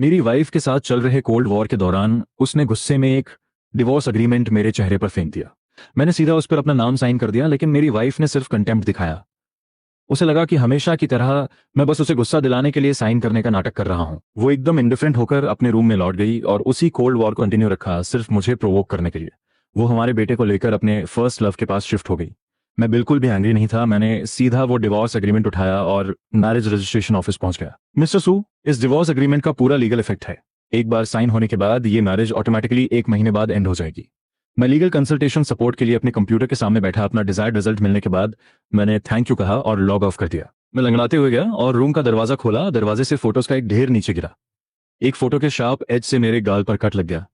मेरी वाइफ के साथ चल रहे कोल्ड वॉर के दौरान उसने गुस्से में एक डिवोर्स अग्रीमेंट मेरे चेहरे पर फेंक दिया। मैंने सीधा उस पर अपना नाम साइन कर दिया, लेकिन मेरी वाइफ ने सिर्फ कंटेम्प्ट दिखाया। उसे लगा कि हमेशा की तरह मैं बस उसे गुस्सा दिलाने के लिए साइन करने का नाटक कर रहा हूं। वो एकदम इंडिफरेंट होकर अपने रूम में लौट गई और उसी कोल्ड वॉर को कंटिन्यू रखा, सिर्फ मुझे प्रोवोक करने के लिए। वो हमारे बेटे को लेकर अपने फर्स्ट लव के पास शिफ्ट हो गई। मैं बिल्कुल भी एंग्री नहीं था। मैंने सीधा वो डिवोर्स एग्रीमेंट उठाया और मैरिज रजिस्ट्रेशन ऑफिस पहुंच गया। मिस्टर सू, इस डिवोर्स एग्रीमेंट का पूरा लीगल इफेक्ट है। एक बार साइन होने के बाद ये मैरिज ऑटोमेटिकली 1 महीने बाद एंड हो जाएगी। मैं लीगल कंसल्टेशन सपोर्ट के लिए अपने कंप्यूटर के सामने बैठा। अपना डिजायर्ड रिजल्ट मिलने के बाद मैंने थैंक यू कहा और लॉग ऑफ कर दिया। मैं लंगड़ाते हुए गया और रूम का दरवाजा खोला। दरवाजे से फोटोज का एक ढेर नीचे गिरा। एक फोटो के शार्प एज से मेरे गाल पर कट लग गया।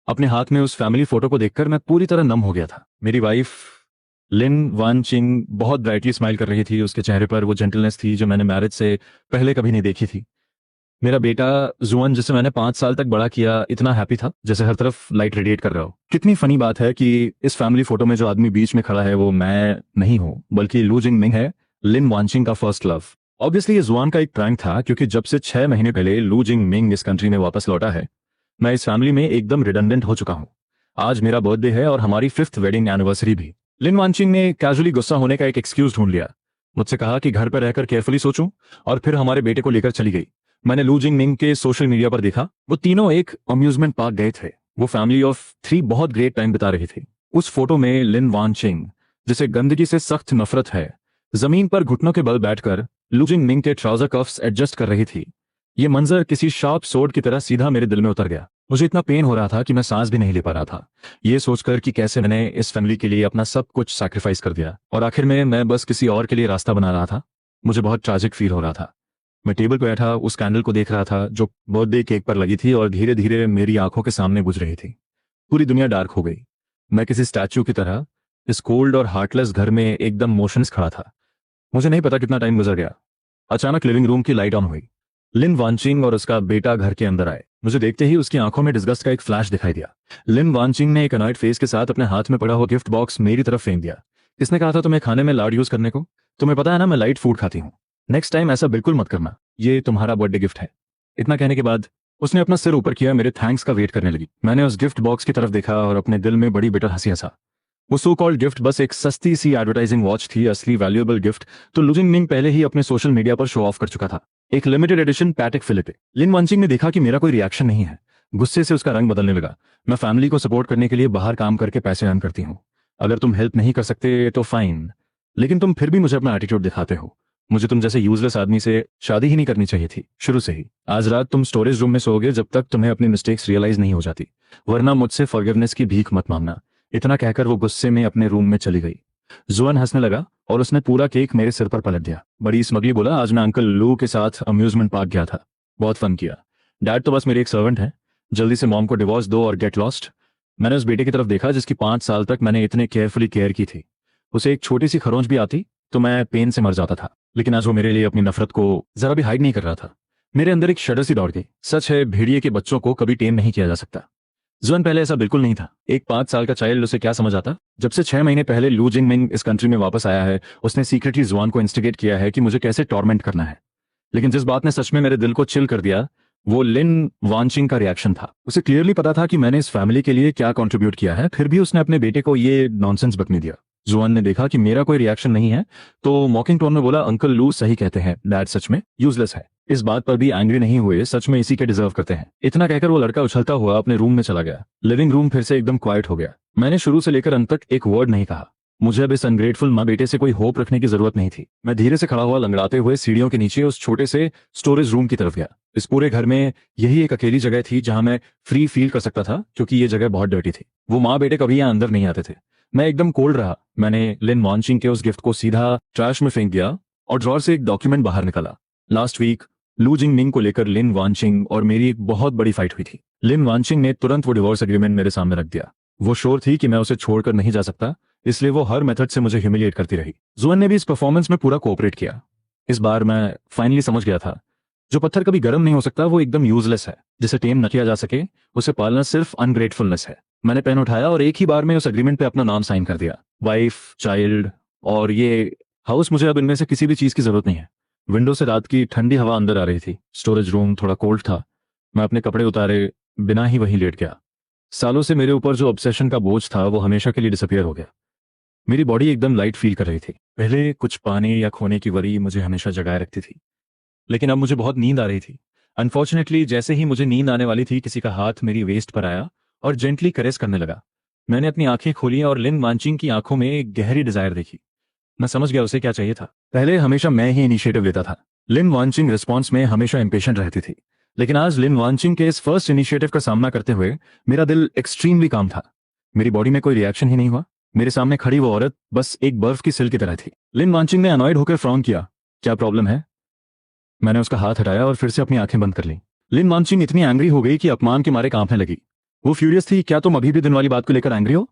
अपने हाथ में उस फैमिली फोटो को देखकर मैं पूरी तरह नम हो गया था। मेरी वाइफ लिन वान चिंग बहुत ब्राइटली स्माइल कर रही थी। उसके चेहरे पर वो जेंटलनेस थी जो मैंने मैरिज से पहले कभी नहीं देखी थी। मेरा बेटा जुअन, जिसे मैंने 5 साल तक बड़ा किया, इतना हैप्पी था जैसे हर तरफ लाइट रेडिएट कर रहा हो। कितनी फनी बात है कि इस फैमिली फोटो में जो आदमी बीच में खड़ा है वो मैं नहीं हूं, बल्कि लू जिंग मिंग है, लिन वानचिंग का फर्स्ट लव। ऑब्वियसली ये जुआन का एक प्रैंक था, क्योंकि जब से 6 महीने पहले लू जिंग मिंग इस कंट्री में वापस लौटा है, मैं इस फैमिली में एकदम रिडंडेंट हो चुका हूं। आज मेरा बर्थडे है और हमारी 5th वेडिंग एनिवर्सरी भी। लिन वानचिंग ने कैजुअली गुस्सा होने का एक एक्सक्यूज ढूंढ लिया। मुझसे कहा कि घर पर रहकर केयरफुली सोचूं, और फिर हमारे बेटे को लेकर चली गई। मैंने लू जिंग मिंग के सोशल मीडिया पर देखा, वो तीनों एक अम्यूजमेंट पार्क गए थे। वो फैमिली ऑफ 3 बहुत ग्रेट टाइम बिता रही थी। उस फोटो में लिन वानचिंग, जिसे गंदगी से सख्त नफरत है, जमीन पर घुटनों के बल बैठकर लू जिंग मिंग के ट्राउजर कफ्स एडजस्ट कर रही थी। ये मंजर किसी शार्प सोर्ड की तरह सीधा मेरे दिल में उतर गया। मुझे इतना पेन हो रहा था कि मैं सांस भी नहीं ले पा रहा था, ये सोचकर कि कैसे मैंने इस फैमिली के लिए अपना सब कुछ सैक्रिफाइस कर दिया और आखिर में मैं बस किसी और के लिए रास्ता बना रहा था। मुझे बहुत ट्रैजिक फील हो रहा था। मैं टेबल पर बैठा उस कैंडल को देख रहा था जो बर्थडे केक पर लगी थी और धीरे धीरे मेरी आंखों के सामने बुझ रही थी। पूरी दुनिया डार्क हो गई। मैं किसी स्टैच्यू की तरह इस कोल्ड और हार्टलेस घर में एकदम मोशनलेस खड़ा था। मुझे नहीं पता कितना टाइम गुजर गया। अचानक लिविंग रूम की लाइट ऑन हुई। लिन वानचिंग और उसका बेटा घर के अंदर आए। मुझे देखते ही उसकी आंखों में डिस्गस्ट का एक फ्लैश दिखाई दिया। लिन वानचिंग ने एक अनॉयड फेस के साथ अपने हाथ में पड़ा हुआ गिफ्ट बॉक्स मेरी तरफ फेंक दिया। इसने कहा था तुम्हें खाने में लाड यूज करने को, तुम्हें पता है ना मैं लाइट फूड खाती हूँ, नेक्स्ट टाइम ऐसा बिल्कुल मत करना, ये तुम्हारा बर्थडे गिफ्ट है। इतना कहने के बाद उसने अपना सिर ऊपर किया, मेरे थैंक्स का वेट करने लगी। मैंने उस गिफ्ट बॉक्स की तरफ देखा और अपने दिल में बड़ी बिटर हंसी हंसा। वो सो कॉल्ड गिफ्ट बस एक सस्ती सी एडवर्टाइजिंग वॉच थी। असली वैल्यूएबल गिफ्ट तो लू जिंग मिंग पहले ही अपने सोशल मीडिया पर शो ऑफ कर चुका था, एक लिमिटेड एडिशन पैटेक फिलिप। लिन वानचिंग ने देखा कि मेरा कोई रिएक्शन नहीं है। गुस्से से उसका रंग बदलने लगा। मैं फैमिली को सपोर्ट करने के लिए बाहर काम करके पैसे अर्न करती हूँ। अगर तुम हेल्प नहीं कर सकते तो फाइन, लेकिन तुम फिर भी मुझे अपना एटीट्यूड दिखाते हो। मुझे तुम जैसे यूजलेस आदमी से शादी ही नहीं करनी चाहिए थी शुरू से ही। आज रात तुम स्टोरेज रूम में सोओगे जब तक तुम्हें अपनी मिस्टेक्स रियलाइज नहीं हो जाती, वरना मुझसे फॉरगिवनेस की भीख मत मांगना। इतना कहकर वो गुस्से में अपने रूम में चली गई। जुअन हंसने लगा और उसने पूरा केक मेरे सिर पर पलट दिया। बड़ी स्मगली बोला, आज मैं अंकल लू के साथ अम्यूजमेंट पार्क गया था, बहुत फन किया। डैड तो बस मेरे एक सर्वेंट है, जल्दी से मॉम को डिवोर्स दो और गेट लॉस्ट। मैंने उस बेटे की तरफ देखा जिसकी 5 साल तक मैंने इतने केयरफुली केयर की थी। उसे एक छोटी सी खरोंच भी आती तो मैं पेन से मर जाता था, लेकिन आज वो मेरे लिए अपनी नफरत को जरा भी हाइड नहीं कर रहा था। मेरे अंदर एक शडर सी दौड़ गई। सच है, भेड़िए के बच्चों को कभी टेम नहीं किया जा सकता। जुअन पहले ऐसा बिल्कुल नहीं था। एक 5 साल का चाइल्ड उसे क्या समझ आता। जब से 6 महीने पहले लू जिंग मिंग इस कंट्री में वापस आया है, उसने सीक्रेटली जुआन को इंस्टिगेट किया है कि मुझे कैसे टॉर्मेंट करना है। लेकिन जिस बात ने सच में मेरे दिल को चिल कर दिया वो लिन वानचिंग का रिएक्शन था। उसे क्लियरली पता था कि मैंने इस फैमिली के लिए क्या कंट्रीब्यूट किया है, फिर भी उसने अपने बेटे को ये नॉनसेंस बकने दिया। जुआन ने देखा कि मेरा कोई रिएक्शन नहीं है तो मॉकिंग टोन में बोला, अंकल लू सही कहते हैं, डैड सच में यूजलेस है। इस बात पर भी एंग्री नहीं हुए, सच में इसी के डिजर्व करते हैं। इतना कहकर वो लड़का उछलता हुआ अपने रूम में चला गया। लिविंग रूम फिर से एकदम क्वाइट हो गया। मैंने शुरू से लेकर अंत तक एक वर्ड नहीं कहा। मुझे अब इस अनग्रेटफुल माँ बेटे से कोई होप रखने की जरूरत नहीं थी। मैं धीरे से खड़ा हुआ लंगड़ाते हुए सीढ़ियों के नीचे उस छोटे से स्टोरेज रूम की तरफ गया। इस पूरे घर में यही एक अकेली जगह थी जहां मैं फ्री फील कर सकता था, क्योंकि ये जगह बहुत डर्टी थी। वो माँ बेटे कभी यहाँ अंदर नहीं आते थे। मैं एकदम कोल्ड रहा। मैंने लिन वानचिंग के उस गिफ्ट को सीधा ट्रैश में फेंक दिया और ड्रॉर से एक डॉक्यूमेंट बाहर निकाला। लास्ट वीक लू जिंग मिंग को लेकर लिन वानचिंग और मेरी एक बहुत बड़ी फाइट हुई थी। लिन वानचिंग ने तुरंत वो डिवोर्स एग्रीमेंट मेरे सामने रख दिया। वो श्योर थी कि मैं उसे छोड़कर नहीं जा सकता, इसलिए वो हर मेथड से मुझे ह्यूमिलिएट करती रही। जुअन ने भी इस परफॉर्मेंस में पूरा कोऑपरेट किया। इस बार मैं फाइनली समझ गया था, जो पत्थर कभी गर्म नहीं हो सकता वो एकदम यूजलेस है। जिसे टेम न किया जा सके उसे पालना सिर्फ अनग्रेटफुलनेस है। मैंने पेन उठाया और एक ही बार में उस एग्रीमेंट पे अपना नाम साइन कर दिया। वाइफ, चाइल्ड और ये हाउस, मुझे अब इनमें से किसी भी चीज की जरूरत नहीं है। विंडो से रात की ठंडी हवा अंदर आ रही थी। स्टोरेज रूम थोड़ा कोल्ड था। मैं अपने कपड़े उतारे बिना ही वहीं लेट गया। सालों से मेरे ऊपर जो ऑब्सेशन का बोझ था वो हमेशा के लिए डिसअपियर हो गया। मेरी बॉडी एकदम लाइट फील कर रही थी। पहले कुछ पाने या खोने की वरी मुझे हमेशा जगाए रखती थी, लेकिन अब मुझे बहुत नींद आ रही थी। अनफॉर्चुनेटली जैसे ही मुझे नींद आने वाली थी, किसी का हाथ मेरी वेस्ट पर आया और जेंटली करेस करने लगा। मैंने अपनी आंखें खोली और लिन वांचिंग की आंखों में एक गहरी डिजायर देखी। मैं समझ गया उसे क्या चाहिए था। पहले हमेशा मैं ही इनिशिएटिव लेता था। लिन वांचिंग रिस्पॉन्स में हमेशा इंपेशेंट रहती थी, लेकिन आज लिन वांचिंग के इस फर्स्ट इनिशिएटिव का सामना करते हुए मेरा दिल एक्सट्रीमली काम था। मेरी बॉडी में कोई रिएक्शन ही नहीं हुआ। मेरे सामने खड़ी वो औरत बस एक बर्फ की सिल की तरह थी। लिन वांचिंग ने अनॉयड होकर फ्रॉन किया। क्या प्रॉब्लम है? मैंने उसका हाथ हटाया और फिर से अपनी आंखें बंद कर ली। लिन वांचिंग इतनी एंग्री हो गई कि अपमान के मारे कांपने लगी। वो फ्यूरियस थी। क्या तुम अभी भी दिन वाली बात को लेकर एंग्री हो?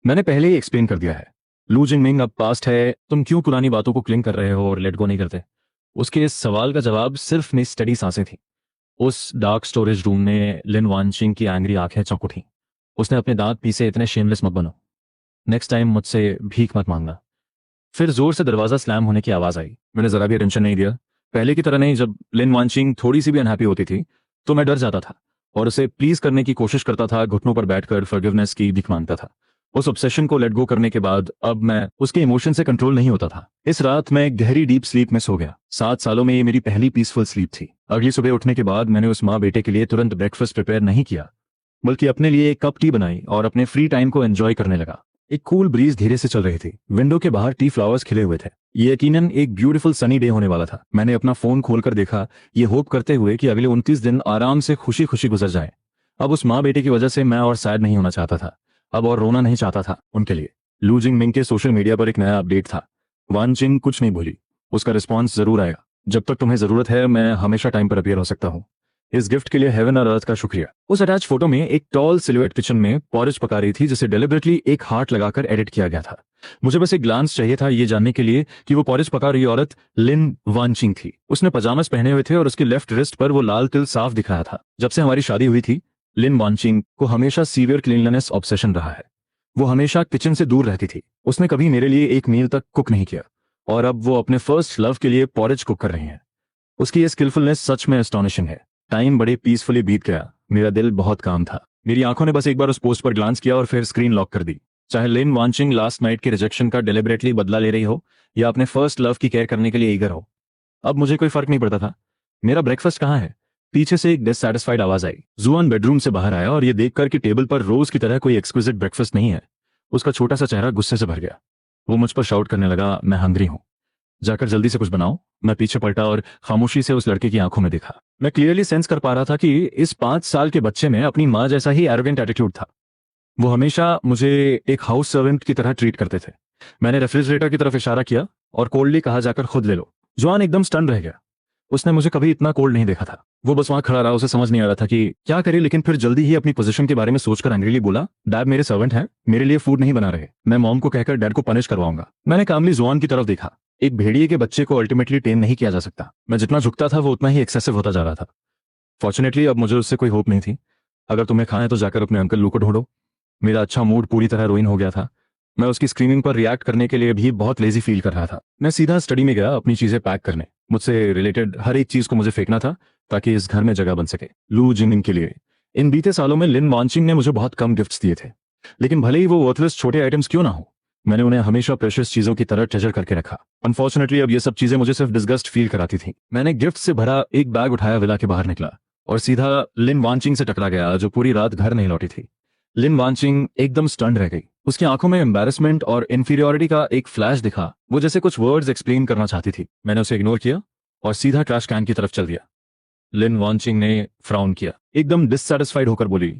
मैंने पहले ही एक्सप्लेन कर दिया है। लू जिंगमिंग अब पास्ट है, तुम क्यों पुरानी बातों को क्लिंग कर रहे हो और लेट गो नहीं करते? उसके इस सवाल का जवाब सिर्फ मेरी स्टडी सांसें थी। उस डार्क स्टोरेज रूम में लिन वांचिंग की एंग्री आंखें चौंक उठी। उसने अपने दांत पीसे, इतने शेमलेस मत बनो। नेक्स्ट टाइम मुझसे भीख मत मांगना। फिर जोर से दरवाजा स्लैम होने की आवाज आई। मैंने जरा भी अटेंशन नहीं दिया। पहले की तरह नहीं, जब लिन वांचिंग थोड़ी सी भी अनहैप्पी होती थी तो मैं डर जाता था और उसे प्लीज करने की कोशिश करता था। घुटनों पर बैठकर फॉरगिवनेस की भीख मांगता था। उस ऑब्सेशन को लेट गो करने के बाद अब मैं उसके इमोशन से कंट्रोल नहीं होता था। इस रात मैं एक गहरी डीप स्लीप में सो गया। 7 सालों में ये मेरी पहली पीसफुल स्लीप थी। अगली सुबह उठने के बाद मैंने उस माँ बेटे के लिए तुरंत ब्रेकफास्ट प्रिपेयर नहीं किया, बल्कि अपने लिए एक कप टी बनाई और अपने फ्री टाइम को एंजॉय करने लगा। एक कूल ब्रीज धीरे से चल रही थी। विंडो के बाहर टी फ्लावर्स खिले हुए थे। ये यकीनन एक ब्यूटीफुल सनी डे होने वाला था। मैंने अपना फोन खोलकर देखा, ये होप करते हुए कि अगले 29 दिन आराम से खुशी खुशी गुजर जाए। अब उस माँ बेटे की वजह से मैं और सैड नहीं होना चाहता था। अब और रोना नहीं चाहता था उनके लिए। लू जिंगमिंग के सोशल मीडिया पर एक नया अपडेट था। वांचिंग कुछ नहीं भूली। उसका रिस्पॉन्स जरूर आएगा। जब तक तुम्हें जरूरत है मैं हमेशा टाइम पर अपीयर हो सकता हूँ। इस गिफ्ट के लिए हेवन और अर्थ का शुक्रिया। उस अटैच फोटो में एक टॉल सिलुएट किचन में पॉरिज पका रही थी, जिसे डेलिबरेटली एक हार्ट लगाकर एडिट किया गया था। मुझे बस एक ग्लांस चाहिए था ये जानने के लिए कि वो पॉरिज पका रही औरत लिन वांचिंग थी। उसने पजामास पहने हुए थे और उसकी लेफ्ट रिस्ट पर वो लाल तिल साफ दिख रहा था। जब से हमारी शादी हुई थी, लिन वांचिंग को हमेशा सीवियर क्लीनलीनेस ऑब्सेशन रहा है। वो हमेशा किचन से दूर रहती थी। उसने कभी मेरे लिए एक मील तक कुक नहीं किया और अब वो अपने फर्स्ट लव के लिए पॉरिज कुक कर रही है। उसकी ये स्किलफुलनेस सच में एस्टॉनिशिंग है। टाइम बड़े पीसफुली बीत गया। मेरा दिल बहुत काम था। मेरी आंखों ने बस एक बार उस पोस्ट पर ग्लांस किया और फिर स्क्रीन लॉक कर दी। चाहे लिन वांचिंग लास्ट नाइट के रिजेक्शन का डेलिबरेटली बदला ले रही हो या अपने फर्स्ट लव की केयर करने के लिए ईगर हो, अब मुझे कोई फर्क नहीं पड़ता था। मेरा ब्रेकफास्ट कहाँ है? पीछे से एक डिससैटिस्फाइड आवाज आई। जुआन बेडरूम से बाहर आया और ये देखकर कि टेबल पर रोज की तरह कोई एक्सक्विजिट ब्रेकफास्ट नहीं है, उसका छोटा सा चेहरा गुस्से से भर गया। वो मुझ पर शाउट करने लगा, मैं हंग्री हूं, जाकर जल्दी से कुछ बनाओ। मैं पीछे पलटा और खामोशी से उस लड़के की आंखों में देखा। मैं क्लियरली सेंस कर पा रहा था कि इस 5 साल के बच्चे में अपनी माँ जैसा ही एरोगेंट एटीट्यूड था। वो हमेशा मुझे एक हाउस सर्वेंट की तरह ट्रीट करते थे। मैंने रेफ्रिजरेटर की तरफ इशारा किया और कोल्डली कहा, जाकर खुद ले लो। जॉन एकदम स्टन रह गया। उसने मुझे कभी इतना कोल्ड नहीं देखा था। वो बस वहां खड़ा रहा। उसे समझ नहीं आ रहा था कि क्या करे, लेकिन फिर जल्दी ही अपनी पोजीशन के बारे में सोचकर एंग्रीली बोला, डैड मेरे सर्वेंट हैं, मेरे लिए फूड नहीं बना रहे। मैं मॉम को कहकर डैड को पनिश करवाऊंगा। मैंने कामली जुआन की तरफ देखा। एक भेड़िए के बच्चे को अल्टीमेटली टेम नहीं किया जा सकता। मैं जितना झुकता था वो उतना ही एक्सेसिव होता जा रहा था। फॉर्चुनेटली अब मुझे उससे कोई होप नहीं थी। अगर तुम्हें खाना है तो जाकर अपने अंकल लू को ढूंढो। मेरा अच्छा मूड पूरी तरह रुइन हो गया था। मैं उसकी स्क्रीनिंग पर रिएक्ट करने के लिए भी बहुत लेजी फील कर रहा था। मैं सीधा स्टडी में गया अपनी चीजें पैक करने। मुझसे रिलेटेड हर एक चीज को मुझे फेंकना था ताकि इस घर में जगह बन सके लू जिंगमिंग के लिए। इन बीते सालों में लिन वांचिंग ने मुझे बहुत कम गिफ्ट्स दिए थे, लेकिन भले ही वो वर्थलेस छोटे आइटम्स क्यों ना हो, मैंने उन्हें हमेशा प्रेशियस चीजों की तरह ट्रेजर करके रखा। अनफॉर्चुनेटली अब ये सब चीजें मुझे सिर्फ डिस्गस्ट फील कराती थी। मैंने गिफ्ट से भरा एक बैग उठाया, विला के बाहर निकला और सीधा लिन वांचिंग से टकरा गया, जो पूरी रात घर नहीं लौटी थी। लिन वांचिंग एकदम स्टन्ड रह गई। उसकी आंखों में एम्बैरेसमेंट और इन्फीरियोरिटी का एक फ्लैश दिखा। वो जैसे कुछ वर्ड्स एक्सप्लेन करना चाहती थी। मैंने उसे इग्नोर किया और सीधा ट्रैश कैन की तरफ चल दिया। लिन वांचिंग ने फ्राउन किया, एकदम डिससैटिस्फाइड होकर बोली,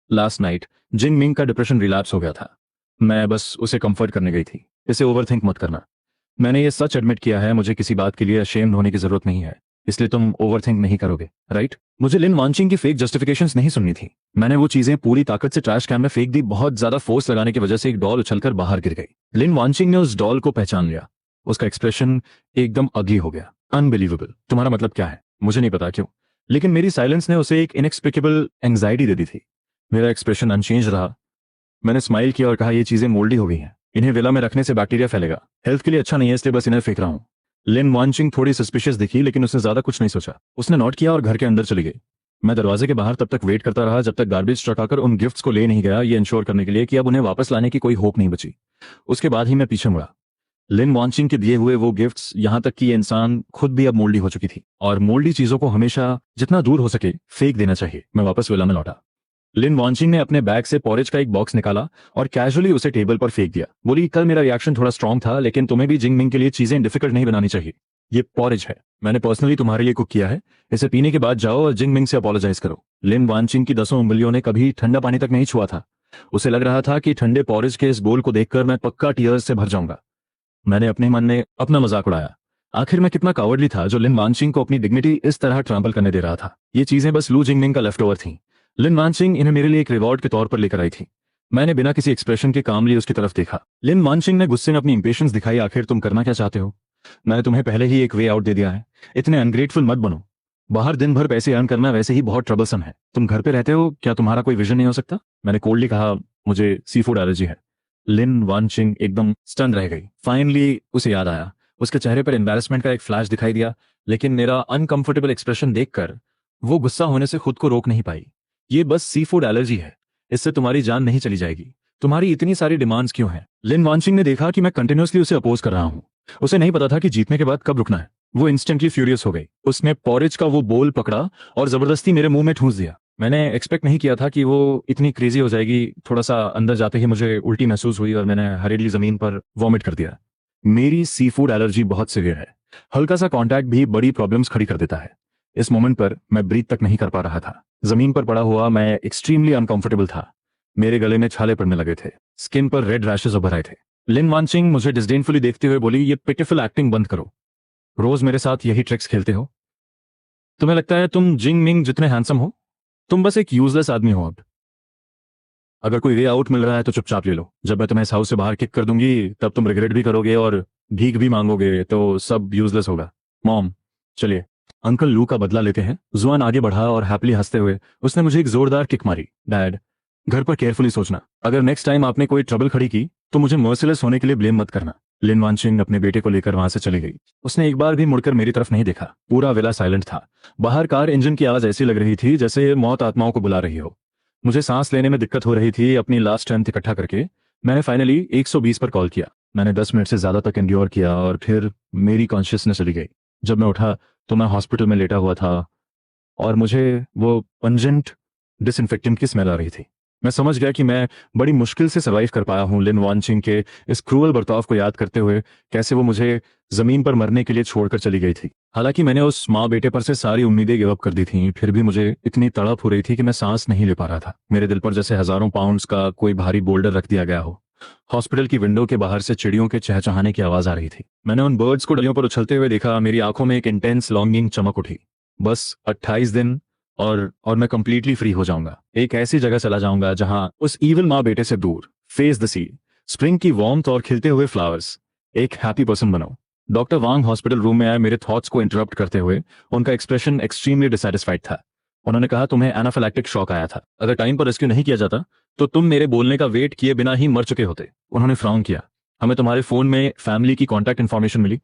लास्ट नाइट जिंगमिंग का डिप्रेशन रिलैप्स हो गया था। मैं बस उसे कंफर्ट करने गई थी। इसे ओवरथिंक मत करना। मैंने ये सच एडमिट किया है, मुझे किसी बात के लिए अशेम्ड होने की जरूरत नहीं है, इसलिए तुम ओवरथिंक नहीं करोगे, राइट? मुझे लिन वांचिंग की फेक जस्टिफिकेशंस नहीं सुननी थी। मैंने वो चीजें पूरी ताकत से ट्रैश कैन में फेंक दी। बहुत ज्यादा फोर्स लगाने की वजह से एक डॉल उछलकर बाहर गिर गई। लिन वांचिंग ने उस डॉल को पहचान लिया। उसका एक्सप्रेशन एकदम अगली हो गया। अनबिलीवेबल। तुम्हारा मतलब क्या है? मुझे नहीं पता क्यों, लेकिन मेरी साइलेंस ने उसे एक इनएक्सप्लिकेबल एंग्जाइटी दे दी थी। मेरा एक्सप्रेशन अनचेंज रहा। मैंने स्माइल किया और कहा, ये चीजें मोल्डी हो गई हैं, इन्हें विला में रखने से बैक्टीरिया फैलेगा, हेल्थ के लिए अच्छा नहीं है, इसलिए बस इन्हें फेंक रहा हूं। लिन वांचिंग थोड़ी सस्पिशियस दिखी, लेकिन उसने ज्यादा कुछ नहीं सोचा। उसने नोट किया और घर के अंदर चली गई। मैं दरवाजे के बाहर तब तक वेट करता रहा जब तक गार्बेज ट्रक आकर उन गिफ्ट्स को ले नहीं गया, ये इंश्योर करने के लिए कि अब उन्हें वापस लाने की कोई होप नहीं बची। उसके बाद ही मैं पीछे मुड़ा। लिन वांचिंग के दिए हुए वो गिफ्ट्स, यहां तक कि ये इंसान खुद भी अब मोल्डी हो चुकी थी, और मोल्डी चीजों को हमेशा जितना दूर हो सके फेंक देना चाहिए। मैं वापस विला में लौटा। लिन वांचिंग ने अपने बैग से पॉरेज का एक बॉक्स निकाला और कैजुअली उसे टेबल पर फेंक दिया। बोली, कल मेरा रिएक्शन थोड़ा स्ट्रांग था, लेकिन तुम्हें भी जिंग मिंग के लिए चीजें डिफिकल्ट नहीं बनानी चाहिए। ये पॉरेज है, मैंने पर्सनली तुम्हारे लिए कुक किया है। इसे पीने के बाद जाओ और जिंग मिंग से अपोलोजाइज करो। लिन वांचिंग की 10 उंगलियों ने कभी ठंडा पानी तक नहीं छुआ था। उसे लग रहा था कि ठंडे पॉरेज के इस बोल को देखकर मैं पक्का टीयर्स से भर जाऊंगा। मैंने अपने मन में अपना मजाक उड़ाया। आखिर मैं कितना कावर्डली था जो लिन वांचिंग को अपनी डिग्निटी इस तरह ट्रैम्पल करने दे रहा था। ये चीजें बस लू जिंगमिंग का लेफ्ट ओवर थी। लिन वांचिंग इन्हें मेरे लिए एक रिवॉर्ड के तौर पर लेकर आई थी। मैंने बिना किसी एक्सप्रेशन के कामली उसकी तरफ देखा। लिन वांचिंग ने गुस्से में अपनी इंपेशेंस दिखाई। आखिर तुम करना क्या चाहते हो? मैंने तुम्हें पहले ही एक वे आउट दे दिया है। इतने अनग्रेटफुल मत बनो। बाहर दिन भर पैसे अर्न करना वैसे ही बहुत ट्रबलसम है। तुम घर पे रहते हो, क्या तुम्हारा कोई विजन नहीं हो सकता? मैंने कोल्डली कहा, मुझे सी फूड एलर्जी है। लिन वांचिंग एकदम स्टन रह गई। फाइनली उसे याद आया। उसके चेहरे पर एम्बैरेसमेंट का एक फ्लैश दिखाई दिया, लेकिन मेरा अनकंफर्टेबल एक्सप्रेशन देखकर वो गुस्सा होने से खुद को रोक नहीं पाई। ये बस सी फूड एलर्जी है, इससे तुम्हारी जान नहीं चली जाएगी। तुम्हारी इतनी सारी डिमांड्स क्यों हैं? लिन वांचिंग ने देखा कि मैं कंटिन्यूअसली उसे अपोज कर रहा हूं। उसे नहीं पता था कि जीतने के बाद कब रुकना है। वो इंस्टेंटली फ्यूरियस हो गई। उसने पॉरेज का वो बोल पकड़ा और जबरदस्ती मेरे मुंह में ठूंस दिया। मैंने एक्सपेक्ट नहीं किया था कि वो इतनी क्रेजी हो जाएगी। थोड़ा सा अंदर जाते ही मुझे उल्टी महसूस हुई और मैंने हरेली जमीन पर वॉमिट कर दिया। मेरी सी फूड एलर्जी बहुत सीवियर है। हल्का सा कांटेक्ट भी बड़ी प्रॉब्लम्स खड़ी कर देता है। इस मोमेंट पर मैं ब्रीथ तक नहीं कर पा रहा था। जमीन पर पड़ा हुआ मैं एक्सट्रीमली अनकंफर्टेबल था। मेरे गले में छाले पड़ने लगे थे। स्किन पर रेड रैशेस उभर आए थे। लिन वांचिंग मुझे डिसडेनफुली देखते हुए बोली, ये पिटिफुल एक्टिंग बंद करो। रोज मेरे साथ यही ट्रिक्स खेलते हो। तुम्हें लगता है तुम जिंग मिंग जितने हैंडसम हो? तुम बस एक यूजलेस आदमी हो अब। अगर कोई वे आउट मिल रहा है तो चुपचाप ले लो। जब मैं तुम्हें इस हाउस से बाहर किक कर दूंगी तब तुम रिग्रेट भी करोगे और भीख भी मांगोगे, तो सब यूजलेस होगा। मॉम, चलिए अंकल लू का बदला लेते हैं। जुआन आगे बढ़ा और हैप्पीली हंसते हुए उसने मुझे एक जोरदार किक मारी। डैड, घर पर केयरफुली सोचना। अगर नेक्स्ट टाइम आपने कोई ट्रबल खड़ी की तो मुझे मर्सिलेस होने के लिए ब्लेम मत करना। लिन वांचिंग अपने बेटे को लेकर वहां से चली गई। उसने एक बार भी मुड़कर मेरी तरफ नहीं देखा। पूरा विला साइलेंट था। बाहर कार इंजन की आवाज ऐसी लग रही थी जैसे मौत आत्माओं को बुला रही हो। मुझे सांस लेने में दिक्कत हो रही थी। अपनी लास्ट स्ट्रेंथ इकट्ठा करके मैंने फाइनली 120 पर कॉल किया। मैंने 10 मिनट से ज्यादा तक एंड्योर किया और फिर मेरी कॉन्शियसनेस चली गई। जब मैं उठा तो मैं हॉस्पिटल में लेटा हुआ था और मुझे वो पंजेंट डिसइंफेक्टेंट की स्मेल आ रही थी। मैं समझ गया कि मैं बड़ी मुश्किल से सर्वाइव कर पाया हूं लिन वांचिंग के इस क्रूअल बर्ताव को याद करते हुए, कैसे वो मुझे जमीन पर मरने के लिए छोड़कर चली गई थी। हालांकि मैंने उस माँ बेटे पर से सारी उम्मीदें गिव अप कर दी थी, फिर भी मुझे इतनी तड़प हो रही थी कि मैं सांस नहीं ले पा रहा था। मेरे दिल पर जैसे हजारों पाउंड्स का कोई भारी बोल्डर रख दिया गया हो। हॉस्पिटल की विंडो के बाहर से चिड़ियों के चहचहाने की आवाज आ रही थी। मैंने उन बर्ड्स को डलियों पर उछलते हुए देखा। मेरी आंखों में एक इंटेंस लॉन्गिंग चमक उठी। बस 28 दिन और मैं कंप्लीटली फ्री हो जाऊंगा। एक ऐसी जगह चला जाऊंगा जहां उस इविल माँ बेटे से दूर, फेस द सी, स्प्रिंग की वार्मथ और खिलते हुए फ्लावर्स, एक हैप्पी पर्सन बनो। डॉक्टर वांग हॉस्पिटल रूम में आए मेरे थॉट्स को इंटरप्ट करते हुए। उनका एक्सप्रेशन एक्सट्रीमली डिसैटिस्फाइड था। उन्होंने कहा, तुम्हें एनाफिलैक्टिक शॉक आया था। अगर टाइम पर रेस्क्यू नहीं किया जाता तो तुम मेरे बोलने का वेट किए बिना ही मर चुके होते। उन्होंने फ्राउन किया। हमें तुम्हारे फोन में फैमिली की कॉन्टैक्ट इन्फॉर्मेशन मिली।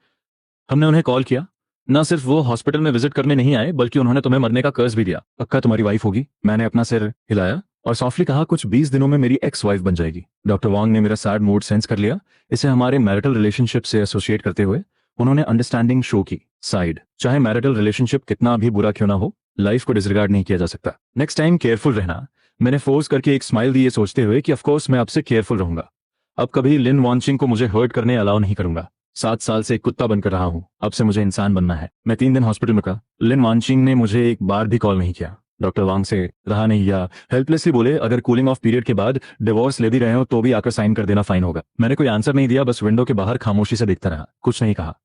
हमने उन्हें कॉल किया। ना सिर्फ वो हॉस्पिटल में विजिट करने नहीं आए, बल्कि उन्होंने तुम्हें मरने का कर्ज भी दिया। पक्का तुम्हारी वाइफ होगी? मैंने अपना सिर हिलाया और सॉफ्टली कहा, कुछ 20 दिनों में मेरी एक्स वाइफ बन जाएगी। डॉक्टर वांग ने मेरा सैड मूड सेंस कर लिया। इसे हमारे मैरिटल रिलेशनशिप से एसोसिएट करते हुए उन्होंने अंडरस्टैंडिंग शो की। साइड, चाहे मैरिटल रिलेशनशिप कितना भी बुरा क्यों ना हो, लाइफ को डिसरिगार्ड नहीं किया जा सकता। नेक्स्ट टाइम केयरफुल रहना। मैंने फोर्स करके एक स्माइल दी, सोचते हुए कि ऑफकोर्स मैं आपसे केयरफुल रहूंगा। अब कभी लिन वांचिंग को मुझे हर्ट करने अलाउ नहीं करूंगा। 7 साल से एक कुत्ता बनकर रहा हूं, अब से मुझे इंसान बनना है। मैं 3 दिन हॉस्पिटल में रहा। लिन वांचिंग ने मुझे एक बार भी कॉल नहीं किया। डॉक्टर वांग से रहा नहीं गया। हेल्पलेसली बोले, अगर कूलिंग ऑफ पीरियड के बाद डिवोर्स ले भी रहे हो तो भी आकर साइन कर देना, फाइन होगा। मैंने कोई आंसर नहीं दिया, बस विंडो के बाहर खामोशी से देखता रहा, कुछ नहीं कहा।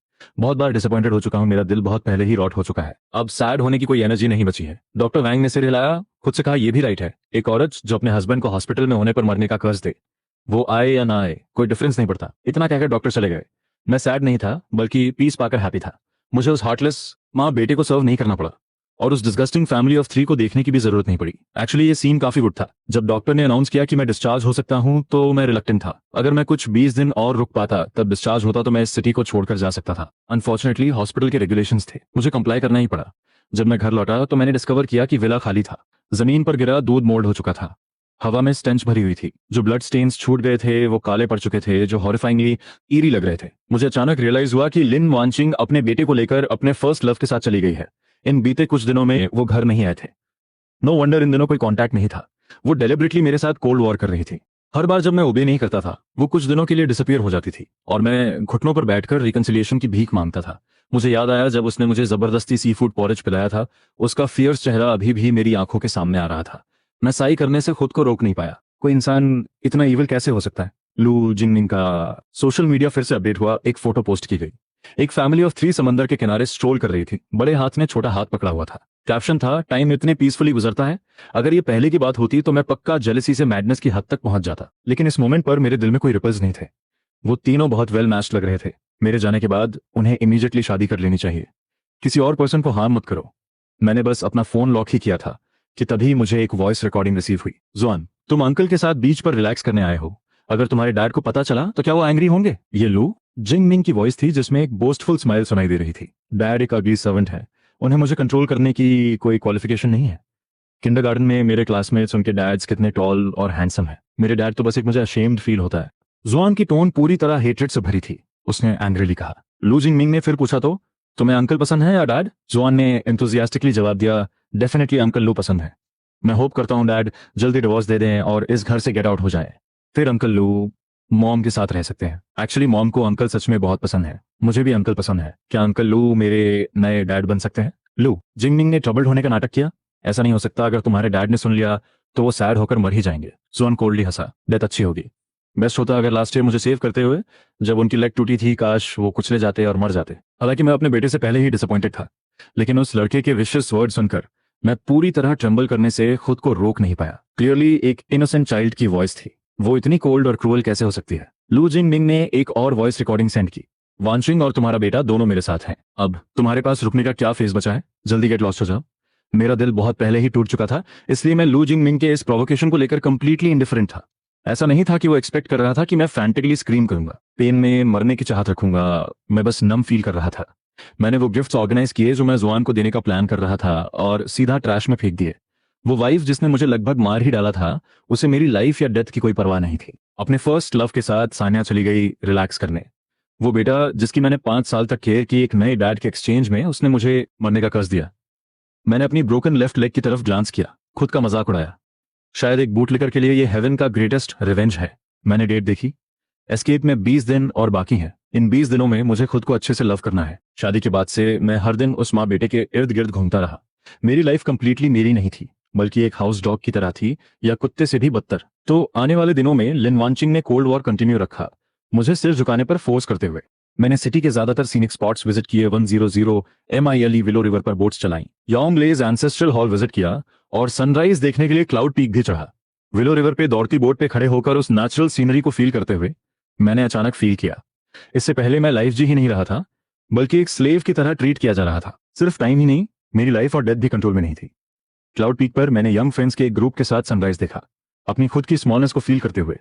बहुत बार डिसअपॉइंटेड हो चुका हूं। मेरा दिल बहुत पहले ही रॉट हो चुका है। अब सैड होने की कोई एनर्जी नहीं बची है। डॉक्टर वैंग ने सिर हिलाया, खुद से कहा, यह भी राइट है। एक औरत जो अपने हस्बैंड को हॉस्पिटल में होने पर मरने का कर्ज दे, वो आए या ना आए कोई डिफरेंस नहीं पड़ता। इतना कहकर डॉक्टर चले गए। मैं सैड नहीं था, बल्कि पीस पाकर हैप्पी था। मुझे उस हार्टलेस माँ बेटे को सर्व नहीं करना पड़ा और उस डिस्गस्टिंग फैमिली ऑफ 3 को देखने की भी जरूरत नहीं पड़ी। एक्चुअली ये सीन काफी गुड था। जब डॉक्टर ने अनाउंस किया कि मैं डिस्चार्ज हो सकता हूं तो मैं रिलक्टेंट था। अगर मैं कुछ 20 दिन और रुक पाता, तब डिस्चार्ज होता तो मैं इस सिटी को छोड़कर जा सकता था। अनफॉर्चुनेटली हॉस्पिटल के रेगुलेशंस थे, मुझे कंप्लाई करना ही पड़ा। जब मैं घर लौटा तो मैंने डिस्कवर किया कि विला खाली था। जमीन पर गिरा दूध मोल्ड हो चुका था, हवा में स्टेंच भरी हुई थी, जो ब्लड स्टेन्स छूट गए थे वो काले पड़ चुके थे, जो हॉरिफाइंगली ईरी लग रहे थे। मुझे अचानक रियलाइज हुआ कि लिन वांचिंग अपने बेटे को लेकर अपने फर्स्ट लव के साथ चली गई है। इन बीते कुछ दिनों में वो घर नहीं आए थे। नो वंडर इन दिनों कोई कांटेक्ट नहीं था। वो डेलिबरेटली मेरे साथ कोल्ड वॉर कर रही थी। हर बार जब मैं ओबे नहीं करता था वो कुछ दिनों के लिए डिसअपियर हो जाती थी और मैं घुटनों पर बैठकर रिकंसिलिएशन की भीख मांगता था। मुझे याद आया जब उसने मुझे जबरदस्ती सी फूड पॉरेज पिलाया था। उसका फियर्स चेहरा अभी भी मेरी आंखों के सामने आ रहा था। मैं साई करने से खुद को रोक नहीं पाया। कोई इंसान इतना इविल कैसे हो सकता है। लू जिंगमिंग का सोशल मीडिया फिर से अपडेट हुआ। एक फोटो पोस्ट की गई। एक फैमिली ऑफ 3 समंदर के किनारे स्ट्रोल कर रही थी। बड़े हाथ में छोटा हाथ पकड़ा हुआ था। कैप्शन था, टाइम इतने पीसफुली गुजरता है। अगर ये पहले की बात होती तो मैं पक्का जेलसी से मैडनेस की हद तक पहुंच जाता, लेकिन इस मोमेंट पर मेरे दिल में कोई रिपल्स नहीं थे। वो तीनों बहुत वेल मैच्ड लग रहे थे। मेरे जाने के बाद उन्हें इमीडिएटली शादी कर लेनी चाहिए। किसी और पर्सन को हार्म मत करो। मैंने बस अपना फोन लॉक ही किया था कि तभी मुझे एक वॉइस रिकॉर्डिंग रिसीव हुई। जुआन, तुम अंकल के साथ बीच पर रिलैक्स करने आए हो। अगर तुम्हारे डैड को पता चला तो क्या वो एंग्री होंगे? ये लू जिंगमिंग की वॉइस थी जिसमें एक बोस्टफुल स्माइल सुनाई दे रही थी। डैड एक अगली सर्वेंट है। उन्हें मुझे कंट्रोल करने की कोई क्वालिफिकेशन नहीं है। किंडरगार्टन में मेरे क्लासमेट्स उनके डैड्स कितने टॉल और हैंडसम है। मेरे डैड तो बस एक मुझे अशेम्ड फील होता है। जुआन की टोन पूरी तरह हेट्रेड से भरी थी। उसने एंग्रीली कहा। लू जिंगमिंग ने फिर पूछा, तो तुम्हें अंकल पसंद है या डैड? जुआन ने एंथुजियास्टिकली जवाब दिया, डेफिनेटली अंकल लू पसंद है। मैं होप करता हूँ डैड जल्दी डिवोर्स दे दें और इस घर से गेट आउट हो जाए। फिर अंकल लू मॉम के साथ रह सकते हैं। एक्चुअली मॉम को अंकल सच में बहुत पसंद है। मुझे भी अंकल पसंद है। क्या अंकल लू मेरे नए डैड बन सकते हैं? लू जिंगमिंग ने ट्रबल्ड होने का नाटक किया। ऐसा नहीं हो सकता। अगर तुम्हारे डैड ने सुन लिया तो वो सैड होकर मर ही जाएंगे। जुआन कोल्डली हंसा। डेथ अच्छी होगी। बेस्ट होता अगर लास्ट ईयर मुझे सेव करते हुए जब उनकी लेग टूटी थी, काश वो कुचले जाते और मर जाते। हालांकि मैं अपने बेटे से पहले ही डिसअपॉइंटेड था, लेकिन उस लड़के के विशियस वर्ड सुनकर मैं पूरी तरह ट्रम्बल करने से खुद को रोक नहीं पाया। क्लियरली एक इनोसेंट चाइल्ड की वॉइस थी। वो इतनी कोल्ड और क्रूअल कैसे हो सकती है? लू जिंगमिंग ने एक और वॉइस रिकॉर्डिंग सेंड की। वांशिंग और तुम्हारा बेटा दोनों मेरे साथ हैं। अब तुम्हारे पास रुकने का क्या फेज बचा है? जल्दी गेट लॉस्ट हो जाओ। मेरा दिल बहुत पहले ही टूट चुका था, इसलिए मैं लू जिंगमिंग के इस प्रोवोकेशन को लेकर कंप्लीटली इंडिफरेंट था। ऐसा नहीं था कि वो एक्सपेक्ट कर रहा था कि मैं फ्रैंटिकली स्क्रीम करूंगा, पेन में मरने की चाहत रखूंगा। मैं बस नम फील कर रहा था। मैंने वो गिफ्ट्स ऑर्गेनाइज किए जो मैं जुआन को देने का प्लान कर रहा था और सीधा ट्रैश में फेंक दिए। वो वाइफ जिसने मुझे लगभग मार ही डाला था, उसे मेरी लाइफ या डेथ की कोई परवाह नहीं थी। अपने फर्स्ट लव के साथ सानिया चली गई रिलैक्स करने। वो बेटा जिसकी मैंने 5 साल तक केयर की, एक नए डैड के एक्सचेंज में उसने मुझे मरने का कर्ज दिया। मैंने अपनी ब्रोकन लेफ्ट लेग की तरफ ग्लांस किया, खुद का मजाक उड़ाया। शायद एक बूटलिकर के लिए ये हेवन का ग्रेटेस्ट रिवेंज है। मैंने डेट देखी। एस्केप में 20 दिन और बाकी हैं। इन 20 दिनों में मुझे खुद को अच्छे से लव करना है। शादी के बाद से मैं हर दिन उस माँ बेटे के इर्द गिर्द घूमता रहा। मेरी लाइफ कंप्लीटली मेरी नहीं थी, बल्कि एक हाउस डॉग की तरह थी, या कुत्ते से भी बदतर। तो आने वाले दिनों में लिन वांचिंग ने कोल्ड वॉर कंटिन्यू रखा, मुझे सिर झुकाने पर फोर्स करते हुए। मैंने सिटी के ज्यादातर सीनिक स्पॉट्स विजिट किए। 100 MILE विलो रिवर पर बोट्स चलाई। योंगलेज एंसेस्ट्रल हॉल विजिट किया और सनराइज देखने के लिए क्लाउड पीक भी चढ़ा। विलो रिवर पे दौड़ती बोट पे खड़े होकर उस नेचुरल सीनरी को फील करते हुए मैंने अचानक फील किया, इससे पहले मैं लाइफ जी ही नहीं रहा था, बल्कि एक स्लेव की तरह ट्रीट किया जा रहा था। सिर्फ टाइम ही नहीं, मेरी लाइफ और डेथ भी कंट्रोल में नहीं थी। क्लाउड पीक पर मैंने यंग फ्रेंड्स के एक ग्रुप के साथ सनराइज देखा, अपनी खुद की स्मॉलनेस को फील करते हुए।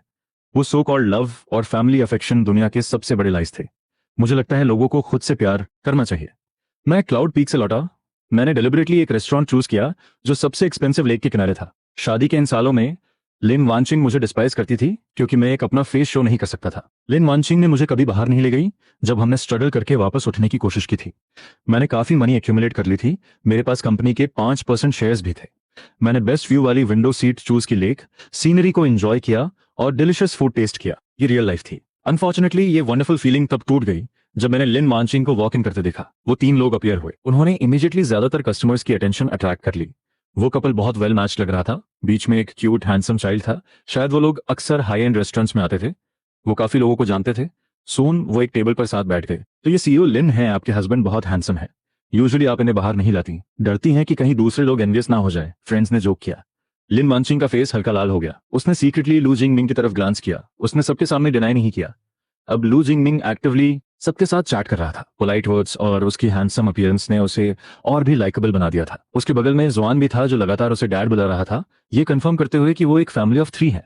वो सो कॉल्ड लव और फैमिली अफेक्शन दुनिया के सबसे बड़े लाइज थे। मुझे लगता है लोगों को खुद से प्यार करना चाहिए। मैं क्लाउड पीक से लौटा। मैंने डेलिबरेटली एक रेस्टोरेंट चूज किया जो सबसे एक्सपेंसिव लेक के किनारे था। शादी के इन सालों में लिन वांचिंग मुझे डिस्पाइज करती थी क्योंकि मैं एक अपना फेस शो नहीं कर सकता था। लिन वांचिंग ने मुझे कभी बाहर नहीं ले गई जब हमने स्ट्रगल करके वापस उठने की कोशिश की थी। मैंने काफी मनी एक्यूमुलेट कर ली थी। मेरे पास कंपनी के 5% शेयर्स भी थे। मैंने बेस्ट व्यू वाली विंडो सीट चूज की लेक, सीनरी को एंजॉय किया और डिलिशियस फूड टेस्ट किया। ये रियल लाइफ थी। अनफॉर्चुनेटली ये वंडरफुल फीलिंग तब टूट गई जब मैंने लिन वांचिंग को वॉक इन करते देखा। वो 3 लोग अपीयर हुए। उन्होंने इमीडिएटली ज्यादातर कस्टमर्स की अटेंशन अट्रैक्ट कर ली। वो कपल बहुत वेल मैच लग रहा था। बीच में एक क्यूट हैंडसम चाइल्ड था। शायद वो लोग अक्सर हाई एंड रेस्टोरेंट्स में आते थे। वो काफी लोगों को जानते थे। सून वो एक टेबल पर साथ बैठ गए। तो ये सीईओ लिन है, आपके हस्बैंड बहुत हैंडसम है। यूजुअली आप इन्हें बाहर नहीं लाती, डरती हैं कि कहीं दूसरे लोग एनवियस ना हो जाए, फ्रेंड्स ने जोक किया। लिन वांचिंग का फेस हल्का लाल हो गया। उसने सीक्रेटली लू जिंगमिंग की तरफ ग्लांस किया। उसने सबके सामने डिनाई नहीं किया। अब लू जिंगमिंग एक्टिवली सबके साथ चैट कर रहा था। पोलाइट वर्ड्स और उसकी हैंडसम अपीयरेंस ने उसे और भी लाइकेबल बना दिया था। उसके बगल में जुआन भी था जो लगातार उसे डैड बुला रहा था, ये कंफर्म करते हुए कि वो एक फैमिली ऑफ 3 है।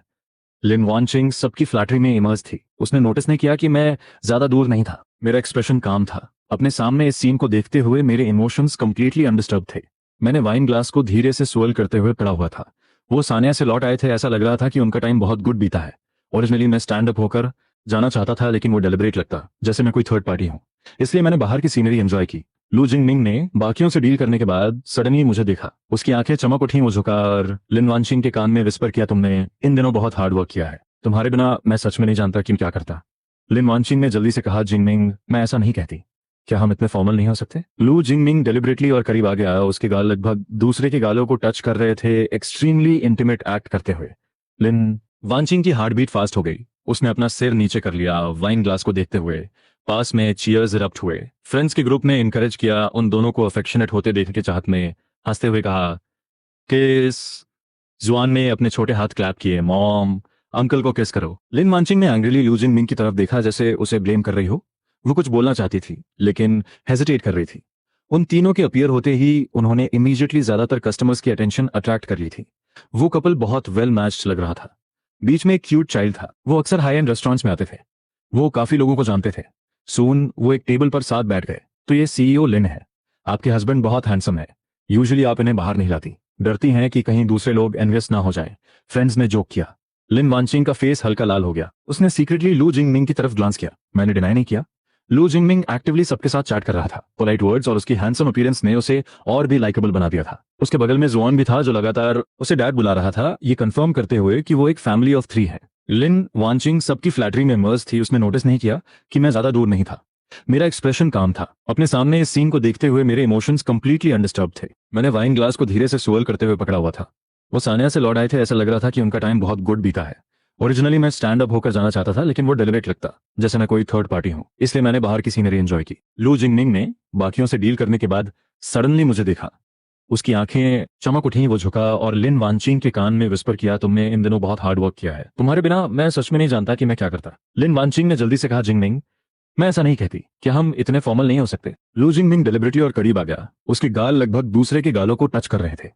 लिन वांचिंग सबकी फ्लैटरी में इमर्ज थी। उसने नोटिस नहीं किया कि मैं ज्यादा दूर नहीं था। मेरा एक्सप्रेशन काम था, अपने सामने इस सीन को देखते हुए मेरे इमोशंस कंप्लीटली अनडिस्टर्ब थे। मैंने वाइन ग्लास को धीरे से स्वेल करते हुए पड़ा हुआ था। वो सानिया से लौट आए थे, ऐसा लग रहा था कि उनका टाइम बहुत गुड बीता है। ओरिजिनली मैं स्टैंड अप होकर जाना चाहता था, लेकिन वो डेलिब्रेट लगता जैसे मैं कोई थर्ड पार्टी हूँ, इसलिए मैंने बाहर की सीनरी एंजॉय की। लू जिंगमिंग ने बाकियों से डील करने के बाद सडनली मुझे देखा। उसकी आंखें चमक उठी, वो झुका और लिन वानचिंग के कान में विस्पर किया, तुमने इन दिनों बहुत हार्ड वर्क किया है, तुम्हारे बिना मैं सच में नहीं जानता कि मैं क्या करता। लिन वानचिंग ने जल्दी से कहा, जिंगमिंग मैं ऐसा नहीं कहती, क्या हम इतने फॉर्मल नहीं हो सकते? लू जिंगमिंग डेलिबरेटली और करीब आ गया। उसके गाल लगभग दूसरे के गालों को टच कर रहे थे, एक्सट्रीमली इंटीमेट एक्ट करते हुए। लिन वानचिंग की हार्ट बीट फास्ट हो गई। उसने अपना सिर नीचे कर लिया, वाइन ग्लास को देखते हुए। पास में चीयर्स इरप्ट हुए। फ्रेंड्स के ग्रुप ने इनकरेज किया, उन दोनों को अफेक्शनेट होते देखने के चाहत में हंसते हुए कहा किस। जुआन ने अपने छोटे हाथ क्लैप किए, मॉम अंकल को किस करो। लिन वानचिंग ने एंग्रीली लू जिंगमिंग की तरफ देखा, जैसे उसे ब्लेम कर रही हो। वो कुछ बोलना चाहती थी लेकिन हेजिटेट कर रही थी। उन तीनों के अपीयर होते ही उन्होंने इमीडिएटली ज्यादातर कस्टमर्स की अटेंशन अट्रैक्ट कर ली थी। वो कपल बहुत वेल मैच्ड लग रहा था। बीच में एक क्यूट चाइल्ड था। वो अक्सर हाई एंड रेस्टोरेंट्स में आते थे। वो काफी लोगों को जानते थे। सून वो एक टेबल पर साथ बैठ गए। तो ये सीईओ लिन है, आपके हस्बैंड बहुत हैंडसम है, यूजुअली आप इन्हें बाहर नहीं लाती, डरती हैं कि कहीं दूसरे लोग एनवियस ना हो जाएं। फ्रेंड्स ने जोक किया। लिन वानचिंग का फेस हल्का लाल हो गया। उसने सीक्रेटली लू जिंगमिंग की तरफ ग्लांस किया। मैंने डिनाई नहीं किया। लू जिंगमिंग एक्टिवली सबके साथ चैट कर रहा था। पोलाइट वर्ड्स और उसकी हैंडसम अपीयरेंस ने उसे और भी लाइकेबल बना दिया था। उसके बगल में जुआन भी था, जो लगातार उसे डैड बुला रहा था, ये कंफर्म करते हुए कि वो एक फैमिली ऑफ 3 है। लिन वानचिंग सबकी फ्लैटरी में इमर्स थी। उसने नोटिस नहीं किया कि मैं ज्यादा दूर नहीं था। मेरा एक्सप्रेशन काम था। अपने सामने इस सीन को देखते हुए मेरे इमोशंस कंप्लीटली अनडिस्टर्ब थे। मैंने वाइन ग्लास को धीरे से स्वेल करते हुए पकड़ा हुआ था। वो सानिया से लौट आए थे, ऐसा लग रहा था कि उनका टाइम बहुत गुड बीता है। ओरिजिनली मैं स्टैंड अप होकर जाना चाहता था, लेकिन वो डेलिब्रेट लगता जैसे मैं कोई थर्ड पार्टी हूँ, इसलिए मैंने बाहर की सीनरी एंजॉय की। लू जिंगमिंग ने बाकियों से डील करने के बाद सडनली मुझे देखा। उसकी आंखें चमक उठी, वो झुका और लिन वानचिंग के कान में विस्पर किया, तुमने इन दिनों बहुत हार्ड वर्क किया है, तुम्हारे बिना मैं सच में नहीं जानता कि मैं क्या करता। लिन वानचिंग ने जल्दी से कहा, जिंगमिंग मैं ऐसा नहीं कहती, क्या हम इतने फॉर्मल नहीं हो सकते? लू जिंगमिंग डेलिबरेटली और करीब आ गया। उसके गाल लगभग दूसरे के गालों को टच कर रहे थे,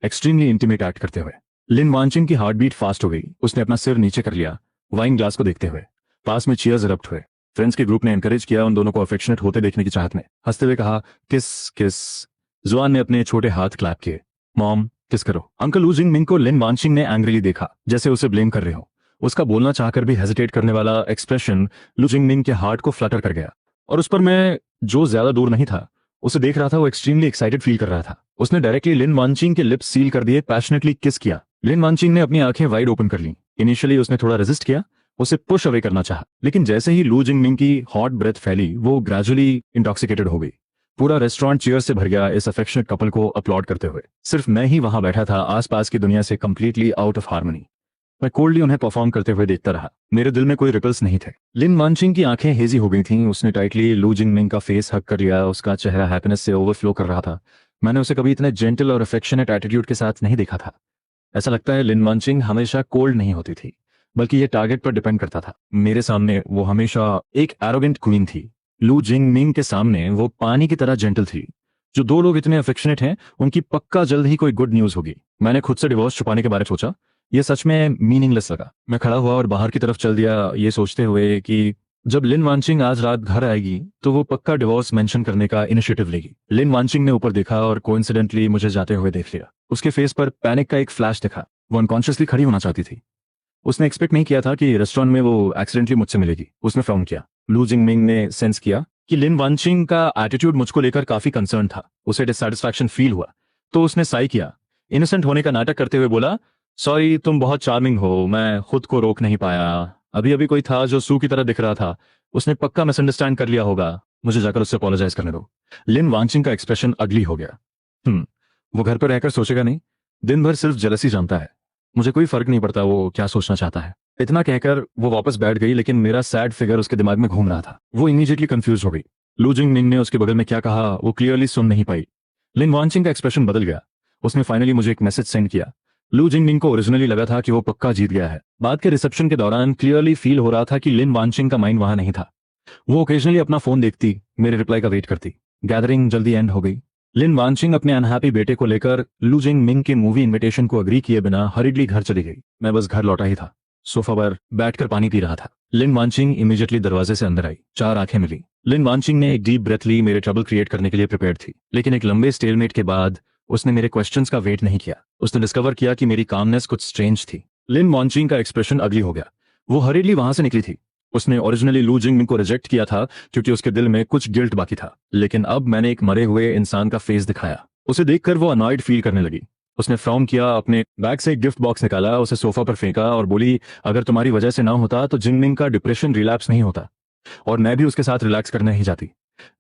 एक्सट्रीमली इंटीमेट एक्ट करते हुए। लिन वानचिंग की हार्ट बीट फास्ट हो गई। उसने अपना सिर नीचे कर लिया, वाइन ग्लास को देखते हुए। पास में चीयर्स इरप्ट हुए। फ्रेंड्स के ग्रुप ने एनकरेज किया, उन दोनों को अफेक्शनेट होते देखने की चाहत में हंसते हुए कहा किस किस। जुआन ने अपने छोटे हाथ क्लैप किए, मॉम किस करो। अंकल लू जिंगमिंग को लिन वानचिंग ने एंग्रीली देखा, जैसे उसे ब्लेम कर रहे हो। उसका बोलना चाहकर भी हेजिटेट करने वाला एक्सप्रेशन लू जिंगमिंग के हार्ट को फ्लटर कर गया। और उस पर मैं, जो ज्यादा दूर नहीं था, उसे देख रहा था, वो एक्सट्रीमली एक्साइटेड फील कर रहा था। उसने डायरेक्टली लिन वानचिंग के लिप्स सील कर दिए, पैशनेटली किस किया। लिन वानचिंग ने अपनी आंखें वाइड ओपन कर ली। इनिशियली उसने थोड़ा रेजिस्ट किया, उसे पुश अवे करना चाहा, लेकिन जैसे ही लू जिंगमिंग की हॉट ब्रेथ फैली, वो ग्रेजुअली इंटॉक्सिकेटेड हो गई। पूरा रेस्टोरेंट चीयर से भर गया इस अफेक्शनेट कपल को अपलॉड करते हुए। सिर्फ मैं ही वहां बैठा था, आसपास की दुनिया से कंप्लीटली आउट ऑफ हार्मनी। मैं कोल्डली उन्हें परफॉर्म करते हुए देखता रहा। मेरे दिल में कोई रिपल्स नहीं थे। लिन वानचिंग की आंखें हेजी हो गई थीं। उसने टाइटली लू जिंगमिंग का फेस हग कर लिया। उसका चेहरा हैप्पीनेस से ओवरफ्लो कर रहा था। मैंने उसे कभी इतने जेंटल और अफेक्शनेट एटीट्यूड के साथ नहीं देखा था। ऐसा लगता है लिन वानचिंग हमेशा कोल्ड नहीं होती थी, बल्कि ये टारगेट पर डिपेंड करता था। मेरे सामने वो हमेशा एक एरोगेंट क्वीन थी। लू जिंगमिंग के सामने वो पानी की तरह जेंटल थी। जो 2 लोग इतने अफेक्शनेट हैं, उनकी पक्का जल्द ही कोई गुड न्यूज होगी। मैंने खुद से डिवोर्स छुपाने के बारे में सोचा। ये सच में मीनिंगलेस लगा। मैं खड़ा हुआ और बाहर की तरफ चल दिया, ये सोचते हुए कि जब लिन वानचिंग आज रात घर आएगी तो वो पक्का डिवोर्स मेंशन करने का इनिशिएटिव लेगी। लिन वानचिंग ने ऊपर देखा और कोइंसिडेंटली मुझे जाते हुए देख लिया। उसके फेस पर पैनिक का एक फ्लैश दिखा। वो अनकॉन्शियसली खड़ी होना चाहती थी। उसने एक्सपेक्ट नहीं किया था कि रेस्टोरेंट में वो एक्सीडेंटली मुझसे मिलेगी। उसने फ्राउन किया। लू जिंगमिंग ने सेंस किया कि लिन वानचिंग का एटीट्यूड मुझको लेकर काफी कंसर्न था। उसे डिससैटिस्फैक्शन फील हुआ, तो उसने साई किया। इनोसेंट होने का नाटक करते हुए बोला, सॉरी तुम बहुत चार्मिंग हो, मैं खुद को रोक नहीं पाया। अभी अभी कोई था जो सू की तरह दिख रहा था, उसने पक्का मिसअंडरस्टैंड कर लिया होगा, मुझे जाकर उससे अपोलोजाइज करने दो। लिन वानचिंग का एक्सप्रेशन अगली हो गया। वो घर पर रहकर सोचेगा नहीं, दिन भर सिर्फ जेलसी जानता है, मुझे कोई फर्क नहीं पड़ता वो क्या सोचना चाहता है। इतना कहकर वो वापस बैठ गई, लेकिन मेरा सैड फिगर उसके दिमाग में घूम रहा था। वो इमीडिएटली कंफ्यूज हो गई। लू जिंगमिंग ने उसके बगल में क्या कहा वो क्लियरली सुन नहीं पाई। लिन वानचिंग का एक्सप्रेशन बदल गया। उसने फाइनली मुझे एक मैसेज सेंड किया। लू जिंगमिंग को ओरिजिनली लगा था कि वो पक्का जीत गया है। बाद के रिसेप्शन के दौरान क्लियरली फील हो रहा था कि लिन वानचिंग का माइंड वहां नहीं था। वो ओकेजनली अपना फोन देखती, मेरे रिप्लाई का वेट करती। गैदरिंग जल्दी एंड हो गई। लिन वानचिंग अपने अनहैप्पी बेटे को लेकर लू जिंगमिंग के मूवी इनविटेशन को अग्री किए बिना हरिडली घर चली गई। मैं बस घर लौटा ही था। सोफा पर बैठकर पानी पी रहा था। लिन वांचिंग इमीडिएटली दरवाजे से अंदर आई। 4 आंखें मिली। लिन वांचिंग ने एक डीप ब्रेथ ली। मेरे ट्रबल क्रिएट करने के लिए प्रिपेयर्ड थी, लेकिन एक लंबे स्टेलमेट के बाद उसने मेरे क्वेश्चंस का वेट नहीं किया। उसने डिस्कवर किया कि मेरी कामनेस कुछ स्ट्रेंज थी। लिन वांचिंग का एक्सप्रेशन अगली हो गया। वो हरीडली वहां से निकली थी। उसने ओरिजिनली लू जिंगमिंग को रिजेक्ट किया था क्योंकि उसके दिल में कुछ गिल्ट बाकी था, लेकिन अब मैंने एक मरे हुए इंसान का फेस दिखाया। उसे देखकर वो अनॉयड फील करने लगी। उसने फ्रॉम किया, अपने बैग से एक गिफ्ट बॉक्स निकाला, उसे सोफा पर फेंका और बोली, अगर तुम्हारी वजह से ना होता तो जिंगमिंग का डिप्रेशन रिलैप्स नहीं होता, और मैं भी उसके साथ रिलैक्स करने ही जाती।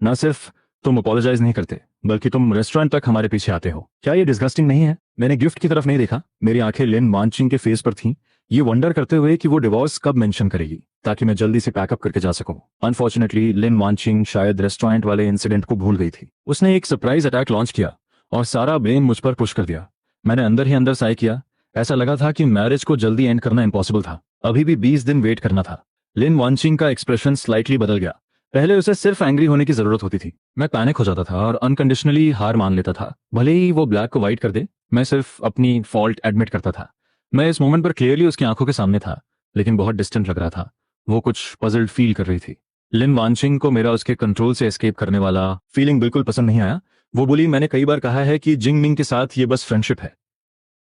ना सिर्फ तुम अपोलोजाइज नहीं करते, बल्कि तुम रेस्टोरेंट तक हमारे पीछे आते हो। क्या ये डिस्गस्टिंग नहीं है? मैंने गिफ्ट की तरफ नहीं देखा। मेरी आंखें लिन वांचिंग के फेस पर थीं, ये वंडर करते हुए कि वो डिवोर्स कब मेंशन करेगी ताकि मैं जल्दी से पैकअप करके जा सकूं। अनफॉर्चुनेटली लिन वांचिंग शायद रेस्टोरेंट वाले इंसिडेंट को भूल गई थी। उसने एक सरप्राइज अटैक लॉन्च किया और सारा ब्लेम मुझ पर पुश कर दिया। मैंने अंदर ही अंदर साई किया। ऐसा लगा था कि मैरिज को जल्दी एंड करना इम्पॉसिबल था। अभी भी 20 दिन वेट करना था। लिन वांचिंग का एक्सप्रेशन स्लाइटली बदल गया। पहले उसे सिर्फ एंग्री होने की जरूरत होती थी। मैं पैनिक हो जाता था और अनकंडीशनली हार मान लेता था, भले ही वो ब्लैक को व्हाइट कर दे। मैं सिर्फ अपनी फॉल्ट एडमिट करता था। मैं इस मोमेंट पर क्लियरली उसकी आंखों के सामने था, लेकिन बहुत डिस्टेंट लग रहा था। वो कुछ पजल्ड फील कर रही थी। लिन वांचिंग को मेरा उसके कंट्रोल से एस्केप करने वाला फीलिंग बिल्कुल पसंद नहीं आया। वो बोली, मैंने कई बार कहा है कि जिंगमिंग के साथ ये बस फ्रेंडशिप है।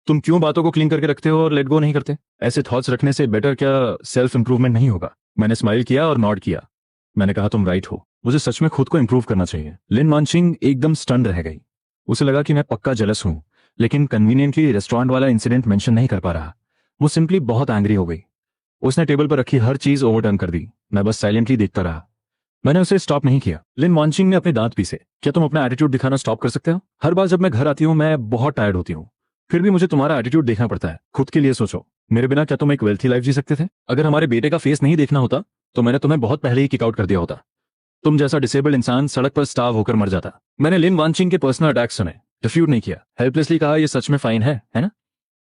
तुम क्यों बातों को क्लीन करके रखते हो और लेट गो नहीं करते? ऐसे थॉट्स रखने से बेटर क्या सेल्फ इंप्रूवमेंट नहीं होगा? मैंने स्माइल किया और नॉड किया। मैंने कहा, तुम राइट हो, मुझे सच में खुद को इंप्रूव करना चाहिए। लिन वांचिंग एकदम स्टन्ड रह गई। उसे लगा कि मैं पक्का जेलस हूं, लेकिन कन्वीनियंटली रेस्टोरेंट वाला इंसिडेंट मेंशन नहीं कर पा रहा। वो सिंपली बहुत एंग्री हो गई। उसने टेबल पर रखी हर चीज ओवरटर्न कर दी। मैं बस साइलेंटली देखता रहा। मैंने उसे स्टॉप नहीं किया। लिन वांचिंग ने अपने दांत पीसे। क्या तुम अपना एटीट्यूड दिखाना स्टॉप कर सकते हो? हर बार जब मैं घर आती हूँ मैं बहुत टायर्ड होती हूँ, फिर भी मुझे तुम्हारा एटीट्यूड देखना पड़ता है। खुद के लिए सोचो, मेरे बिना क्या तुम एक वेल्थी लाइफ जी सकते थे? अगर हमारे बेटे का फेस नहीं देखना होता तो मैंने तुम्हें बहुत पहले ही किक आउट कर दिया होता। तुम जैसा डिसेबल्ड इंसान सड़क पर स्टाव होकर मर जाता। मैंने लिन वांचिंग के पर्सनल अटैक्स सुने, डिफ्यूट नहीं किया। हेल्पलेसली कहा, यह सच में फाइन है ना?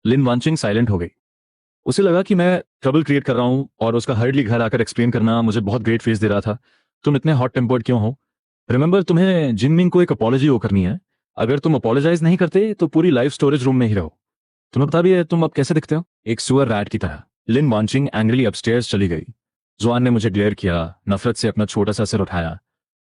लिन वांचिंग साइलेंट हो गई। उसे लगा कि मैं ट्रबल क्रिएट कर रहा हूं और उसका हर्डली घर आकर एक्सप्लेन करना मुझे बहुत ग्रेट फेस दे रहा था। तुम इतने हॉट टेम्पर्ड क्यों हो? रिमेंबर, तुम्हें जिंगमिंग को एक अपॉलॉजी वो करनी है। अगर तुम अपॉलोजाइज नहीं करते तो पूरी लाइफ स्टोरेज रूम में ही रहो। तुम्हें पता भी है तुम अब कैसे दिखते हो? एक सुअर रैट की तरह। लिन वांचिंग एंग्रीली अपस्टेयर्स चली गई। जुआन ने मुझे ग्लेयर किया, नफरत से अपना छोटा सा सिर उठाया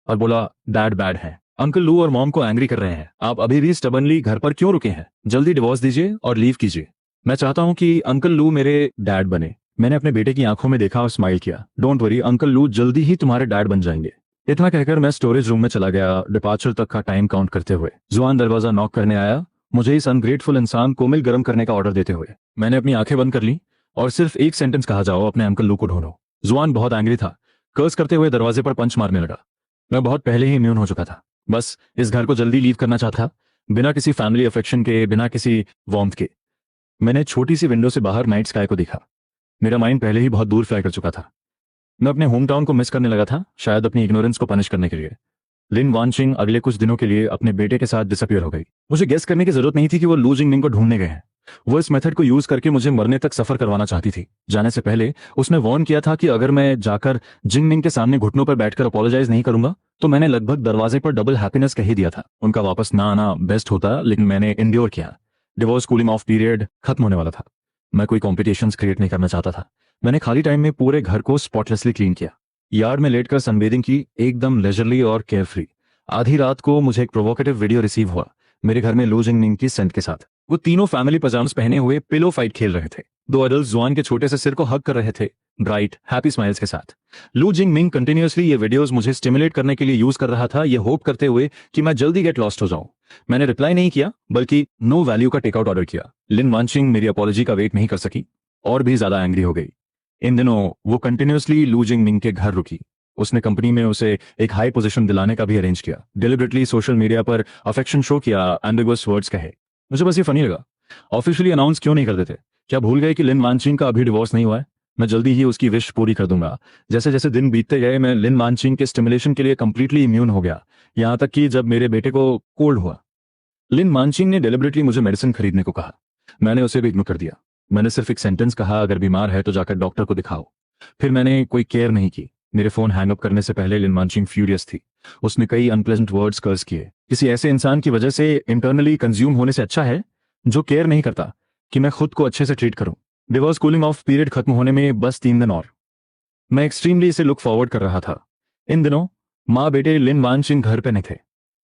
और बोला, डैड बैड है। अंकल लू और मॉम को एंग्री कर रहे हैं। आप अभी भी स्टबनली घर पर क्यों रुके हैं? जल्दी डिवोर्स दीजिए और लीव कीजिए। मैं चाहता हूं कि अंकल लू मेरे डैड बने। मैंने अपने बेटे की आंखों में देखा और स्माइल किया। डोंट वरी, अंकल लू जल्दी ही तुम्हारे डैड बन जाएंगे। इतना कहकर मैं स्टोरेज रूम में चला गया, डिपार्चर तक का टाइम काउंट करते हुए। जुआन दरवाजा नॉक करने आया, मुझे इस अनग्रेटफुल इंसान को मिल गर्म करने का ऑर्डर देते हुए। मैंने अपनी आंखें बंद कर ली और सिर्फ एक सेंटेंस कहा, जाओ अपने अंकल लू को ढूंढो। जुआन बहुत एंग्री था। कर्स करते हुए दरवाजे पर पंच मारने लगा। मैं बहुत पहले ही इम्यून हो चुका था। बस इस घर को जल्दी लीव करना चाहता, बिना किसी फैमिली अफेक्शन के, बिना किसी वार्मथ के। मैंने छोटी सी विंडो से बाहर नाइट स्काई को देखा। मेरा माइंड पहले ही बहुत दूर फ्लाई कर चुका था। मैं अपने होम टाउन को मिस करने लगा था, शायद अपनी इग्नोरेंस को पनिश करने के लिए। लिन वांचिंग अगले कुछ दिनों के लिए अपने बेटे के साथ डिसअपियर हो गई। मुझे गेस करने की जरूरत नहीं थी कि वो लू जिंगमिंग को ढूंढने गए हैं। वो इस मेथड को यूज करके मुझे मरने तक सफर करवाना चाहती थी। जाने से पहले उसने वार्न किया था कि अगर मैं जाकर जिंगमिंग के सामने घुटनों पर बैठकर अपोलोजाइज नहीं करूंगा तो मैंने लगभग दरवाजे पर डबल हैप्पीनेस कह ही दिया था। उनका वापस ना आना बेस्ट होता, लेकिन मैंने इंड्योर किया। डिवोर्स कूलिंग ऑफ पीरियड खत्म होने वाला था। मैं कोई कॉम्पिटिशंस क्रिएट नहीं करना चाहता था। मैंने खाली टाइम में पूरे घर को स्पॉटलेसली क्लीन किया। यार्ड में लेटकर सनबेदिंग की, एकदम लेजरली और केयरफ्री। आधी रात को मुझे एक प्रोवोकेटिव वीडियो रिसीव हुआ, मेरे घर में लू जिंगमिंग की सेंट के साथ। वो तीनों फैमिली पजाम्स पहने हुए पिलो फाइट खेल रहे थे। 2 अडल्ट जुआन के छोटे से सिर को हग कर रहे थे, ब्राइट हैप्पी स्माइल्स के साथ। लू जिंगमिंग कंटिन्यूअसली ये वीडियोस मुझे स्टिमुलेट करने के लिए यूज कर रहा था, ये होप करते हुए कि मैं जल्दी गेट लॉस्ट हो जाऊं। मैंने रिप्लाई नहीं किया, बल्कि नो वैल्यू का टेकआउट ऑर्डर किया। लिन वांचिंग मेरी अपॉलॉजी का वेट नहीं कर सकी और भी ज्यादा एंग्री हो गई। इन दिनों वो कंटिन्यूअसली लू जिंगमिंग के घर रुकी। उसने कंपनी में उसे एक हाई पोजीशन दिलाने का भी अरेंज किया। डिलिबरेटली सोशल मीडिया पर अफेक्शन शो किया, एम्बिगुअस वर्ड्स कहे। मुझे बस ये फनी लगा। ऑफिशियली अनाउंस क्यों नहीं कर देते? क्या भूल गए कि लिन वांचिंग का अभी डिवोर्स नहीं हुआ है? मैं जल्दी ही उसकी विश पूरी कर दूंगा। जैसे जैसे दिन बीतते गए मैं लिन वांचिंग के स्टिमुलेशन के लिए कंप्लीटली इम्यून हो गया, यहां तक कि जब मेरे बेटे को कोल्ड हुआ, लिन वांचिंग ने डिलिबरेटली मुझे मेडिसिन खरीदने को कहा। मैंने उसे भी इग्नोर कर दिया। मैंने सिर्फ एक सेंटेंस कहा, अगर बीमार है तो जाकर डॉक्टर को दिखाओ। फिर मैंने कोई केयर नहीं की। मेरे फोन हैंग अप करने से पहले लिन वांचिंग फ्यूरियस थी। उसने कई अनप्लेजेंट वर्ड्स कर्स किए। किसी ऐसे इंसान की वजह से इंटरनली कंज्यूम होने से अच्छा है जो केयर नहीं करता कि मैं खुद को अच्छे से ट्रीट करूं। डिवोर्स कूलिंग ऑफ पीरियड खत्म होने में बस 3 दिन और। मैं एक्सट्रीमली इसे लुक फॉरवर्ड कर रहा था। इन दिनों माँ बेटे लिन वानशिंग घर पे नहीं थे।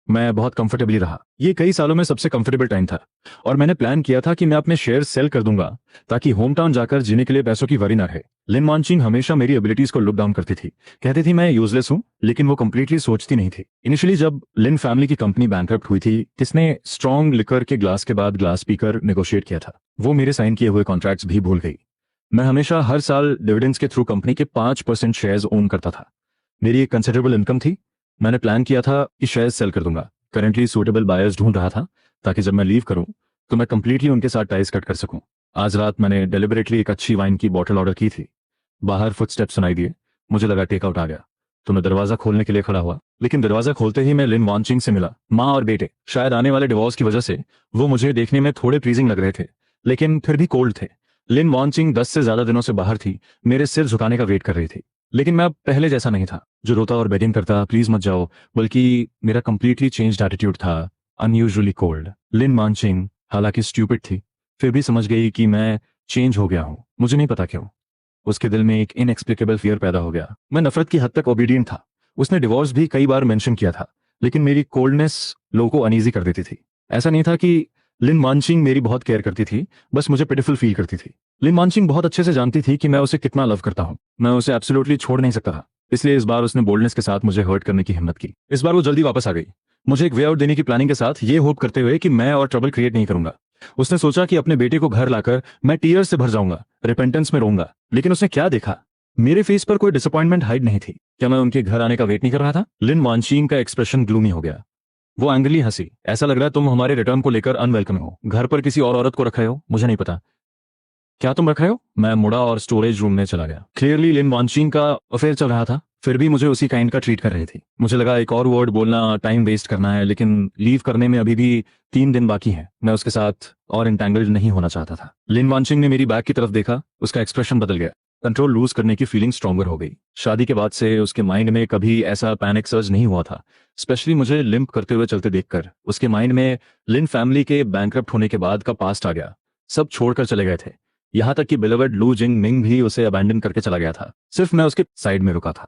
मैं बहुत कंफर्टेबली रहा। ये कई सालों में सबसे कंफर्टेबल टाइम था और मैंने प्लान किया था कि मैं अपने शेयर सेल कर दूंगा ताकि होम टाउन जाकर जीने के लिए पैसों की वरी न रहे। लिन वानशिंग हमेशा मेरी एबिलिटीज को लुक डाउन करती थी, कहती थी मैं यूजलेस हूं, लेकिन वो कंप्लीटली सोचती नहीं थी। इनिशियली जब लिन फैमिली की कंपनी बैंकरप्ट हुई थी, किसने स्ट्रॉन्ग लिकर के ग्लास के बाद ग्लास पीकर नेगोशिएट किया था, वो मेरे साइन किए हुए कॉन्ट्रैक्ट्स भी भूल गई। मैं हमेशा हर साल डिविडेंड्स के थ्रू कंपनी के 5% शेयर्स ओन करता था। मेरी एक कंसिडरेबल इनकम थी। मैंने प्लान किया था कि शेयर्स सेल कर दूंगा। करेंटली सूटेबल बायर्स ढूंढ रहा था ताकि जब मैं लीव करूं तो मैं कंप्लीटली उनके साथ टाइज कट कर सकूं। आज रात मैंने डेलिबरेटली एक अच्छी वाइन की बॉटल ऑर्डर की थी। बाहर फुटस्टेप्स सुनाई दिए। मुझे लगा टेकआउट आ गया तो मैं दरवाजा खोलने के लिए खड़ा हुआ, लेकिन दरवाजा खोलते ही मैं लिन वानचिंग से मिला। माँ और बेटे शायद आने वाले डिवोर्स की वजह से वो मुझे देखने में थोड़े प्लीजिंग लग रहे थे, लेकिन फिर भी कोल्ड थे। लिन वानचिंग 10 से ज्यादा दिनों से बाहर थी, मेरे सिर झुकाने का वेट कर रही थी। लेकिन मैं अब पहले जैसा नहीं था जो रोता और बेगिंग करता प्लीज मत जाओ, बल्कि मेरा कंप्लीटली चेंज्ड एटीट्यूड था, अनयूजुअली कोल्ड। लिन वानचिंग हालांकि स्टूपिड थी, फिर भी समझ गई कि मैं चेंज हो गया हूं। मुझे नहीं पता क्यों उसके दिल में एक इनएक्सप्लिकेबल फियर पैदा हो गया। मैं नफरत की हद तक ओबीडियंट था। उसने डिवोर्स भी कई बार मेंशन किया था, लेकिन मेरी कोल्डनेस लोगों को अनईजी कर देती थी। ऐसा नहीं था कि लिन मानसिंग मेरी बहुत केयर करती थी, बस मुझे पिटिफुल फील करती थी। लिन मानसिंग बहुत अच्छे से जानती थी कि मैं उसे कितना लव करता हूँ। मैं उसे एब्सोल्युटली छोड़ नहीं सकता था, इसलिए इस बार उसने बोल्डनेस के साथ मुझे हर्ट करने की हिम्मत की। इस बार वो जल्दी वापस आ गई, मुझे एक वे आउट देने की प्लानिंग के साथ, ये होप करते हुए कि मैं और ट्रबल क्रिएट नहीं करूंगा। उसने सोचा कि अपने बेटे को घर लाकर मैं टीयर्स से भर जाऊंगा, रिपेंटेंस में रहूंगा। लेकिन उसने क्या देखा? मेरे फेस पर कोई डिसअपॉइंटमेंट हाइड नहीं थी। क्या मैं उनके घर आने का वेट नहीं कर रहा था? लिन वानशिंग का एक्सप्रेशन ग्लूमी हो गया। वो एंग्रली हंसी। ऐसा लग रहा है तुम हमारे रिटर्न को लेकर अनवेलकम हो। घर पर किसी और औरत को रखे हो? मुझे नहीं पता। क्या तुम रखे हो? मैं मुड़ा और स्टोरेज रूम में चला गया। क्लियरली लिन वानशिंग का अफेयर चल रहा था, फिर भी मुझे उसी काइंड का ट्रीट कर रही थी। मुझे लगा एक और वर्ड बोलना टाइम वेस्ट करना है, लेकिन लीव करने में अभी भी 3 दिन बाकी है। मैं उसके साथ और इंटैंगल्ड नहीं होना चाहता था। लिन वानशिंग ने मेरी बैग की तरफ देखा, उसका एक्सप्रेशन बदल गया। कंट्रोल लूज करने की फीलिंग स्ट्रॉन्गर हो गई। शादी के बाद से उसके माइंड में कभी ऐसा पैनिक सर्ज नहीं हुआ था, स्पेशली मुझे लिम्प करते हुए चलते देखकर। उसके माइंड में लिन फैमिली के बैंकरप्ट होने के बाद का पास्ट आ गया। सब छोड़कर चले गए थे, यहां तक कि बिलोवेड लू जिंग मिंग भी उसे अबैंडन करके चला गया था। सिर्फ मैं उसके साइड में रुका था।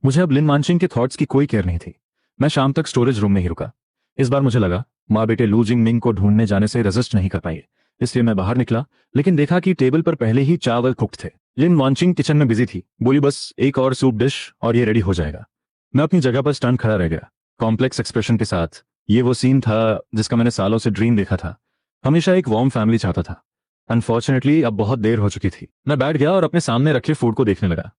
मुझे अब लिन वानशिंग के थॉट्स की कोई केयर नहीं थी। मैं शाम तक स्टोरेज रूम में ही रुका। इस बार मुझे लगा माँ बेटे लू जिंग मिंग को ढूंढने जाने से रेजिस्ट नहीं कर पाई, इसलिए मैं बाहर निकला, लेकिन देखा कि टेबल पर पहले ही चावल कुक्ड थे। लिन वानशिंग किचन में बिजी थी। बोली बस एक और सूप डिश और ये रेडी हो जाएगा। मैं अपनी जगह पर स्टन खड़ा रह गया, कॉम्प्लेक्स एक्सप्रेशन के साथ। ये वो सीन था जिसका मैंने सालों से ड्रीम देखा था। हमेशा एक वार्म फैमिली चाहता था। अनफॉर्चुनेटली अब बहुत देर हो चुकी थी। मैं बैठ गया और अपने सामने रखे फूड को देखने लगा।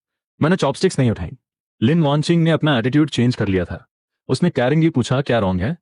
मैंने चॉपस्टिक्स नहीं उठाई। लिन वानशिंग ने अपना एटीट्यूड चेंज कर लिया था। उसने कैरिंगली पूछा क्या रॉन्ग है।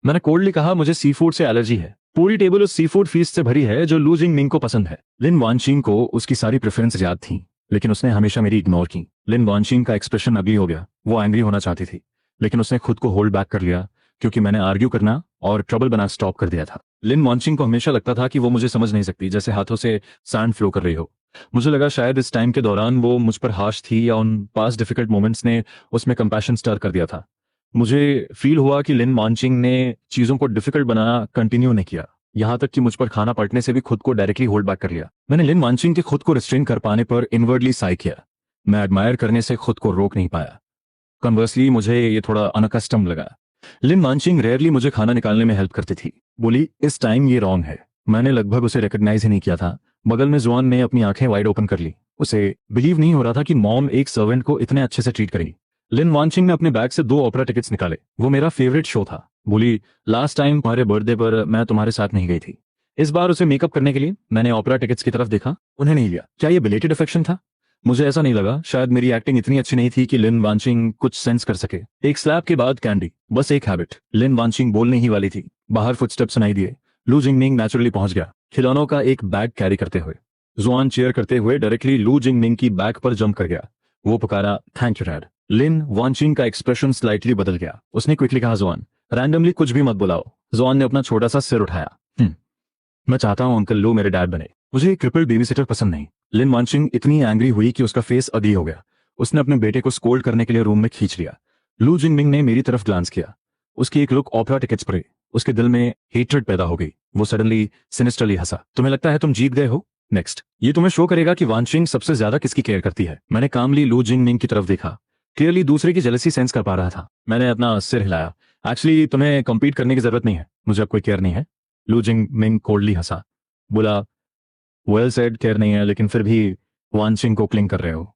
मैंने कोल्डली कहा मुझे सी फूड से एलर्जी है। पूरी टेबल उस सी फूड फीस्ट से भरी है जो लू जिंग मिंग को पसंद है। लिन वानशिंग को उसकी सारी प्रेफरेंस याद थी, लेकिन उसने हमेशा मेरी इग्नोर की। लिन वानशिंग का एक्सप्रेशन अगली हो गया। वो एंग्री होना चाहती थी, लेकिन उसने खुद को होल्ड बैक कर लिया क्योंकि मैंने आर्ग्यू करना और ट्रबल बना स्टॉप कर दिया था। लिन वानशिंग को हमेशा लगता था कि वो मुझे समझ नहीं सकती, जैसे हाथों से सैंड फ्लो कर रही हो। मुझे लगा शायद इस टाइम के दौरान वो मुझ पर हाश थी या उन पास्ट डिफिकल्ट मोमेंट्स ने उसमें कंपैशन स्टर कर दिया था। मुझे फील हुआ कि लिन वानशिंग ने चीजों को डिफिकल्ट बनाना कंटिन्यू नहीं किया, यहां तक कि मुझ पर खाना पलटने से भी खुद को डायरेक्टली होल्ड बैक कर लिया। मैंने लिन वानशिंग के खुद को रिस्ट्रेन कर पाने पर इनवर्डली साई किया। मैं एडमायर करने से खुद को रोक नहीं पाया। कन्वर्सली मुझे ये थोड़ा अनकस्टम लगा। लिन वानशिंग रेयरली मुझे खाना निकालने में हेल्प करती थी। बोली इस टाइम ये रॉन्ग है। मैंने लगभग उसे रिकॉग्नाइज ही नहीं किया था। बगल में जुआन ने अपनी आंखें वाइड ओपन कर ली। उसे बिलीव नहीं हो रहा था कि मॉम एक सर्वेंट को इतने अच्छे से ट्रीट करेगी। लिन वानशिंग ने अपने बैग से 2 ओपेरा टिकट्स निकाले। वो मेरा फेवरेट शो था। बोली लास्ट टाइम तुम्हारे बर्थडे पर मैं तुम्हारे साथ नहीं गई थी। इस बार उसे मेकअप करने के लिए मैंने ओपेरा टिकट्स की तरफ देखा, उन्हें नहीं लिया। क्या ये बिलेटेड अफेक्शन था? मुझे ऐसा नहीं लगा। शायद मेरी एक्टिंग इतनी अच्छी नहीं थी कि लिन वानशिंग कुछ सेंस कर सके। एक स्लैप के बाद कैंडी, बस एक हैबिट। लिन वानशिंग बोलने ही वाली थी। बाहर फुटस्टेप सुनाई दिए। लू जिंगमिंग नेचुरली पहुंच गया, खिलौनों का एक बैग कैरी करते हुए। जुआन चेयर करते हुए डायरेक्टली लू जिंगमिंग की बैग पर जंप कर गया। वो पुकारा थैंक यू डैड। लिन वानशिंग का एक्सप्रेशन स्लाइटली बदल गया। उसने क्विकली कहा जुआन रैंडमली कुछ भी मत बुलाओ। जुआन ने अपना छोटा सा सिर उठाया। मैं चाहता हूं अंकल लू मेरे डैड बने। मुझे एक क्रिपल्ड बेबी सिटर पसंद नहीं। लिन वानशिंग इतनी एंग्री हुई कि उसका फेस अगली हो गया। उसने अपने बेटे को स्कोल्ड करने के लिए रूम में खींच लिया। लू जिंगमिंग ने मेरी तरफ ग्लांस किया। उसकी एक लुक ओपेरा टिकट्स पर। उसके दिल में हेट्रेड पैदा हो गई। वो सडनली सिनिस्टरली हंसा। तुम्हें लगता है तुम जीत गए हो? नेक्स्ट, ये तुम्हें शो करेगा कि वानशिंग सबसे ज्यादा किसकी केयर करती है। मैंने कामली लू जिंगमिंग की तरफ देखा। क्लियरली दूसरे की जेलसी सेंस कर पा रहा था। मैंने अपना सिर हिलाया। एक्चुअली तुम्हें कम्पीट करने की जरूरत नहीं है, मुझे अब कोई केयर नहीं है। लू जिंगमिंग कोल्डली हंसा, बोला, वेल सेड, केयर नहीं है, लेकिन फिर भी वानशिंग को क्लिंग कर रहे हो।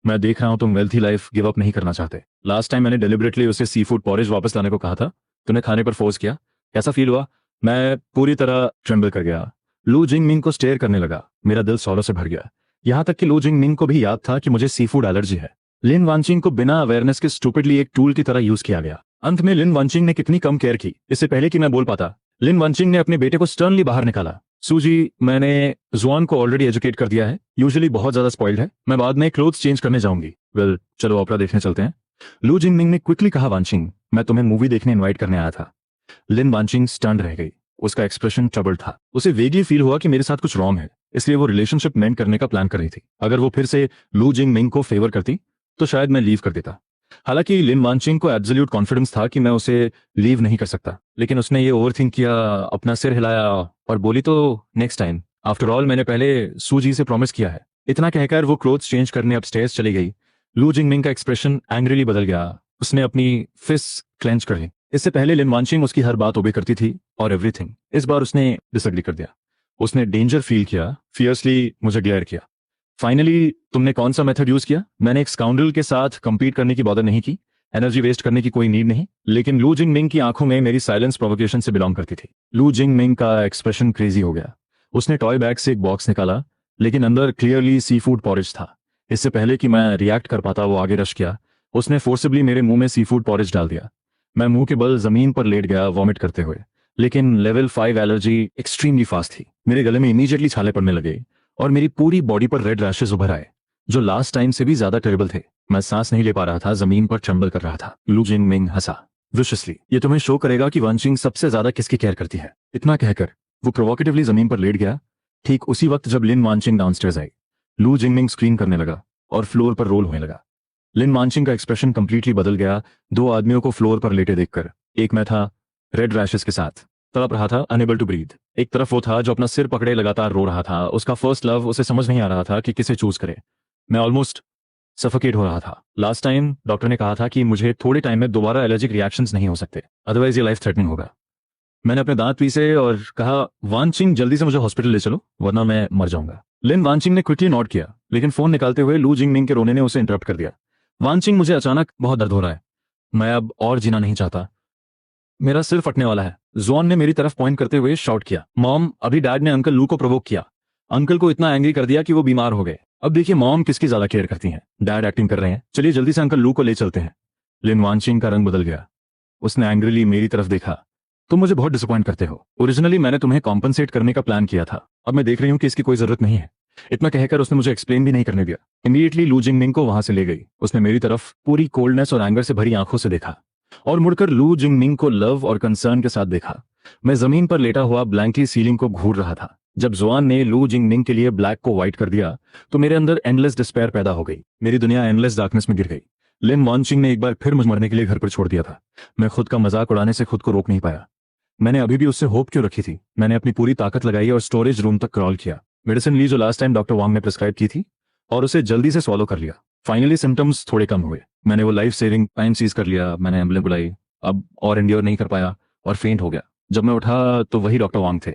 मैं देख रहा हूं तुम वेल्थी लाइफ गिव अप नहीं करना चाहते। लास्ट टाइम मैंने डेलिबरेटली उसे सी फूड पॉरेज वापस लाने को कहा था, तूने खाने पर फोर्स किया। कैसा फील हुआ? मैं पूरी तरह ट्रेंबल कर गया। लू जिंगमिंग को स्टेयर करने लगा। मेरा दिल सौरों से भर गया। यहां तक कि लू जिंगमिंग को भी याद था कि मुझे सी फूड एलर्जी है। लिन वानचिंग को बिना अवेयरनेस के स्टूपिडली एक टूल की तरह यूज किया गया। अंत में लिन वानचिंग ने कितनी कम केयर की। इससे पहले कि मैं बोल पाता, लिन वानचिंग ने अपने बेटे को स्टर्नली बाहर निकाला। सूजी, मैंने जुआन को ऑलरेडी एजुकेट कर दिया है। यूजुअली बहुत ज्यादा स्पॉइल्ड है। मैं बाद में क्लोथ्स चेंज करने जाऊंगी। वेल, चलो ओपेरा देखने चलते हैं। लू जिंगमिंग ने क्विकली कहा, वानचिंग, मैं तुम्हें मूवी देखने इनवाइट करने आया था। लिन वानचिंग स्टन्ड रह गई। उसका एक्सप्रेशन ट्रबल्ड था। उसे वेगली फील हुआ कि मेरे साथ कुछ रॉन्ग है, इसलिए वो रिलेशनशिप मेंट करने का प्लान कर रही थी। अगर वो फिर से लू जिंगमिंग को फेवर करती तो शायद मैं लीव कर देता। हालांकि लिन वानचिंग को एब्सोल्यूट कॉन्फिडेंस था कि मैं उसे लीव नहीं कर सकता, लेकिन उसने ये ओवरथिंक किया, अपना सिर हिलाया और बोली, तो नेक्स्ट टाइम। आफ्टर ऑल, मैंने पहले सूजी से प्रॉमिस किया है। इतना कहकर वो क्लोथ्स चेंज करने अपस्टेयर्स चली गई। लू जिंगमिंग का एक्सप्रेशन एंग्रीली बदल गया। उसने अपनी फिस्ट क्लेंच कर ली। इससे पहले लिन वानचिंग उसकी हर बात ओबे करती थी और एवरीथिंग। इस बार उसने डिसएग्री कर दिया। उसने डेंजर फील किया, फियर्सली मुझे ग्लेयर किया। फाइनली, तुमने कौन सा मेथड यूज किया? मैंने एक स्काउंडल के साथ कंपीट करने की बॉदर नहीं की। एनर्जी वेस्ट करने की कोई नीड नहीं। लेकिन लू जिंगमिंग की आंखों में मेरी साइलेंस प्रोवोकेशन से बिलोंग करती थी। लू जिंगमिंग का एक्सप्रेशन क्रेजी हो गया। उसने टॉय बैग से एक बॉक्स निकाला, लेकिन अंदर क्लियरली सी फूड पॉरेज था। इससे पहले कि मैं रिएक्ट कर पाता, वो आगे रश किया। उसने फोर्सिबली मेरे मुंह में सी फूड पॉरेज डाल दिया। मैं मुंह के बल जमीन पर लेट गया, वॉमिट करते हुए। लेकिन लेवल 5 एलर्जी एक्सट्रीमली फास्ट थी। मेरे गले में इमीडिएटली छाले पड़ने लगे और मेरी पूरी बॉडी पर रेड रैशेस उभर आए, जो लास्ट टाइम से भी ज्यादा टेरेबल थे। मैं सांस नहीं ले पा रहा था, जमीन पर ट्रम्बल कर रहा था। लू जिंगमिंग हंसा विशियसली। ये तुम्हें शो करेगा कि वानचिंग सबसे ज्यादा किसकी केयर करती है। इतना कहकर वो प्रोवोकेटिवली जमीन पर लेट गया। ठीक उसी वक्त जब लिन वानचिंग डाउनस्टेयर्स आई, लू जिंगमिंग स्क्रीन करने लगा और फ्लोर पर रोल होने लगा। लिन वानचिंग का एक्सप्रेशन कंप्लीटली बदल गया। दो आदमियों को फ्लोर पर लेटे देखकर, एक मैं था रेड रैशेस के साथ, तड़प रहा था, अनेबल टू ब्रीथ। एक तरफ वो था जो अपना सिर पकड़े लगातार रो रहा था। उसका फर्स्ट लव, उसे समझ नहीं आ रहा था कि किसे चूज करे। मैं ऑलमोस्ट सफोकेट हो रहा था। लास्ट टाइम डॉक्टर ने कहा था कि मुझे थोड़े टाइम में दोबारा एलर्जिक रिएक्शंस नहीं हो सकते, अदरवाइज ये लाइफ थ्रेटनिंग होगा। मैंने अपने दांत पीसे और कहा, वानचिंग, जल्दी से मुझे हॉस्पिटल ले चलो, वरना मैं मर जाऊंगा। लिन वानचिंग ने क्विकली नोट किया, लेकिन फोन निकालते हुए लू जिंगमिंग के रोने ने उसे इंटरप्ट कर दिया। वानचिंग, मुझे अचानक बहुत दर्द हो रहा है। मैं अब और जीना नहीं चाहता। मेरा सिर फटने वाला है। जॉन ने मेरी तरफ पॉइंट करते हुए शॉट किया। मॉम, अभी डैड ने अंकल लू को प्रोवोक किया। अंकल को इतना एंग्री कर दिया कि वो बीमार हो गए। अब देखिए मॉम किसकी ज्यादा केयर करती हैं। डैड एक्टिंग कर रहे हैं। चलिए जल्दी से अंकल लू को ले चलते हैं। लिन वानचिंग का रंग बदल गया। उसने एंग्रीली मेरी तरफ देखा। तुम मुझे बहुत डिसअपॉइंट करते हो। ओरिजिनली मैंने तुम्हें कॉम्पनसेट करने का प्लान किया था। अब मैं देख रही हूँ कि इसकी कोई जरूरत नहीं है। इतना कहकर उसने मुझे एक्सप्लेन भी नहीं करने दिया। इमीडिएटली लू जिंगमिंग को वहां से ले गई। उसने मेरी तरफ पूरी कोल्डनेस और एंगर से भरी आंखों से देखा और मुड़कर लू जिंगमिंग को लव और कंसर्न के साथ देखा। मैं जमीन पर लेटा हुआ ब्लैंकली सीलिंग को घूर रहा था। जब जुआन ने लू जिंगमिंग के लिए ब्लैक को व्हाइट कर दिया तो मेरे अंदर एंडलेस डिस्पेयर पैदा हो गई। मेरी दुनिया एंडलेस डार्कनेस में गिर गई। लिन वानचिंग ने एक बार फिर मुझे मरने के लिए घर पर छोड़ दिया था। मैं खुद का मजाक उड़ाने से खुद को रोक नहीं पाया। मैंने अभी भी उससे होप क्यों रखी थी? मैंने अपनी पूरी ताकत लगाई और स्टोरेज रूम तक क्रॉल किया। मेडिसिन ली जो लास्ट टाइम डॉक्टर वांग ने प्रिस्क्राइब की थी और उसे जल्दी से सॉलो कर लिया। फाइनली सिम्टम्स थोड़े कम हुए। मैंने वो लाइफ सेविंग टाइम सीज कर लिया। मैंने एम्बुलेंस बुलाई। अब और एंड्योर नहीं कर पाया और फेंट हो गया। जब मैं उठा तो वही डॉक्टर वांग थे।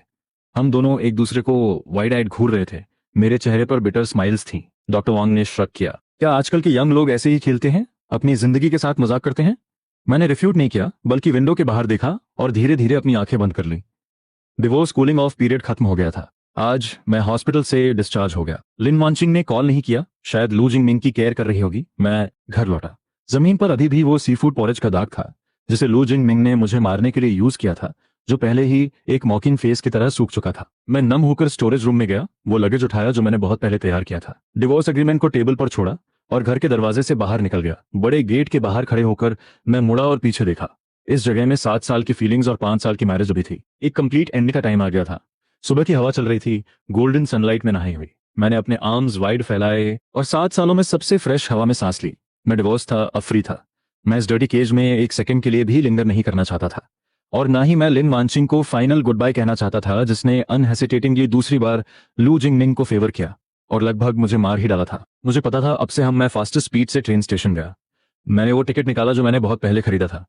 हम दोनों एक दूसरे को वाइड आइड घूर रहे थे। मेरे चेहरे पर बिटर स्माइल्स थी। डॉक्टर वांग ने श्रग किया। क्या आजकल के यंग लोग ऐसे ही खेलते हैं, अपनी जिंदगी के साथ मजाक करते हैं? मैंने रिफ्यूट नहीं किया, बल्कि विंडो के बाहर देखा और धीरे धीरे अपनी आंखें बंद कर ली। डिवोर्स कूलिंग ऑफ पीरियड खत्म हो गया था। आज मैं हॉस्पिटल से डिस्चार्ज हो गया। लिन वानचिंग ने कॉल नहीं किया। शायद लू जिंगमिंग की केयर कर रही होगी। मैं घर लौटा। जमीन पर अभी भी वो सी फूड पॉरेज का दाग था जिसे लू जिंगमिंग ने मुझे मारने के लिए यूज किया था, जो पहले ही एक मॉकिंग फेस की तरह सूख चुका था। मैं नम होकर स्टोरेज रूम में गया, वो लगेज उठाया जो मैंने बहुत पहले तैयार किया था, डिवोर्स एग्रीमेंट को टेबल पर छोड़ा और घर के दरवाजे से बाहर निकल गया। बड़े गेट के बाहर खड़े होकर मैं मुड़ा और पीछे देखा। इस जगह में 7 साल की फीलिंग्स और 5 साल की मैरिज अभी थी। एक कंप्लीट एंड का टाइम आ गया था। सुबह की हवा चल रही थी, गोल्डन सनलाइट में नहाई हुई। मैंने अपने आर्म्स वाइड फैलाए और 7 सालों में सबसे फ्रेश हवा में सांस ली। मैं डिवोर्स था, अब फ्री था। मैं इस डर्टी केज में एक सेकंड के लिए भी लिंगर नहीं करना चाहता था। और ना ही मैं लिन वानचिंग को फाइनल गुड बाय कहना चाहता था, जिसने अनहेसिटेटिंगली दूसरी बार लू जिंगमिंग को फेवर किया और लगभग मुझे मार ही डाला था। मुझे पता था अब से मैं फास्टेस्ट स्पीड से ट्रेन स्टेशन गया। मैंने वो टिकट निकाला जो मैंने बहुत पहले खरीदा था।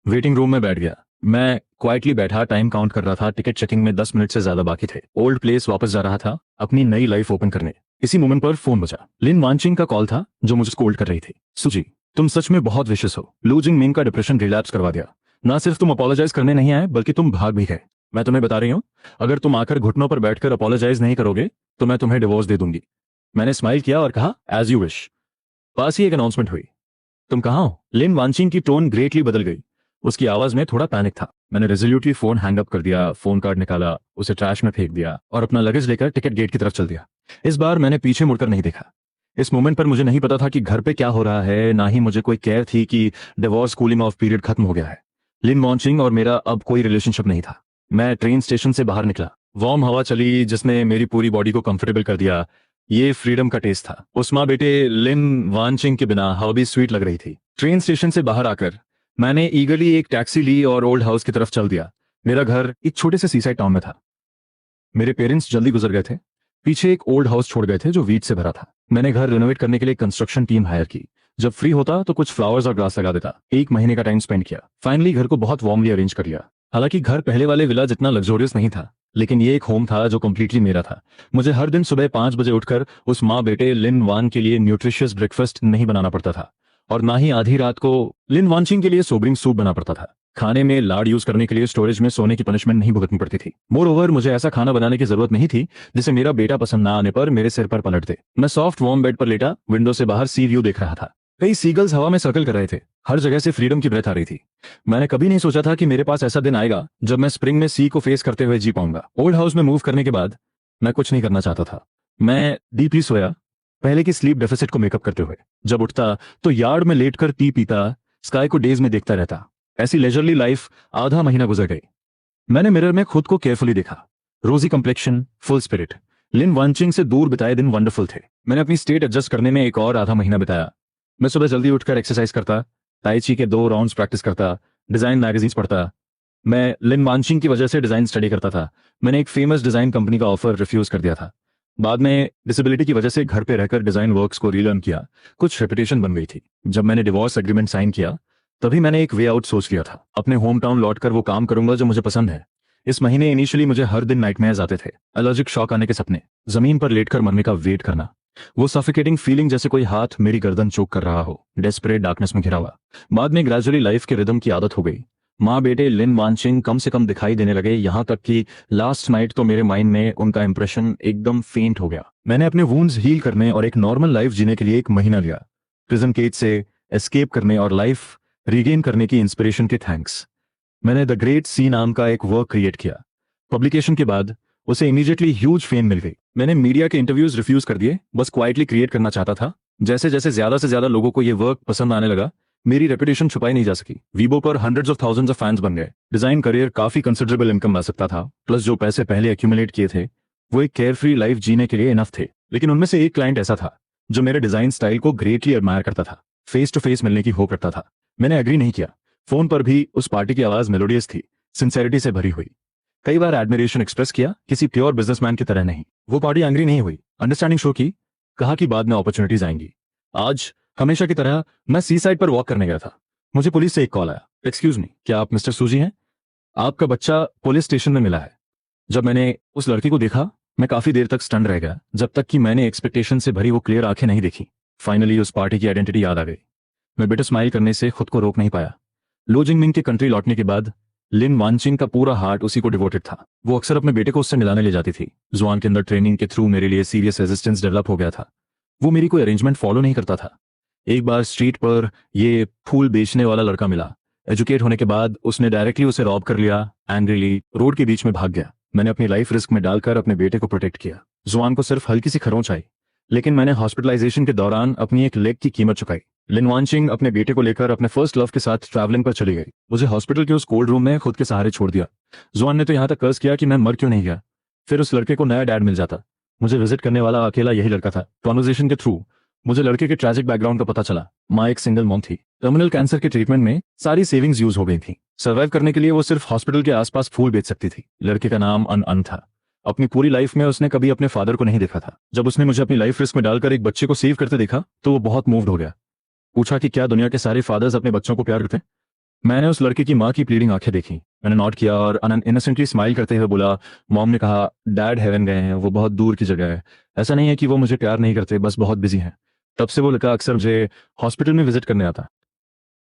वेटिंग रूम में बैठ गया। मैं क्वाइटली बैठा टाइम काउंट कर रहा था। टिकट चेकिंग में 10 मिनट से ज्यादा बाकी थे। ओल्ड प्लेस वापस जा रहा था अपनी नई लाइफ ओपन करने। इसी मोमेंट पर फोन बजा। लिन वानचिंग का कॉल था जो मुझे स्कोल्ड कर रही थी। सुजी, तुम सच में बहुत विशेष हो। लू जिंगमिंग का डिप्रेशन रिलैप्स करवा दिया। ना सिर्फ तुम अपोलोजाइज करने नहीं आए बल्कि तुम भाग भी गए। मैं तुम्हें बता रही हूँ, अगर तुम आकर घुटनों पर बैठकर अपोलोजाइज नहीं करोगे तो मैं तुम्हें डिवोर्स दे दूंगी। मैंने स्माइल किया और कहा, एज यू विश। पास ही एक अनाउंसमेंट हुई। तुम कहाँ हो? लिन वानचिंग की टोन ग्रेटली बदल गई। उसकी आवाज में थोड़ा पैनिक था। मैंने रेजोल्यूटली फोन हैंग अप कर दिया, फोन कार्ड निकाला, उसे ट्रैश में फेंक दिया और अपना लगेज लेकर टिकट गेट की तरफ चल दिया। इस बार मैंने पीछे मुड़कर नहीं देखा। इस मोमेंट पर मुझे नहीं पता था कि घर पे क्या हो रहा है, ना ही मुझे कोई केयर थी कि डिवोर्स कूलिंग ऑफ पीरियड खत्म हो गया है। लिन वानचिंग और मेरा अब कोई रिलेशनशिप नहीं था। मैं ट्रेन स्टेशन से बाहर निकला। वार्म हवा चली जिसने मेरी पूरी बॉडी को कंफर्टेबल कर दिया। ये फ्रीडम का टेस्ट था। उस माँ बेटे लिन वानचिंग के बिना हवा भी स्वीट लग रही थी। ट्रेन स्टेशन से बाहर आकर मैंने ईगरली एक टैक्सी ली और ओल्ड हाउस की तरफ चल दिया। मेरा घर एक छोटे से सीसाइड टाउन में था। मेरे पेरेंट्स जल्दी गुजर गए थे। पीछे एक ओल्ड हाउस छोड़ गए थे जो वीट से भरा था। मैंने घर रिनोवेट करने के लिए कंस्ट्रक्शन टीम हायर की। जब फ्री होता तो कुछ फ्लावर्स और ग्रास लगा देता। 1 महीने का टाइम स्पेंड किया। फाइनली घर को बहुत वार्मली अरेंज कर लिया। हालांकि घर पहले वाले विला जितना लग्जोरियस नहीं था, लेकिन ये एक होम था जो कंप्लीटली मेरा था। मुझे हर दिन सुबह 5 बजे उठकर उस माँ बेटे लिन वान के लिए न्यूट्रिशियस ब्रेकफास्ट नहीं बनाना पड़ता था और ना ही आधी रात को लिन वानचिंग के लिए सोबरिंग सूप बना पड़ता था। खाने में लाड यूज करने के लिए स्टोरेज में सोने की पनिशमेंट नहीं भुगतनी पड़ती थी। मोर ओवर मुझे ऐसा खाना बनाने की जरूरत नहीं थी जिसे मेरा बेटा पसंद ना आने पर मेरे सिर पर पलट दे। मैं सॉफ्ट वार्म बेड पर लेटा विंडो से बाहर सी व्यू देख रहा था। कई सीगल्स हवा में सर्कल कर रहे थे। हर जगह से फ्रीडम की ब्रेथ आ रही थी। मैंने कभी नहीं सोचा था कि मेरे पास ऐसा दिन आएगा जब मैं स्प्रिंग में सी को फेस करते हुए जी पाऊंगा। ओल्ड हाउस में मूव करने के बाद मैं कुछ नहीं करना चाहता था। मैं डीपली सोया, पहले की स्लीप डेफिसिट को मेकअप करते हुए। जब उठता तो यार्ड में लेटकर टी पीता, स्काई को डेज में देखता रहता। ऐसी लेजरली लाइफ आधा महीना गुजर गई। मैंने मिरर में खुद को केयरफुली देखा। रोजी कंप्लेक्शन, फुल स्पिरिट। लिन वानचिंग से दूर बिताए दिन वंडरफुल थे। मैंने अपनी स्टेट एडजस्ट करने में एक और आधा महीना बिताया। मैं सुबह जल्दी उठकर एक्सरसाइज करता, ताई ची के 2 राउंड्स प्रैक्टिस करता, डिजाइन मैगजीन्स पढ़ता। मैं लिन वानचिंग की वजह से डिजाइन स्टडी करता था। मैंने एक फेमस डिजाइन कंपनी का ऑफर रिफ्यूज कर दिया था। बाद में डिसेबिलिटी की वजह से घर पे रहकर डिजाइन वर्क्स को रीलर्न किया। कुछ रेपुटेशन बन गई थी। जब मैंने डिवोर्स एग्रीमेंट साइन किया तभी मैंने एक वे आउट सोच लिया था। अपने होम टाउन लौटकर वो काम करूंगा जो मुझे पसंद है। इस महीने इनिशियली मुझे हर दिन नाइटमेयर्स आते थे। एलर्जिक शॉक आने के सपने, जमीन पर लेटकर मरने का वेट करना, वो सफिकेटिंग फीलिंग जैसे कोई हाथ मेरी गर्दन चोक कर रहा हो, डेस्परेट डार्कनेस में घिरा हुआ। बाद में ग्रेजुअली लाइफ के रिदम की आदत हो गई। माँ बेटे लिन वानचिंग कम से कम दिखाई देने लगे, यहाँ तक कि लास्ट नाइट तो मेरे माइंड में उनका इंप्रेशन एकदम फेंट हो गया। मैंने अपने वुंड्स हील करने और एक नॉर्मल लाइफ जीने के लिए 1 महीना लिया। प्रिजन केज से एस्केप करने और लाइफ रीगेन करने की इंस्पिरेशन के थैंक्स। मैंने द ग्रेट सी नाम का एक वर्क क्रिएट किया। पब्लिकेशन के बाद उसे इमीडिएटली ह्यूज फेम मिल गई। मैंने मीडिया के इंटरव्यूज रिफ्यूज कर दिए, बस क्वाइटली क्रिएट करना चाहता था। जैसे जैसे ज्यादा से ज्यादा लोगों को ये वर्क पसंद आने लगा, मेरी रेपुटेशन छुपाई नहीं जा सकी। वीबो पर hundreds of thousands of fans बन गए। डिजाइन करियर काफी कंसिडरेबल इनकम ला सकता था, प्लस जो पैसे पहले एक्यूमुलेट किए थे वो एक केयर फ्री लाइफ जीने के लिए इनफ थे। लेकिन उनमें से एक क्लाइंट ऐसा था जो मेरे डिजाइन स्टाइल को ग्रेटली एडमायर करता था, फेस टू फेस मिलने की होप रखता था। मैंने एग्री नहीं किया। फोन पर भी उस पार्टी की आवाज मेलोडियस थी, सिंसेरिटी से भरी हुई। कई बार एडमिरेशन एक्सप्रेस किया, किसी प्योर बिजनेसमैन की तरह नहीं। वो पार्टी एंग्री नहीं हुई, अंडरस्टैंडिंग शो की, कहा कि बाद में अपॉर्चुनिटीज आएंगी। आज हमेशा की तरह मैं सी साइड पर वॉक करने गया था। मुझे पुलिस से एक कॉल आया। एक्सक्यूज मी, क्या आप मिस्टर सूजी हैं? आपका बच्चा पुलिस स्टेशन में मिला है। जब मैंने उस लड़की को देखा, मैं काफी देर तक स्टन रह गया, जब तक कि मैंने एक्सपेक्टेशन से भरी वो क्लियर आंखें नहीं देखी। फाइनली उस पार्टी की आइडेंटिटी याद आ गई। मैं बिटर स्माइल करने से खुद को रोक नहीं पाया। लो जिंगमिंग के कंट्री लौटने के बाद लिन वानचिंग का पूरा हार्ट उसी को डिवोटेड था। वो अक्सर अपने बेटे को उससे मिलाने ले जाती थी। जुआन के अंदर ट्रेनिंग के थ्रू मेरे लिए सीरियस रेजिस्टेंस डेवलप हो गया था। वो मेरी कोई अरेंजमेंट फॉलो नहीं करता था। एक बार स्ट्रीट पर ये फूल बेचने वाला लड़का मिला। एजुकेट होने के बाद उसने डायरेक्टली उसे रॉब कर लिया। एंग्रीली रोड के बीच में भाग गया। मैंने अपनी लाइफ रिस्क में डालकर अपने बेटे को प्रोटेक्ट किया। जुआन को सिर्फ हल्की सी खरोंच आई, लेकिन मैंने हॉस्पिटलाइजेशन के दौरान अपनी एक लेग की कीमत चुकाई। लिन वानचिंग अपने बेटे को लेकर अपने फर्स्ट लव के साथ ट्रैवलिंग पर चली गई। मुझे हॉस्पिटल के उस कोल्ड रूम में खुद के सहारे छोड़ दिया। जुआन ने तो यहाँ तक कर्ज किया कि मैं मर क्यों नहीं गया। फिर उस लड़के को नया डैड मिल जाता। मुझे विजिट करने वाला अकेला यही लड़का था। कॉन्वर्सेशन के थ्रू मुझे लड़के के ट्रैजिक बैकग्राउंड का पता चला। माँ एक सिंगल मॉम थी। टर्मिनल कैंसर के ट्रीटमेंट में सारी सेविंग्स यूज हो गई थी। सर्वाइव करने के लिए वो सिर्फ हॉस्पिटल के आसपास फूल बेच सकती थी। लड़के का नाम अन था। अपनी पूरी लाइफ में उसने कभी अपने फादर को नहीं देखा था। जब उसने मुझे अपनी लाइफ रिस्क में डालकर एक बच्चे को सेव करते देखा तो वो बहुत मूव्ड हो गया। पूछा कि क्या दुनिया के सारे फादर्स अपने बच्चों को प्यार करते हैं। मैंने उस लड़के की माँ की प्लीडिंग आंखें देखी। मैंने नोट किया और अनन इनोसेंटली स्माइल करते हुए बोला, मॉम ने कहा डैड हेवन गए हैं, वो बहुत दूर की जगह है। ऐसा नहीं है कि वो मुझे प्यार नहीं करते, बस बहुत बिजी हैं। तब से वो लड़का अक्सर मुझे हॉस्पिटल में विजिट करने आता।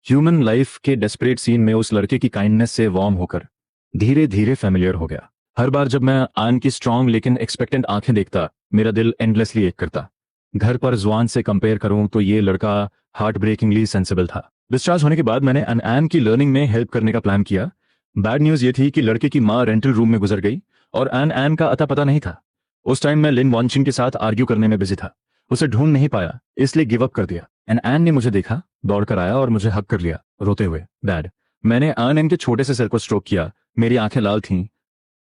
ह्यूमन लाइफ के डेस्परेट सीन में उस लड़के की काइंडनेस से वार्म होकर धीरे धीरे फेमिलियर हो गया। हर बार जब मैं आन की स्ट्रांग लेकिन एक्सपेक्टेंट आंखें देखता, मेरा दिल एंडलेसली एक करता। घर पर जुआन से कंपेयर करूं तो ये लड़का हार्ट ब्रेकिंगली सेंसिबल था। डिस्चार्ज होने के बाद मैंने एन की लर्निंग में हेल्प करने का प्लान किया। बैड न्यूज ये थी कि लड़के की माँ रेंटल रूम में गुजर गई और एन का अता पता नहीं था। उस टाइम मैं लिन वॉन्चिंग के साथ आर्ग्यू करने में बिजी था। उसे ढूंढ नहीं पाया, इसलिए गिव अप कर दिया। एन ने मुझे देखा, दौड़कर आया और मुझे हक कर लिया रोते हुए। डैड, मैंने एन के छोटे से सिर को स्ट्रोक किया। मेरी आंखें लाल थीं।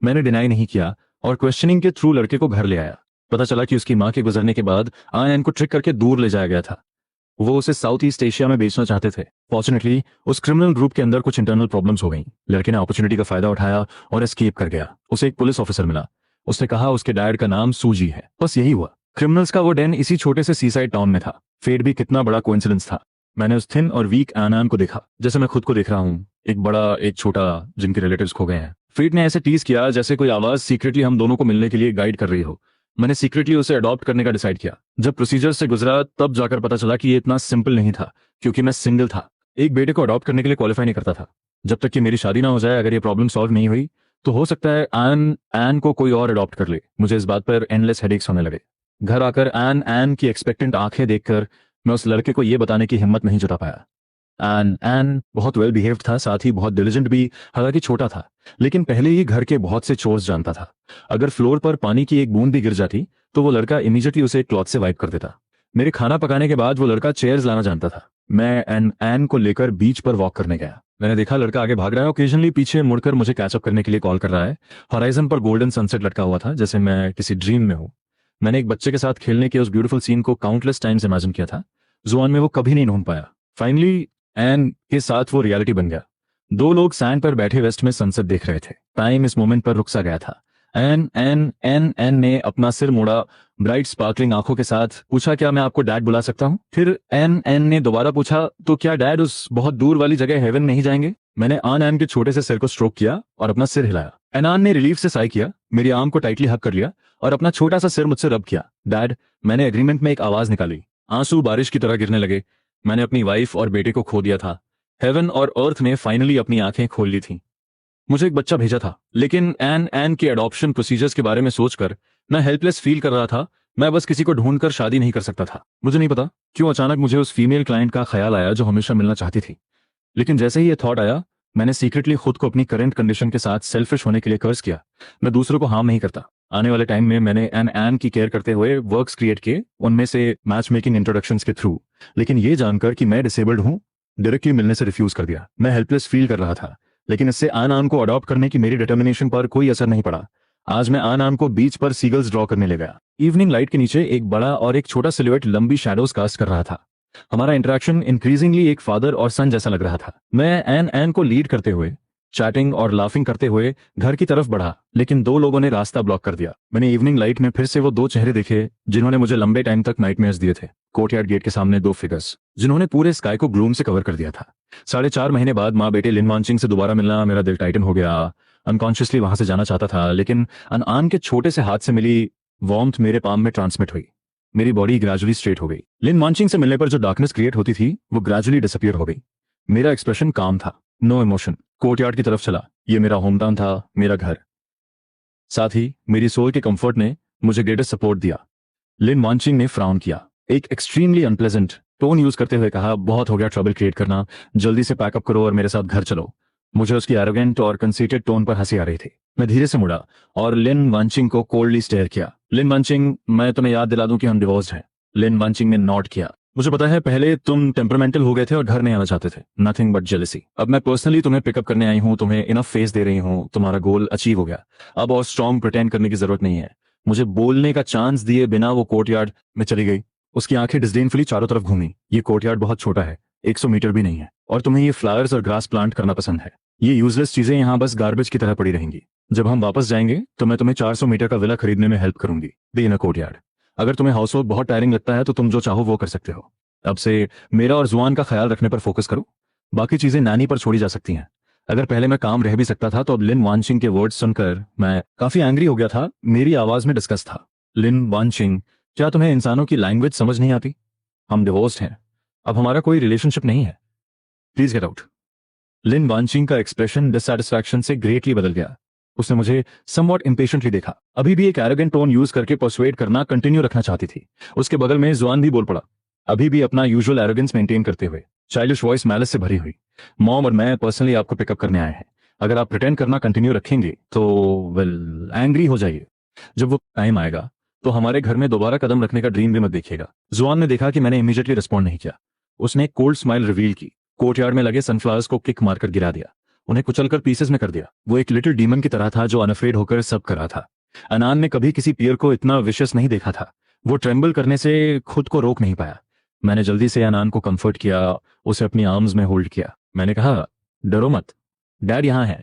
मैंने डिनाई नहीं किया और क्वेश्चनिंग के थ्रू लड़के को घर ले आया। पता चला कि उसकी मां के गुजरने के बाद आयन को ट्रिक करके दूर ले जाया गया था। वो उसे साउथ ईस्ट एशिया में बेचना चाहते थे। फॉर्चुनेटली उस क्रिमिनल ग्रुप के अंदर कुछ इंटरनल प्रॉब्लम्स हो गई। लड़के ने अपॉर्चुनिटी का फायदा उठाया और एस्केप कर गया। उसे एक पुलिस ऑफिसर मिला। उसने कहा उसके डैड का नाम सूजी है। बस यही हुआ। क्रिमिनल्स का वो डेन इसी छोटे से सीसाइड टाउन में था। फेट भी कितना बड़ा कोइंसिडेंस था। मैंने उस थिन और वीक एन को देखा जैसे मैं खुद को देख रहा हूँ, एक बड़ा एक छोटा, जिनके रिलेटिव्स खो गए हैं। फेट ने ऐसे टीज किया जैसे कोई आवाज सीक्रेटली हम दोनों को मिलने के लिए गाइड कर रही हो। मैंने सीक्रेटली उसे अडॉप्ट करने का डिसाइड किया। जब प्रोसीजर से गुजरा तब जाकर पता चला कि ये इतना सिंपल नहीं था, क्योंकि मैं सिंगल था। एक बेटे को अडॉप्ट करने के लिए क्वालिफाई नहीं करता था। जब तक कि मेरी शादी ना हो जाए, अगर ये प्रॉब्लम सॉल्व नहीं हुई तो हो सकता है एन को कोई और अडॉप्ट कर ले। मुझे इस बात पर एंडलेस हेडेक्स होने लगे। घर आकर एन की एक्सपेक्टेंट आंखें देखकर मैं उस लड़के को यह बताने की हिम्मत नहीं जुटा पाया। एन बहुत वेल बिहेव्ड था, साथ ही बहुत डिलिजेंट भी। हालांकि छोटा था, लेकिन पहले ही घर के बहुत से चोर्स जानता था। अगर फ्लोर पर पानी की एक बूंद भी गिर जाती तो वो लड़का इमीडिएटली उसे क्लॉथ से वाइप कर देता। मेरे खाना पकाने के बाद वो लड़का चेयर्स लाना जानता था। मैं एन को लेकर बीच पर वॉक करने गया। मैंने देखा लड़का आगे भाग रहा है, ओकेजनली पीछे मुड़कर मुझे कैचअप करने के लिए कॉल कर रहा है। हॉराइजन पर गोल्डन सनसेट लटका हुआ था, जैसे मैं किसी ड्रीम में हूं। मैंने एक बच्चे के साथ खेलने के उस ब्यूटीफुल सीन को काउंटलेस टाइम्स इमेजिन किया था। जुआन में वो कभी नहीं ढूंढ पाया। फाइनली एन के साथ वो रियलिटी बन गया। दो लोग सैंड पर बैठे वेस्ट में सनसेट देख रहे थे। टाइम इस मोमेंट पर रुक सा गया था। एन ने अपना सिर मोड़ा, ब्राइट स्पार्कलिंग आंखों के साथ पूछा, क्या मैं आपको डैड बुला सकता हूँ? फिर एन ने दोबारा पूछा, तो क्या डैड उस बहुत दूर वाली जगह हेवन नहीं जाएंगे? मैंने एन के छोटे से सिर को स्ट्रोक किया और अपना सिर हिलाया। एनान ने रिलीफ से साई किया, मेरी आर्म को टाइटली हक कर लिया और अपना छोटा सा सिर मुझसे रब किया। डैड, मैंने एग्रीमेंट में एक आवाज निकाली। आंसू बारिश की तरह गिरने लगे। मैंने अपनी वाइफ और बेटे को खो दिया था। हेवन और अर्थ ने फाइनली अपनी आंखें खोल ली थी। मुझे एक बच्चा भेजा था, लेकिन एन के अडॉप्शन प्रोसीजर्स के बारे में सोचकर मैं हेल्पलेस फील कर रहा था। मैं बस किसी को ढूंढकर शादी नहीं कर सकता था। मुझे नहीं पता क्यों अचानक मुझे उस फीमेल क्लाइंट का ख्याल आया जो हमेशा मिलना चाहती थी। लेकिन जैसे ही ये थॉट आया, मैंने सीक्रेटली खुद को अपनी करंट कंडीशन के साथ सेल्फिश होने के लिए कर्ज किया। मैं दूसरों को हार्म नहीं करता। आने वाले टाइम में मैंने एन की केयर करते हुए वर्क्स क्रिएट किए, उनमें से मैच मेकिंग इंट्रोडक्शंस के थ्रू। लेकिन ये जानकर कि मैं डिसेबल्ड हूं, डायरेक्टली मिलने से रिफ्यूज कर दिया। मैं हेल्पलेस फील कर रहा था, लेकिन इससे आन को अडॉप्ट करने की मेरी डिटर्मिनेशन पर कोई असर नहीं पड़ा। आज मैं आन को बीच पर सीगल्स ड्रॉ करने ले गया। इवनिंग लाइट के नीचे एक बड़ा और एक छोटा सिलुएट लंबी शैडोज कास्ट कर रहा था। हमारा इंटरेक्शन इंक्रीजिंगली एक फादर और सन जैसा लग रहा था। मैं एन को लीड करते हुए, चैटिंग और लाफिंग करते हुए घर की तरफ बढ़ा, लेकिन दो लोगों ने रास्ता ब्लॉक कर दिया। मैंने इवनिंग लाइट में फिर से वो दो चेहरे देखे जिन्होंने मुझे लंबे टाइम तक नाइटमेयर्स दिए थे। कोर्टयार्ड गेट के सामने दो फिगर्स जिन्होंने पूरे स्काई को ग्लूम से कवर कर दिया था। 4.5 महीने बाद माँ बेटे लिन वांचिंग से दोबारा मिलना, मेरा दिल टाइटन हो गया। अनकॉन्शियसली वहां से जाना चाहता था, लेकिन आन के छोटे से हाथ से मिली वार्मथ मेरे पाम में ट्रांसमिट हुई। मेरी बॉडी ग्रेजुअली स्ट्रेट हो गई। लिन वांचिंग से मिलने पर जो डार्कनेस क्रिएट होती थी वो ग्रेजुअली डिसअपियर हो गई। मेरा एक्सप्रेशन काम था, नो इमोशन। कोर्टयार्ड की तरफ चला। ये मेरा होम टाउन था, मेरा घर। साथ ही मेरी सोल के कंफर्ट ने मुझे ग्रेटेस्ट सपोर्ट दिया। लिन वांचिंग ने फ्राउन किया, एक एक्सट्रीमली अनप्लेजेंट टोन यूज करते हुए कहा, बहुत हो गया ट्रबल क्रिएट करना, जल्दी से पैकअप करो और मेरे साथ घर चलो। मुझे उसकी एरोगेंट और कंसीटेड टोन पर हंसी आ रही थी। मैं धीरे से मुड़ा और लिन वांचिंग को कोल्डली स्टेयर किया। लिन वांचिंग, मैं तुम्हें याद दिला दूं कि हम डिवोर्स्ड हैं। लिन वांचिंग ने नॉट किया। मुझे पता है पहले तुम टेम्परामेंटल हो गए थे और घर नहीं आना चाहते थे, नथिंग बट जेलसी। अब मैं पर्सनली तुम्हें पिकअप करने आई हूं, तुम्हें इनफ फेस दे रही हूं, तुम्हारा गोल अचीव हो गया। अब और स्ट्रॉन्ग प्रिटेंड करने की जरूरत नहीं है। मुझे बोलने का चांस दिए बिना वो कोर्टयार्ड में चली गई। उसकी आंखें डिस्डेनफुली चारों तरफ घूमी। ये कोर्टयार्ड बहुत छोटा है, 100 मीटर भी नहीं है, और तुम्हें ये फ्लावर्स और ग्रास प्लांट करना पसंद है। ये यूजलेस चीजें यहाँ बस गार्बेज की तरह पड़ी रहेंगी। जब हम वापस जाएंगे तो मैं तुम्हें 400 मीटर का विला खरीदने में हेल्प करूंगी, बी इन अ कोर्टयार्ड। अगर तुम्हें हाउस वर्क बहुत टायरिंग लगता है तो तुम जो चाहो वो कर सकते हो। अब से मेरा और जुआन का ख्याल रखने पर फोकस करो, बाकी चीजें नानी पर छोड़ी जा सकती हैं। अगर पहले मैं काम रह भी सकता था तो अब लिन वानचिंग के वर्ड्स सुनकर मैं काफी एंग्री हो गया था। मेरी आवाज में डिस्कस था। लिन वानचिंग, क्या तुम्हें इंसानों की लैंग्वेज समझ नहीं आती? हम डिवोर्स्ड हैं, अब हमारा कोई रिलेशनशिप नहीं है। Please get out. Lin Wanqing का एक्सप्रेशन डिससैटिस्फैक्शन से ग्रेटली बदल गया। उसने मुझे समवॉट इम्पेशेंटली देखा, अभी भी एक एरोगेंट टोन यूज करके पर्सुएड करना कंटिन्यू रखना चाहती थी। उसके बगल में जुआन भी बोल पड़ा, अभी भी अपना यूजुअल एरोगेंस मेंटेन करते हुए, चाइल्डिश वॉइस मैलिस से भरी हुई। मॉम और मैं पर्सनली आपको पिकअप करने आए हैं। अगर आप प्रिटेंड करना कंटिन्यू रखेंगे तो वेल एंग्री हो जाइए। जब वो टाइम आएगा तो हमारे घर में दोबारा कदम रखने का ड्रीम भी मत देखिएगा। जुआन ने देखा कि मैंने इमीडिएटली रिस्पॉन्ड नहीं किया। उसने एक कोल्ड स्माइल रिवील की, कोर्टयार्ड में लगे सनफ्लावर्स को किक मारकर गिरा दिया, उन्हें कुचलकर पीसेस में कर दिया। वो एक लिटिल डीमन की तरह था जो अनअफ्रेड होकर सब कर रहा था। अनान ने कभी किसी पियर को इतना विशस नहीं देखा था। वो ट्रेम्बल करने से खुद को रोक नहीं पाया। मैंने जल्दी से अनान को कंफर्ट किया, उसे अपनी आर्म्स में होल्ड किया। मैंने कहा, डरो मत, डैड यहाँ है।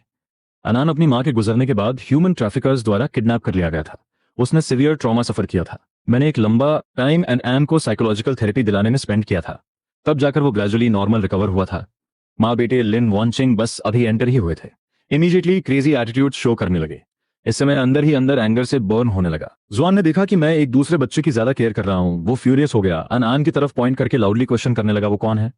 अनान अपनी माँ के गुजरने के बाद ह्यूमन ट्रैफिकर्स द्वारा किडनैप कर लिया गया था। उसने सिवियर ट्रॉमा सफर किया था। मैंने एक लंबा टाइम एंड एम को साइकोलॉजिकल थेरेपी दिलाने में स्पेंड किया था, तब जाकर वो ग्रेजुअली नॉर्मल रिकवर हुआ था। माँ बेटे लिन वानचिंग बस अभी एंटर ही हुए थे। इमीडिएटली क्रेजी एटीट्यूड शो करने लगे। इस समय अंदर ही अंदर एंगर से बर्न होने लगा। जुआन ने देखा कि मैं एक दूसरे बच्चे की ज्यादा केयर कर रहा हूँ। वो फ्यूरियस हो गया, अनआन की तरफ पॉइंट करके लाउडली क्वेश्चन करने लगा, वो कौन है?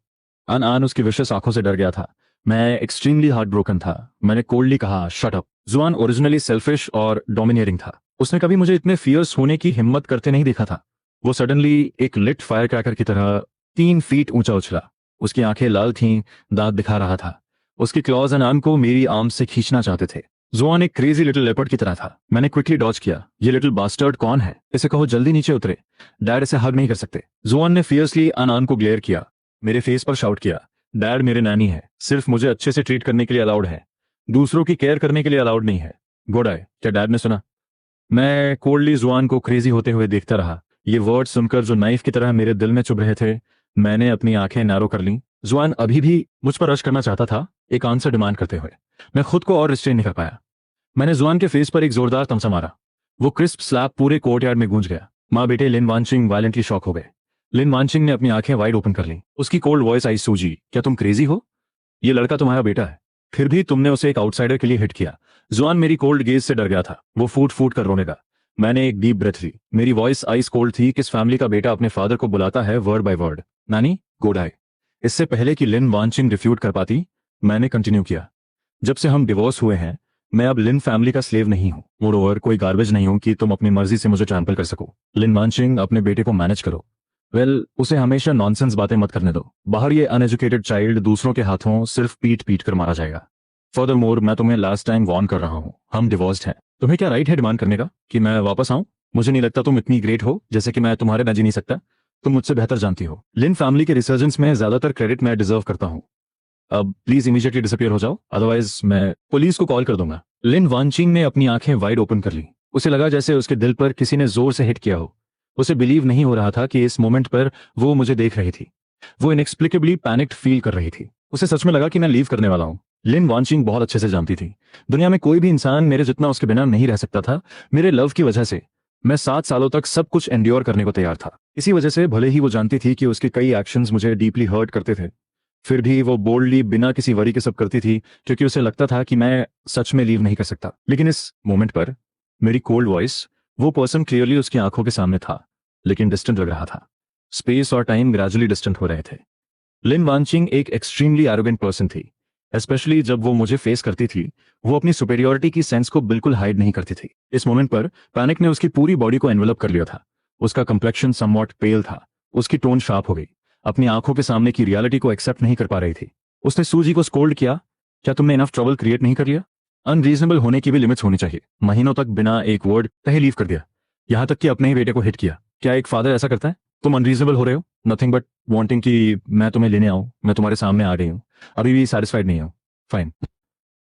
अनआन उसकी विशेष आंखों से डर गया था। मैं एक्सट्रीमली हार्ट ब्रोकन था। मैंने कोल्डली कहा, शट अप। जुआन ओरिजिनली सेल्फिश और डोमिनियरिंग था। उसने कभी मुझे इतने फियर्स होने की हिम्मत करते नहीं देखा था। वो सडनली एक लिट फायर क्रैकर की तरह 3 फीट ऊंचा उछला। उसकी आंखें लाल थीं, दांत दिखा रहा था। उसकी क्लॉज अनान को मेरी आर्म से खींचना चाहते थे। जुआन एक क्रेजी लिटिल लेपर्ड की तरह था। मैंने क्विकली डॉज किया। ये लिटिल बास्टर्ड कौन है? इसे कहो जल्दी नीचे उतरे। डैड इसे हग नहीं कर सकते। जुआन ने फियर्सली अनान को ग्लेयर किया, मेरे फेस पर शाउट किया, डैड मेरे नानी है, सिर्फ मुझे अच्छे से ट्रीट करने के लिए अलाउड है, दूसरों की केयर करने के लिए अलाउड नहीं है। Good I. क्या डैड ने सुना? मैं कोल्डली जुआन को क्रेजी होते हुए देखता रहा। ये वर्ड सुनकर जो नाइफ की तरह मेरे दिल में चुभ रहे थे, मैंने अपनी आंखें नैरो कर लीं। जुआन अभी भी मुझ पर रश करना चाहता था, एक आंसर डिमांड करते हुए। मैं खुद को और रिस्ट्रेन नहीं कर पाया। मैंने जुआन के फेस पर एक जोरदार तमसा मारा। वो क्रिस्प स्लैप पूरे कोर्टयार्ड में गूंज गया। माँ बेटे लिन वानचिंग वायलेंटली शॉक हो गए। लिन वानचिंग ने अपनी आंखें वाइड ओपन कर लीं। उसकी कोल्ड वॉइस आई, सूजी, क्या तुम क्रेजी हो? ये लड़का तुम्हारा बेटा है, फिर भी तुमने उसे एक आउटसाइडर के लिए हिट किया। जुआन मेरी कोल्ड गेज से डर गया था। वो फूट फूट कर रोने लगा। मैंने एक डीप ब्रेथ ली। मेरी वॉइस आइस कोल्ड थी। किस फैमिली का बेटा अपने फादर को बुलाता है वर्ड बाय वर्ड? नानी, गुड आई। इससे पहले कि लिन वानचिंग रिफ्यूट कर पाती, मैंने कंटिन्यू किया, जब से हम डिवोर्स हुए हैं मैं अब लिन फैमिली का स्लेव नहीं हूं। मोरओवर कोई गार्बेज नहीं हूं कि तुम अपनी मर्जी से मुझे ट्रैम्पल कर सको। लिन वानचिंग, अपने बेटे को मैनेज करो। उसे हमेशा नॉनसेंस बातें मत करने दो। बाहर ये अनएजुकेटेड चाइल्ड दूसरों के हाथों सिर्फ पीट पीट कर मारा जाएगा। फर्दरमोर, मैं तुम्हें लास्ट टाइम वार्न कर रहा हूं, हम डिवोर्स्ड हैं। तुम्हें क्या राइट है डिमांड करने का कि मैं वापस आऊं? मुझे नहीं लगता तुम इतनी ग्रेट हो जैसे कि मैं तुम्हारे में जी नहीं सकता। तुम मुझसे बेहतर जानती हो। लिन फैमिली के रिसर्जेंस में ज्यादातर क्रेडिट मैं डिजर्व करता हूं। अब प्लीज इमीडिएटली डिसअपियर हो जाओ, अदरवाइज मैं पुलिस को कॉल कर दूंगा। लिन वानचिंग ने अपनी आंखें वाइड ओपन कर ली। उसे लगा जैसे उसके दिल पर किसी ने जोर से हिट किया हो। उसे बिलीव नहीं हो रहा था कि इस मोमेंट पर वो मुझे देख रही थी। वो इनएक्सप्लिकेबली पैनिक्ड फील कर रही थी। उसे सच में लगा कि मैं लीव करने वाला हूं। लिन वानचिंग बहुत अच्छे से जानती थी, दुनिया में कोई भी इंसान मेरे जितना उसके बिना नहीं रह सकता था। मेरे लव की वजह से मैं 7 सालों तक सब कुछ एंड्योर करने को तैयार था। इसी वजह से भले ही वो जानती थी कि उसके कई एक्शंस मुझे डीपली हर्ट करते थे, फिर भी वो बोल्डली बिना किसी वरी के सब करती थी, क्योंकि उसे लगता था कि मैं सच में लीव नहीं कर सकता। लेकिन इस मोमेंट पर मेरी कोल्ड वॉइस, वो पर्सन क्लियरली उसकी आंखों के सामने था, लेकिन डिस्टेंट लग रहा था। स्पेस और टाइम ग्रेजुअली डिस्टेंट हो रहे थे। लिन वानचिंग एक एक्सट्रीमली एरोगेंट पर्सन थी, स्पेशली जब वो मुझे फेस करती थी। वो अपनी सुपेरियोरिटी की सेंस को बिल्कुल हाइड नहीं करती थी। इस मोमेंट पर पैनिक ने उसकी पूरी बॉडी को एनवेलप कर लिया था। उसका कंप्लेक्शन समवॉट पेल था, उसकी टोन शार्प हो गई, अपनी आंखों के सामने की रियलिटी को एक्सेप्ट नहीं कर पा रही थी। उसने सूजी को स्कोल्ड किया, क्या तुमने इनफ ट्रबल क्रिएट नहीं कर लिया? अनरीजनेबल होने की भी लिमिट्स होनी चाहिए। महीनों तक बिना एक वर्ड कहे लीव कर दिया, यहां तक कि अपने ही बेटे को हिट किया। क्या एक फादर ऐसा करता है? तुम अनरीजनेबल हो रहे हो, नथिंग बट वांटिंग कि मैं तुम्हें लेने आऊं। मैं तुम्हारे सामने आ गई हूं, अभी भी सेटिस्फाइड नहीं हूं। फाइन,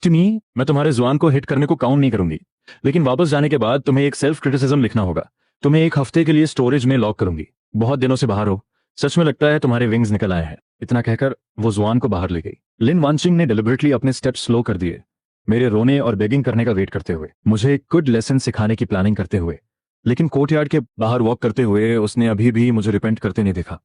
टू मी, मैं तुम्हारे जुआन को हिट करने को काउंट नहीं करूंगी, लेकिन वापस जाने के बाद तुम्हें एक सेल्फ क्रिटिसिज्म लिखना होगा। तुम्हें 1 हफ्ते के लिए स्टोरेज में लॉक करूंगी। बहुत दिनों से बाहर हो, सच में लगता है तुम्हारे विंग्स निकल आए हैं। इतना कहकर वो जुआन को बाहर ले गई। लिन वांशिंग ने डिलिबरेटली अपने स्टेप्स स्लो कर दिए, मेरे रोने और बेगिंग करने का वेट करते हुए, मुझे एक गुड लेसन सिखाने की प्लानिंग करते हुए। लेकिन कोर्टयार्ड के बाहर वॉक करते हुए उसने अभी भी मुझे रिपेंट करते नहीं देखा।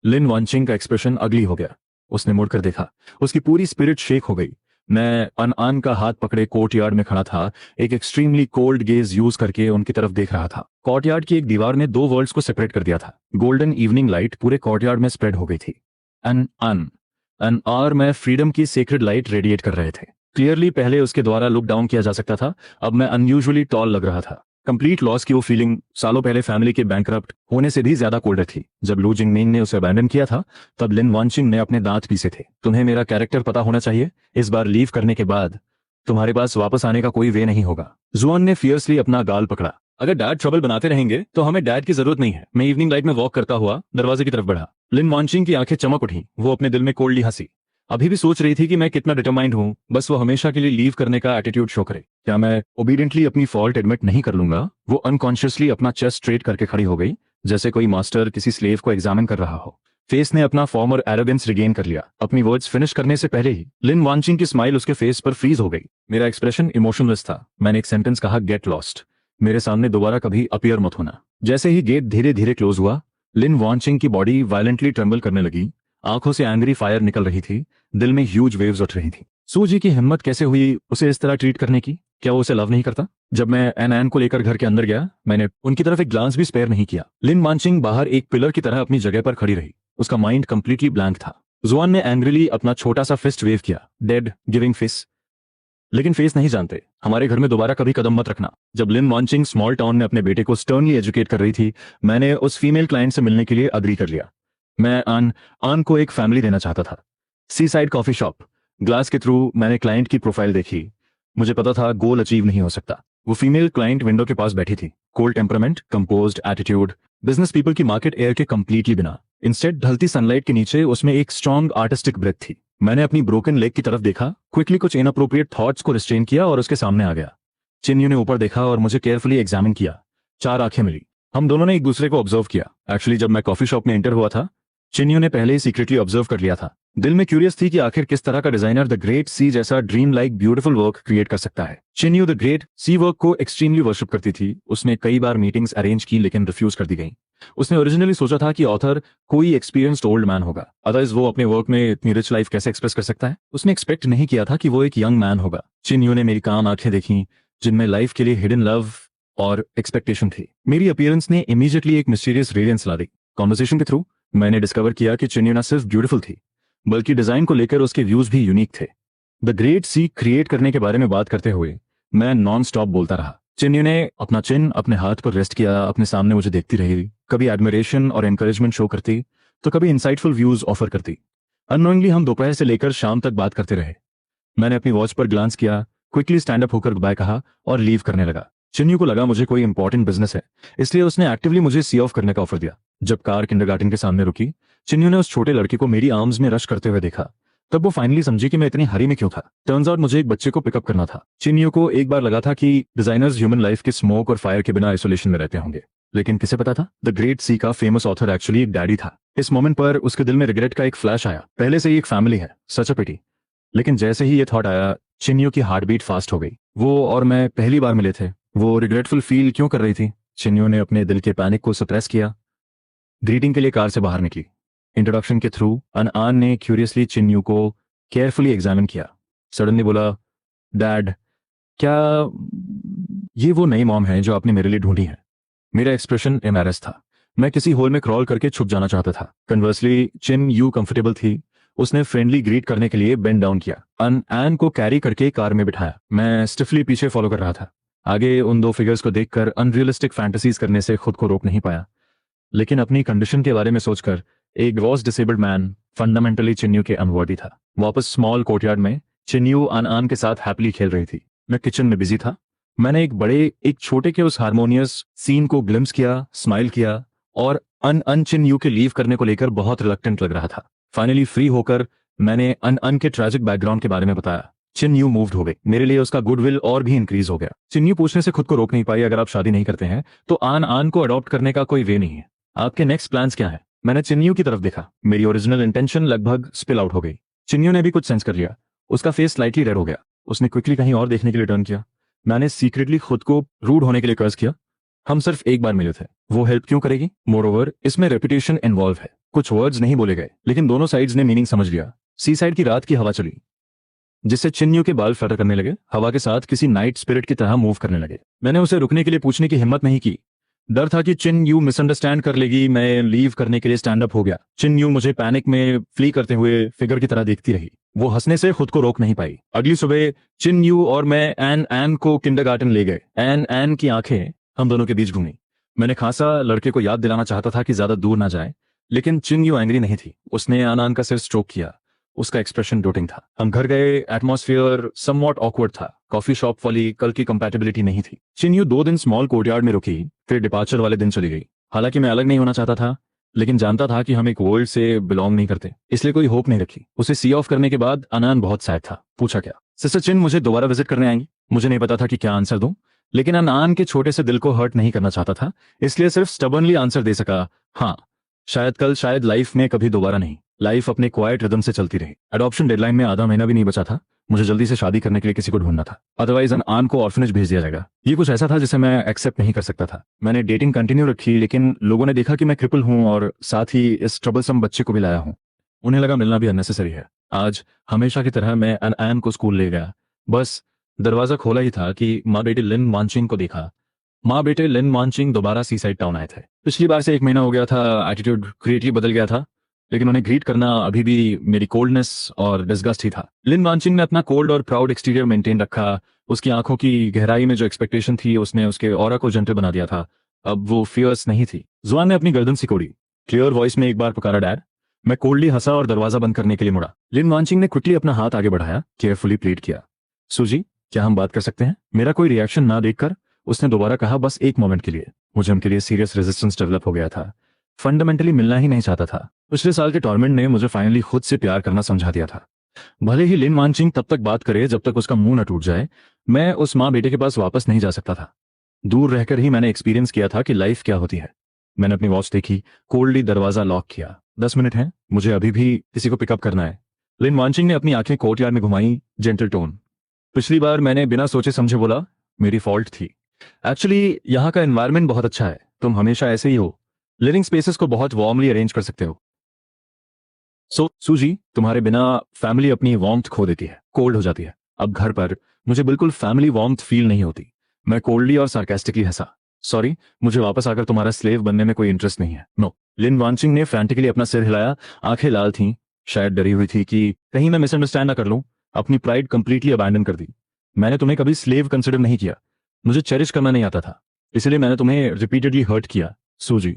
लिन वांशिंग का एक्सप्रेशन अगली हो गया। उसने मुड़कर देखा, उसकी पूरी स्पिरिट शेक हो गई। मैं अनआन का हाथ पकड़े कोर्टयार्ड में खड़ा था, एक एक्सट्रीमली कोल्ड गेज यूज करके उनकी तरफ देख रहा था। कोर्टयार्ड की एक दीवार ने दो वर्ल्ड्स को सेपरेट कर दिया था। गोल्डन इवनिंग लाइट पूरे कोर्टयार्ड में स्प्रेड हो गई थी। अन और मैं फ्रीडम की सीक्रेट लाइट रेडिएट कर रहे थे। क्लियरली पहले उसके द्वारा लुक डाउन किया जा सकता था, अब मैं अनयूजुअली टॉल लग रहा था। कंप्लीट लॉस की वो फीलिंग सालों पहले फैमिली के बैंकरप्ट होने से भी ज्यादा कोल्डर थी। जब लू जिंगमिंग ने उसे अबैंडन किया था तब लिन वांशिंग ने अपने दांत पीसे थे। तुम्हें मेरा कैरेक्टर पता होना चाहिए, इस बार लीव करने के बाद तुम्हारे पास वापस आने का कोई वे नहीं होगा। जुआन ने फियर्सली अपना गाल पकड़ा। अगर डैड ट्रबल बनाते रहेंगे तो हमें डैड की जरूरत नहीं है। मैं इवनिंग लाइट में वॉक करता हुआ दरवाजे की तरफ बढ़ा। लिन वांशिंग की आंखें चमक उठी, वो अपने दिल में कोल्डली हंसी। अभी भी सोच रही थी कि मैं कितना डिटरमाइंड हूं, बस वो हमेशा के लिए लीव करने का एटीट्यूड शो करे। क्या मैं ओबीडियंटली अपनी फॉल्ट एडमिट नहीं कर लूंगा? वो अनकॉन्शियसली अपना चेस्ट स्ट्रेट करके खड़ी हो गई, जैसे कोई मास्टर किसी स्लेव को एग्जामिन कर रहा हो। फेस ने अपना फॉर्मर एरोगेंस रिगेन कर लिया। अपनी वर्ड्स फिनिश करने से पहले ही लिन वांशिंग की स्माइल उसके फेस पर फ्रीज हो गई। मेरा एक्सप्रेशन इमोशनलेस था। मैंने एक सेंटेंस कहा, गेट लॉस्ट, मेरे सामने दोबारा कभी अपीयर मत होना। जैसे ही गेट धीरे धीरे क्लोज हुआ, लिन वांशिंग की बॉडी वायलेंटली ट्रेंबल करने लगी। आंखों से एंग्री फायर निकल रही थी, दिल में ह्यूज वेव्स उठ रही थी। सूजी की हिम्मत कैसे हुई उसे इस तरह ट्रीट करने की? क्या वो उसे लव नहीं करता? जब मैं एन को लेकर घर के अंदर गया, मैंने उनकी तरफ एक ग्लांस भी स्पेयर नहीं किया। लिन वांशिंग बाहर एक पिलर की तरह अपनी जगह पर खड़ी रही। उसका माइंड कंप्लीटली ब्लैंक था। जुआन ने एंग्रीली अपना छोटा सा फिस्ट वेव किया, डेड गिविंग फेस। लेकिन फेस नहीं जानते, हमारे घर में दोबारा कभी कदम मत रखना। जब लिन वांशिंग स्मॉल टाउन में अपने बेटे को स्टर्नली एजुकेट कर रही थी, मैंने उस फीमेल क्लाइंट से मिलने के लिए अग्री कर लिया। मैं आन को एक फैमिली देना चाहता था। सी साइड कॉफी शॉप। ग्लास के थ्रू मैंने क्लाइंट की प्रोफाइल देखी। मुझे पता था गोल अचीव नहीं हो सकता। वो फीमेल क्लाइंट विंडो के पास बैठी थी, cold temperament, composed attitude, business people की मार्केट एयर के कंप्लीटली बिना। इंस्टेड ढलती सनलाइट के नीचे उसमें एक स्ट्रॉन्ग आर्टिस्टिक ब्रेथ थी। मैंने अपनी ब्रोकन लेग की तरफ देखा, क्विकली कुछ इनअप्रोप्रिएट थॉट्स को रिस्ट्रेन किया और उसके सामने आ गया। चिन्यू ने ऊपर देखा और मुझे केयरफुली एग्जामिन किया। चार आंखें मिली। हम दोनों ने एक दूसरे को ऑब्जर्व किया। एक्चुअली जब मैं कॉफी शॉप में एंटर हुआ था, चिन्यू ने पहले ही सीक्रेटली ऑब्जर्व कर लिया था। दिल में क्यूरियस थी कि आखिर किस तरह का डिजाइनर द ग्रेट सी जैसा dream like beautiful work create कर सकता है। चिन्यू द ग्रेट सी वर्क को एक्सट्रीमली वर्शिप करती थी। उसने कई बार मीटिंग्स अरेंज की लेकिन रिफ्यूज कर दी गई। उसने ओरिजिनली सोचा था कि ऑथर कोई एक्सपीरियंस्ड ओल्ड मैन होगा, अदरवाइज वो अपने वर्क में इतनी रिच लाइफ कैसे एक्सप्रेस कर सकता है। उसने एक्सपेक्ट नहीं किया था कि वो एक यंग मैन होगा। चिन्यू ने मेरी काम आंखें देखी, जिनमें लाइफ के लिए हिडन लव और एक्सपेक्टेशन थी। मेरी अपीयरेंस ने इमीडिएटली एक मिस्टीरियस रेडियंस ला दी। कॉन्वर्सेशन के थ्रू मैंने डिस्कवर किया कि चिन्यू न सिर्फ ब्यूटीफुल थी, बल्कि डिजाइन को लेकर उसके व्यूज भी यूनिक थे। द ग्रेट सी क्रिएट करने के बारे में बात करते हुए मैं नॉन स्टॉप बोलता रहा। चिन्यू ने अपना चिन अपने हाथ पर रेस्ट किया, अपने सामने मुझे देखती रही। कभी एडमिरेशन और एनकरेजमेंट शो करती, तो कभी इंसाइटफुल व्यूज ऑफर करती। अननोइंगली हम दोपहर से लेकर शाम तक बात करते रहे। मैंने अपनी वॉच पर ग्लांस किया, क्विकली स्टैंड अप होकर बाय कहा और लीव करने लगा। चिन्यू को लगा मुझे कोई इंपॉर्टेंट बिजनेस है, इसलिए उसने एक्टिवली मुझे सी ऑफ करने का ऑफर दिया। जब कार किंडरगार्टन के सामने रुकी, चिन्यू ने उस छोटे लड़के को मेरी आर्म्स में रश करते हुए देखा। तब वो फाइनली समझी कि मैं इतनी हरी में क्यों था। टर्न्स आउट मुझे एक बच्चे को पिकअप करना था। चिन्यू को एक बार लगा था कि डिजाइनर्स ह्यूमन लाइफ के स्मोक और फायर के बिना आइसोलेशन में रहते होंगे, लेकिन किसे पता था द ग्रेट सी का फेमस ऑथर एक्चुअली एक डैडी था। इस मोमेंट पर उसके दिल में रिग्रेट का एक फ्लैश आया। पहले से ही एक फैमिली है, सच अ पिटी। लेकिन जैसे ही ये थॉट आया, चिन्यू की हार्ट बीट फास्ट हो गई। वो और मैं पहली बार मिले थे। वो रिग्रेटफुल फील क्यों कर रही थी? चिन्यू ने अपने दिल के पैनिक को सप्रेस किया। ग्रीटिंग के लिए कार से बाहर निकली। इंट्रोडक्शन के थ्रू अनआन ने क्यूरियसली चिन्यू को केयरफुली एग्जामिन किया। सडनली बोला, डैड, क्या ये वो नई मॉम है जो आपने मेरे लिए ढूंढी है? मेरा एक्सप्रेशन एम्बैरेस था। मैं किसी होल में क्रॉल करके छुप जाना चाहता था। कन्वर्सली चिन यू कंफर्टेबल थी। उसने फ्रेंडली ग्रीट करने के लिए बेंड डाउन किया। अनआन को कैरी करके कार में बिठाया। मैं स्टिफली पीछे फॉलो कर रहा था। आगे उन दो फिगर्स को देखकर अनरियलिस्टिक फैंटेसीज करने से खुद को रोक नहीं पाया, लेकिन अपनी कंडीशन के बारे में सोचकर एक डिवोर्स डिसेबल्ड मैन फंडामेंटली चिन्यू के अनवर्दी था। वापस स्मॉल कोर्टयार्ड में चिन्यू अनआन के साथ हैप्पीली खेल रही थी। मैं किचन में बिजी था। मैंने एक छोटे के उस हारमोनियस सीन को ग्लिम्स किया, स्माइल किया और अन चिन्यू के लीव करने को लेकर बहुत रिलक्टेंट लग रहा था। फाइनली फ्री होकर मैंने अन के ट्रैजिक बैकग्राउंड के बारे में बताया। चिन्यू मूव्ड हो गई। मेरे लिए उसका गुडविल और भी इंक्रीज हो गया। चिन्यू पूछने से खुद को रोक नहीं पाई, अगर आप शादी नहीं करते हैं तो आन को अडॉप्ट करने का कोई वे नहीं है। आपके नेक्स्ट प्लान्स क्या है? मैंने चिन्यू की तरफ देखा। मेरी ओरिजिनल इंटेंशन लगभग स्पिल आउट हो गई। चिन्यू ने भी कुछ सेंस कर लिया। उसका फेस स्लाइटली रेड हो गया। उसने क्विकली कहीं और देखने के लिए टर्न किया। मैंने सीक्रेटली खुद को रूड होने के लिए कर्ज किया। हम सिर्फ एक बार मिले थे, वो हेल्प क्यों करेगी? मोरओवर इसमें रेपुटेशन इन्वॉल्व है। कुछ वर्ड्स नहीं बोले गए, लेकिन दोनों साइड्स ने मीनिंग समझ लिया। सी साइड की रात की हवा चली, जिससे चिन्यू के बाल फ्लटर करने लगे, हवा के साथ किसी नाइट स्पिरिट की तरह मूव करने लगे। मैंने उसे रुकने के लिए पूछने की हिम्मत नहीं की। डर था कि चिन्यू मिसअंडरस्टैंड कर लेगी। मैं लीव करने के लिए स्टैंड अप हो गया। चिन्यू मुझे पैनिक में फ्ली करते हुए फिगर की तरह देखती रही। वो हंसने से खुद को रोक नहीं पाई। अगली सुबह चिन्यू और मैं एन को किंडरगार्टन ले गए। एन की आंखें हम दोनों के बीच घूमी। मैंने खासा लड़के को याद दिलाना चाहता था कि ज्यादा दूर ना जाए, लेकिन चिन्यू एंग्री नहीं थी। उसने अनान का सिर स्ट्रोक किया। उसका एक्सप्रेशन डोटिंग था। हम घर गए। एटमॉस्फेयर समवॉट ऑकवर्ड था। कॉफी शॉप वाली कल की कंपैटिबिलिटी नहीं थी। चिन्यू 2 दिन स्मॉल कोर्टयार्ड में रुकी, फिर डिपार्चर वाले दिन चली गई। हालांकि मैं अलग नहीं होना चाहता था, लेकिन जानता था कि हम एक वर्ल्ड से बिलोंग नहीं करते, इसलिए कोई होप नहीं रखी। उसे सी ऑफ करने के बाद अनान बहुत सैड था। पूछा क्या सिस्टर चिन मुझे दोबारा विजिट करने आएंगी? मुझे नहीं पता था कि क्या आंसर दूं, लेकिन अनान के छोटे से दिल को हर्ट नहीं करना चाहता था, इसलिए सिर्फ स्टबर्नली आंसर दे सका, हाँ शायद कल, शायद लाइफ में कभी दोबारा नहीं। लाइफ अपने क्वाइट रिदम से चलती रही। एडॉप्शन डेडलाइन में आधा महीना भी नहीं बचा था। मुझे जल्दी से शादी करने के लिए किसी को ढूंढना था, अदरवाइज अनान को ऑर्फनेज भेज दिया जाएगा। ये कुछ ऐसा था जिसे मैं एक्सेप्ट नहीं कर सकता था। मैंने डेटिंग कंटिन्यू रखी, लेकिन लोगों ने देखा कि मैं क्रिपल हूं और साथ ही इस ट्रबलसम बच्चे को भी लाया हूं। उन्हें लगा मिलना भी अननेसेसरी है। आज हमेशा की तरह मैं अनान को स्कूल ले गया। बस दरवाजा खोला ही था कि माँ बेटे लिन वानचिंग को देखा। माँ बेटे लिन वानचिंग दोबारा सी साइड टाउन आए थे। पिछली बार से 1 महीना हो गया था। एटीट्यूड क्रिएटली बदल गया था, लेकिन उन्हें ग्रीट करना अभी भी मेरी कोल्डनेस और डिस्गस्ट ही था। लिन वानचिंग ने अपना कोल्ड और प्राउड एक्सटीरियर मेंटेन रखा। उसकी आंखों की गहराई में जो एक्सपेक्टेशन थी, उसने उसके ऑरा को जेंटल बना दिया था। अब वो फियर्स नहीं थी। जुआन ने अपनी गर्दन सिकोड़ी। क्लियर वॉइस में एक बार पुकारा, डैड। मैं कोल्डली हंसा और दरवाजा बंद करने के लिए मुड़ा। लिन वानचिंग ने क्विकली अपना हाथ आगे बढ़ाया, केयरफुली प्लीड किया, सूजी क्या हम बात कर सकते हैं? मेरा कोई रिएक्शन ना देखकर उसने दोबारा कहा, बस एक मोमेंट के लिए। मुझे उनके लिए सीरियस रेजिस्टेंस डेवलप हो गया था। फंडामेंटली मिलना ही नहीं चाहता था। पिछले साल के टॉर्मेंट ने मुझे फाइनली खुद से प्यार करना समझा दिया था। भले ही लिन वानचिंग तब तक बात करे जब तक उसका मुंह न टूट जाए, मैं उस माँ बेटे के पास वापस नहीं जा सकता था। दूर रहकर ही मैंने एक्सपीरियंस किया था कि लाइफ क्या होती है। मैंने अपनी वॉच देखी, कोल्डली दरवाजा लॉक किया। 10 मिनट हैं, मुझे अभी भी किसी को पिकअप करना है। लिन वानचिंग ने अपनी आंखें कोर्टयार्ड में घुमाई, जेंटल टोन। पिछली बार मैंने बिना सोचे समझे बोला, मेरी फॉल्ट थी। एक्चुअली यहाँ का एनवायरनमेंट बहुत अच्छा है, तुम हमेशा ऐसे ही हो। लिविंग स्पेसेस को बहुत वार्मली अरेंज कर सकते हो। सूजी, तुम्हारे बिना फैमिली अपनी वार्मथ खो देती है, कोल्ड हो जाती है। अब घर पर मुझे बिल्कुल फैमिली वार्मथ फील नहीं होती। मैं कोल्डली और सार्केस्टिकली हंसा। सॉरी, मुझे वापस आकर तुम्हारा स्लेव बनने में कोई इंटरेस्ट नहीं है। नो। लिन वानचिंग ने फ्रैंटिकली अपना सिर हिलाया। आंखें लाल थीं, शायद डरी हुई थी कि कहीं मैं मिसअंडरस्टैंड ना कर लूं। अपनी प्राइड कंप्लीटली अबैंडन कर दी। मैंने तुम्हें कभी स्लेव कंसिडर नहीं किया। मुझे चेरिश करना नहीं आता था, इसलिए मैंने तुम्हें रिपीटेडली हर्ट किया। सूजी,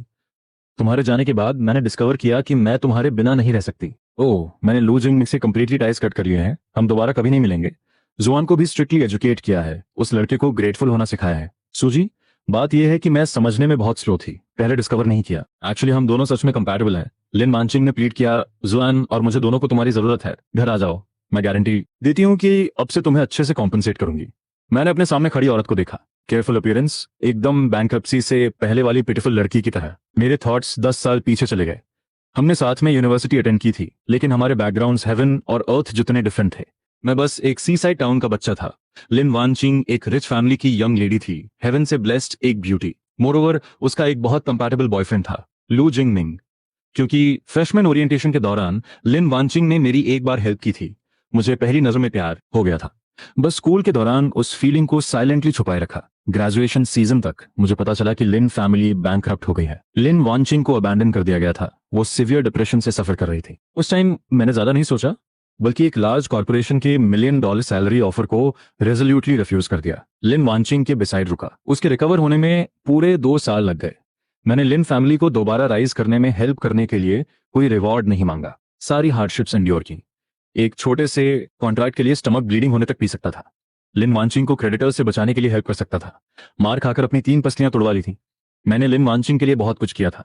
तुम्हारे जाने के बाद मैंने डिस्कवर किया कि मैं तुम्हारे बिना नहीं रह सकती। ओह, मैंने लू जिंग से कंप्लीटली टाइज कट कर लिए हैं। हम दोबारा कभी नहीं मिलेंगे। जुआन को भी स्ट्रिक्टली एजुकेट किया है, उस लड़के को ग्रेटफुल होना सिखाया है। सूजी, बात यह है कि मैं समझने में बहुत स्लो थी, पहले डिस्कवर नहीं किया। एक्चुअली हम दोनों सच में कंपैटिबल हैं। लिन वानचिंग ने प्लीड किया, जुआन और मुझे दोनों को तुम्हारी जरूरत है, घर आ जाओ। मैं गारंटी देती हूँ कि अब से तुम्हें अच्छे से कॉम्पनसेट करूंगी। मैंने अपने सामने खड़ी औरत को देखा, केयरफुल अपीयरेंस, एकदम बैंक्रप्सी से पहले वाली पिटिफुल लड़की की तरह। मेरे थॉट्स 10 साल पीछे चले गए। हमने साथ में यूनिवर्सिटी अटेंड की थी, लेकिन हमारे बैकग्राउंड्स हेवन और अर्थ जितने डिफरेंट थे। मैं बस एक सी साइड टाउन का बच्चा था। लिन वानचिंग एक रिच फैमिली की यंग लेडी थी, हेवन से ब्लेस्ड एक ब्यूटी। मोरओवर उसका एक बहुत कंपैटिबल बॉयफ्रेंड था, लू जिंगमिंग। क्योंकि फ्रेशमैन ओरिएंटेशन के दौरान लिन वानचिंग ने मेरी एक बार हेल्प की थी, मुझे पहली नजर में प्यार हो गया था। बस स्कूल के दौरान उस फीलिंग को साइलेंटली छुपाए रखा। ग्रेजुएशन सीजन तक मुझे पता चला कि लिन फैमिली बैंकरप्ट हो गई है। लिन वानचिंग को अबैंडन कर दिया गया था। वो सिवियर डिप्रेशन से सफर कर रही थी। उस टाइम मैंने ज्यादा नहीं सोचा, बल्कि एक लार्ज कॉर्पोरेशन के $1 मिलियन सैलरी ऑफर को रेजोल्यूटली रिफ्यूज कर दिया। लिन वानचिंग के बिसाइड रुका। उसके रिकवर होने में पूरे 2 साल लग गए। मैंने लिन फैमिली को दोबारा राइज करने में हेल्प करने के लिए कोई रिवॉर्ड नहीं मांगा, सारी हार्डशिप्स एंड्योर की। एक छोटे से कॉन्ट्रैक्ट के लिए स्टमक ब्लीडिंग होने तक पी सकता था। लिन वानचिंग को क्रेडिटर्स से बचाने के लिए हेल्प कर सकता था। मार खाकर अपनी 3 पसलियां तोड़वा ली थी। मैंने लिन वानचिंग के लिए बहुत कुछ किया था,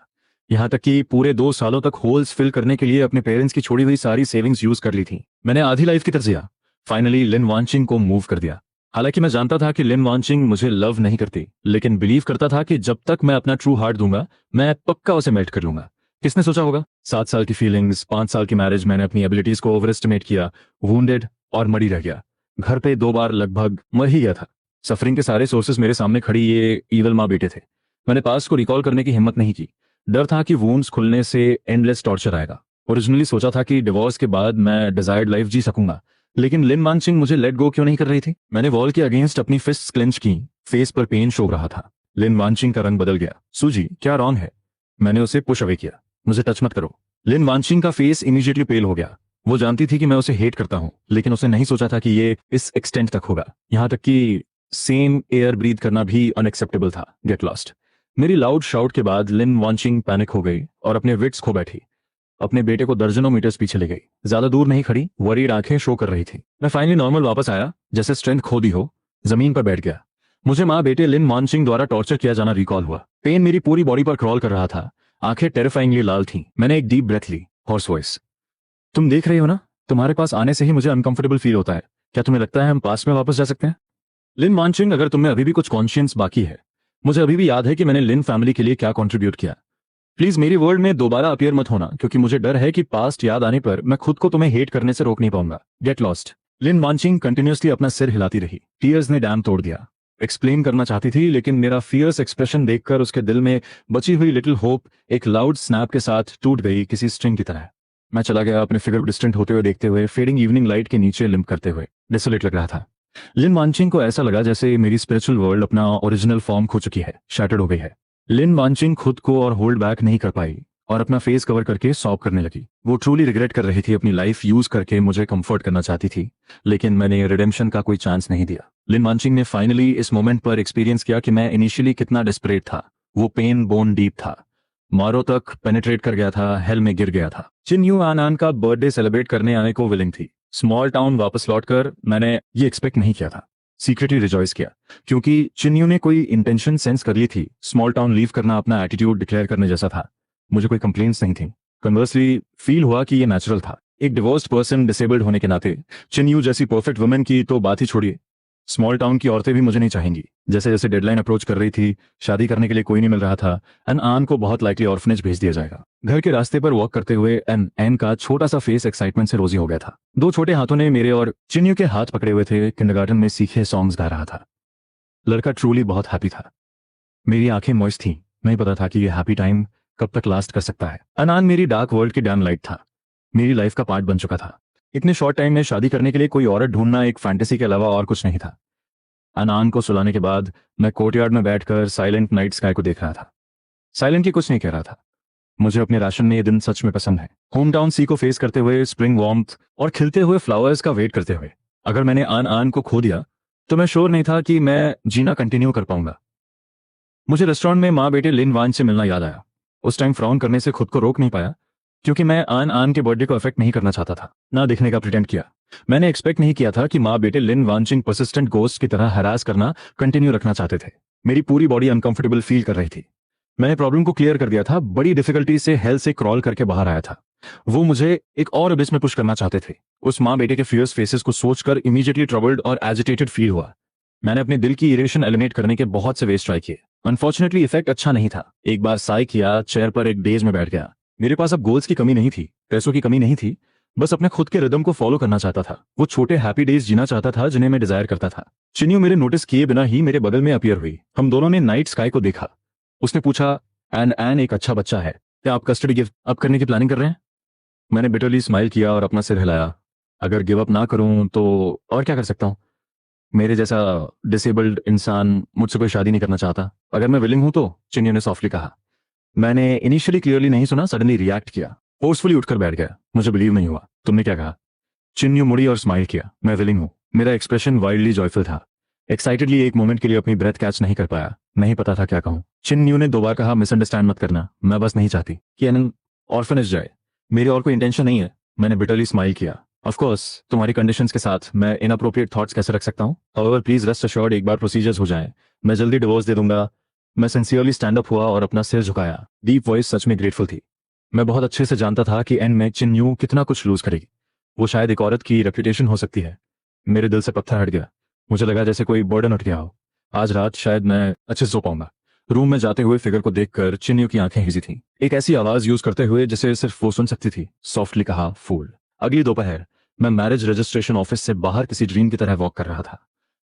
यहां तक कि पूरे 2 सालों तक होल्स फिल करने के लिए अपने पेरेंट्स की छोड़ी हुई सारी सेविंग्स यूज कर ली थी। मैंने आधी लाइफ की तरह जिया। फाइनली लिन वानचिंग को मूव कर दिया। हालांकि मैं जानता था कि लिन वानचिंग मुझे लव नहीं करती, लेकिन बिलीव करता था कि जब तक मैं अपना ट्रू हार्ट दूंगा, मैं पक्का उसे मेल्ट कर लूंगा। किसने सोचा होगा? 7 साल की फीलिंग्स, 5 साल की मैरिज, मैंने अपनी एबिलिटीज को ओवर एस्टिमेट किया, वुंडेड और मरी रह गया। घर पे 2 बार लगभग मर ही गया था। सफरिंग के सारे सोर्सेस मेरे सामने खड़ी ये ईवल माँ बेटे थे। मैंने पास्ट को रिकॉल करने की हिम्मत नहीं की। डर था कि वूंड्स खुलने से एंडलेस टॉर्चर आएगा। ओरिजिनली सोचा था कि डिवोर्स के बाद मैं डिजायर्ड लाइफ जी सकूंगा, लेकिन लिन मानसिंग मुझे लेट गो क्यों नहीं कर रही थी? मैंने वॉल के अगेंस्ट अपनी फिस्ट्स क्लेंच की, फेस पर पेन शो रहा था। लिन वांचिंग का रंग बदल गया। सूजी, क्या रॉन्ग है? मैंने उसे पुश अवे किया। मुझे टच मत करो। लिन वांचिंग का फेस इमीडिएटली पेल हो गया। वो जानती थी कि मैं उसे हेट करता हूं, लेकिन उसे नहीं सोचा था कि ये इस एक्सटेंट तक होगा। यहां तक कि सेम एयर ब्रीथ करना भी अनएक्सेप्टेबल था। Get lost. मेरी लाउड शाउट के बाद लिन वांचिंग पैनिक हो गई और अपने विट्स खो बैठी। अपने बेटे को दर्जनों मीटर्स पीछे ले गई। ज्यादा दूर नहीं खड़ी, वरीड आंखें शो कर रही थी। मैं फाइनली नॉर्मल वापस आया, जैसे स्ट्रेंथ खो दी हो। जमीन पर बैठ गया। मुझे माँ बेटे लिन वांचिंग द्वारा टॉर्चर किया जाना रिकॉल हुआ। पेन मेरी पूरी बॉडी पर क्रॉल कर रहा था। आंखें टेरिफाइंगली लाल थीं। मैंने एक डीप ब्रेथ ली। हॉर्स वॉइस, तुम देख रही हो ना? तुम्हारे पास आने से ही मुझे अनकंफर्टेबल फील होता है। क्या तुम्हें लगता है हम पास्ट में वापस जा सकते हैं? लिन वांचिंग, अगर तुम्हें अभी भी कुछ कॉन्शियंस बाकी है, मुझे अभी भी याद है कि मैंने लिन फैमिली के लिए क्या कंट्रीब्यूट किया। प्लीज मेरी वर्ल्ड में दोबारा अपीयर मत होना, क्योंकि मुझे डर है कि पास्ट याद आने पर मैं खुद को तुम्हें हेट करने से रोक नहीं पाऊंगा। Get lost. Lin Wanqing continuously अपना सिर हिलाती रही। टीयर्स ने डैम तोड़ दिया। एक्सप्लेन करना चाहती थी, लेकिन मेरा फियर्स एक्सप्रेशन देखकर उसके दिल में बची हुई लिटिल होप एक लाउड स्नैप के साथ टूट गई, किसी स्ट्रिंग की तरह। मैं चला गया, अपने फिगर डिस्टेंट होते हुए देखते हुए, फेडिंग इवनिंग लाइट के नीचे लिम्प करते हुए। डिसोलेट लग रहा था। लिन वांचिंग को ऐसा लगा जैसे मेरी स्पिरिचुअल वर्ल्ड अपना ओरिजिनल फॉर्म खो चुकी है, शैटर्ड हो गई है। लिन वांचिंग खुद को और होल्ड बैक नहीं कर पाई और अपना फेस कवर करके सॉब करने लगी। वो ट्रूली रिग्रेट कर रही थी, अपनी लाइफ यूज करके मुझे कंफर्ट करना चाहती थी, लेकिन मैंने रिडेम्पशन का कोई चांस नहीं दिया। लिन वांचिंग ने फाइनली इस मोमेंट पर एक्सपीरियंस किया कि मैं इनिशियली कितना डेस्परेट था। वो पेन बोन डीप था, मारो तक पेनिट्रेट कर गया था, हेल में गिर गया था। चिन यू आन आन का बर्थडे सेलिब्रेट करने आने को विलिंग थी। स्मॉल टाउन वापस लौटकर मैंने ये एक्सपेक्ट नहीं किया था। सीक्रेटली रिजॉइस किया, क्योंकि चिन्यू ने कोई इंटेंशन सेंस कर ली थी। स्मॉल टाउन लीव करना अपना एटीट्यूड डिक्लेयर करने जैसा था। मुझे कोई कंप्लेंट्स नहीं थी। कन्वर्सली फील हुआ कि ये नेचुरल था। एक डिवोर्स्ड पर्सन, डिसेबल्ड होने के नाते, चिन्यू जैसी परफेक्ट वुमेन की तो बात ही छोड़िए, स्मॉल टाउन की औरतें भी मुझे नहीं चाहेंगी। जैसे जैसे डेडलाइन अप्रोच कर रही थी, शादी करने के लिए कोई नहीं मिल रहा था, एन आन को बहुत लाइकली ऑर्फनेज भेज दिया जाएगा। घर के रास्ते पर वॉक करते हुए एन एन का छोटा सा फेस एक्साइटमेंट से रोजी हो गया था। 2 छोटे हाथों ने मेरे और चिन्यू के हाथ पकड़े हुए थे। किंडरगार्टन में सीखे सॉन्ग्स गा रहा था। लड़का ट्रूली बहुत हैप्पी था। मेरी आंखें मॉइस्ट थी। नहीं पता था कि ये हैप्पी टाइम कब तक लास्ट कर सकता है। अनान मेरी डार्क वर्ल्ड की डैम लाइट था। मेरी लाइफ का पार्ट बन चुका था। इतने शॉर्ट टाइम में शादी करने के लिए कोई औरत ढूंढना एक फैंटेसी के अलावा और कुछ नहीं था। अनान को सुलाने के बाद मैं कोर्टयार्ड में बैठकर साइलेंट नाइट स्काई को देख रहा था। साइलेंटली कुछ नहीं कह रहा था। मुझे अपने राशन में ये दिन सच में पसंद है। होम टाउन सी को फेस करते हुए, स्प्रिंग वार्मथ और खिलते हुए फ्लावर्स का वेट करते हुए। अगर मैंने आन आन को खो दिया तो मैं श्योर नहीं था कि मैं जीना कंटिन्यू कर पाऊंगा। मुझे रेस्टोरेंट में माँ बेटे लिन वान से मिलना याद आया। उस टाइम फ्रॉन करने से खुद को रोक नहीं पाया, क्योंकि मैं आन आन के बर्थडे को अफेक्ट नहीं करना चाहता था। ना दिखने का प्रिटेंड किया। मैंने एक्सपेक्ट नहीं किया था कि माँ बेटे लिन वांचिंग परसिस्टेंट गोस्ट की तरह हरास करना कंटिन्यू रखना चाहते थे। मेरी पूरी बॉडी अनकंफर्टेबल फील कर रही थी। मैंने प्रॉब्लम को क्लियर कर दिया था। बड़ी डिफिकल्टी से हेल से क्रॉल करके बाहर आया था। वो मुझे एक और अबिस में पुश करना चाहते थे। उस माँ बेटे के फियर्स फेसेस को सोचकर इमीडिएटली ट्रबल्ड और एजिटेटेड फील हुआ। मैंने अपने दिल की इरेशन एलिमिनेट करने के बहुत से वेज ट्राई किए। अनफॉर्चुनेटली इफेक्ट अच्छा नहीं था। एक बार साई किया, चेयर पर एक डेज में बैठ गया। मेरे पास अब गोल्स की कमी नहीं थी, पैसों की कमी नहीं थी, बस अपने खुद के रिदम को फॉलो करना चाहता था। वो छोटे हैप्पी डेज जीना चाहता था जिन्हें मैं डिजायर करता था। चिन्यू मेरे नोटिस किए बिना ही मेरे बगल में अपीयर हुई। हम दोनों ने नाइट स्काई को देखा। उसने पूछा, एन एन एक अच्छा बच्चा है, क्या आप कस्टडी गिव अप करने की प्लानिंग कर रहे हैं? मैंने बिटरली स्माइल किया और अपना सिर हिलाया। अगर गिव अप ना करूं तो और क्या कर सकता हूं? मेरे जैसा डिसेबल्ड इंसान मुझसे कोई शादी नहीं करना चाहता। अगर मैं विलिंग हूं तो, चिन्यू ने सॉफ्टली कहा। मैंने इनिशियली क्लियरली नहीं सुना, सडनली रिएक्ट किया। फोर्सफुली उठकर बैठ गया। मुझे बिलीव नहीं हुआ। तुमने क्या कहा? चिन्यू मुड़ी और स्माइल किया। मैं विलिंग हूं। मेरा एक्सप्रेशन वाइल्डली जॉयफुल था। एक्साइटेडली एक मोमेंट के लिए अपनी ब्रेथ कैच नहीं कर पाया। नहीं पता था क्या कहूं। चिन्यू ने 2 बार कहा, मिसअंडरस्टैंड मत करना, मैं बस नहीं चाहती कि एनन ऑर्फनेज जाए। मेरी और कोई इंटेंशन नहीं है। मैंने बिटरली स्माइल किया। ऑफ कोर्स, तुम्हारी कंडीशंस के साथ मैं इनअप्रोप्रिएट थॉट्स कैसे रख सकता हूं? हाउएवर प्लीज रेस्ट अश्योर्ड, एक बार प्रोसीजर्स हो जाएं, मैं जल्दी डिवोर्स दे दूंगा। मैं सिंसियरली स्टैंड अप हुआ और अपना सिर झुकाया। डीप वॉइस सच में ग्रेटफुल थी। मैं बहुत अच्छे से जानता था कि एंड में चिन्यू कितना कुछ लूज करेगी। वो शायद एक औरत की रेपुटेशन हो सकती है। मेरे दिल से पत्थर हट गया। मुझे लगा जैसे कोई बर्डन उठ गया हो। आज रात शायद मैं अच्छे से सो पाऊंगा। रूम में जाते हुए फिगर को देखकर चिन्यू की आंखें हिजी थीं। एक ऐसी आवाज यूज करते हुए जिसे सिर्फ वो सुन सकती थी। सॉफ्टली कहा, फूल। अगली दोपहर मैं मैरिज रजिस्ट्रेशन ऑफिस से बाहर किसी ड्रीम की तरह वॉक कर रहा था।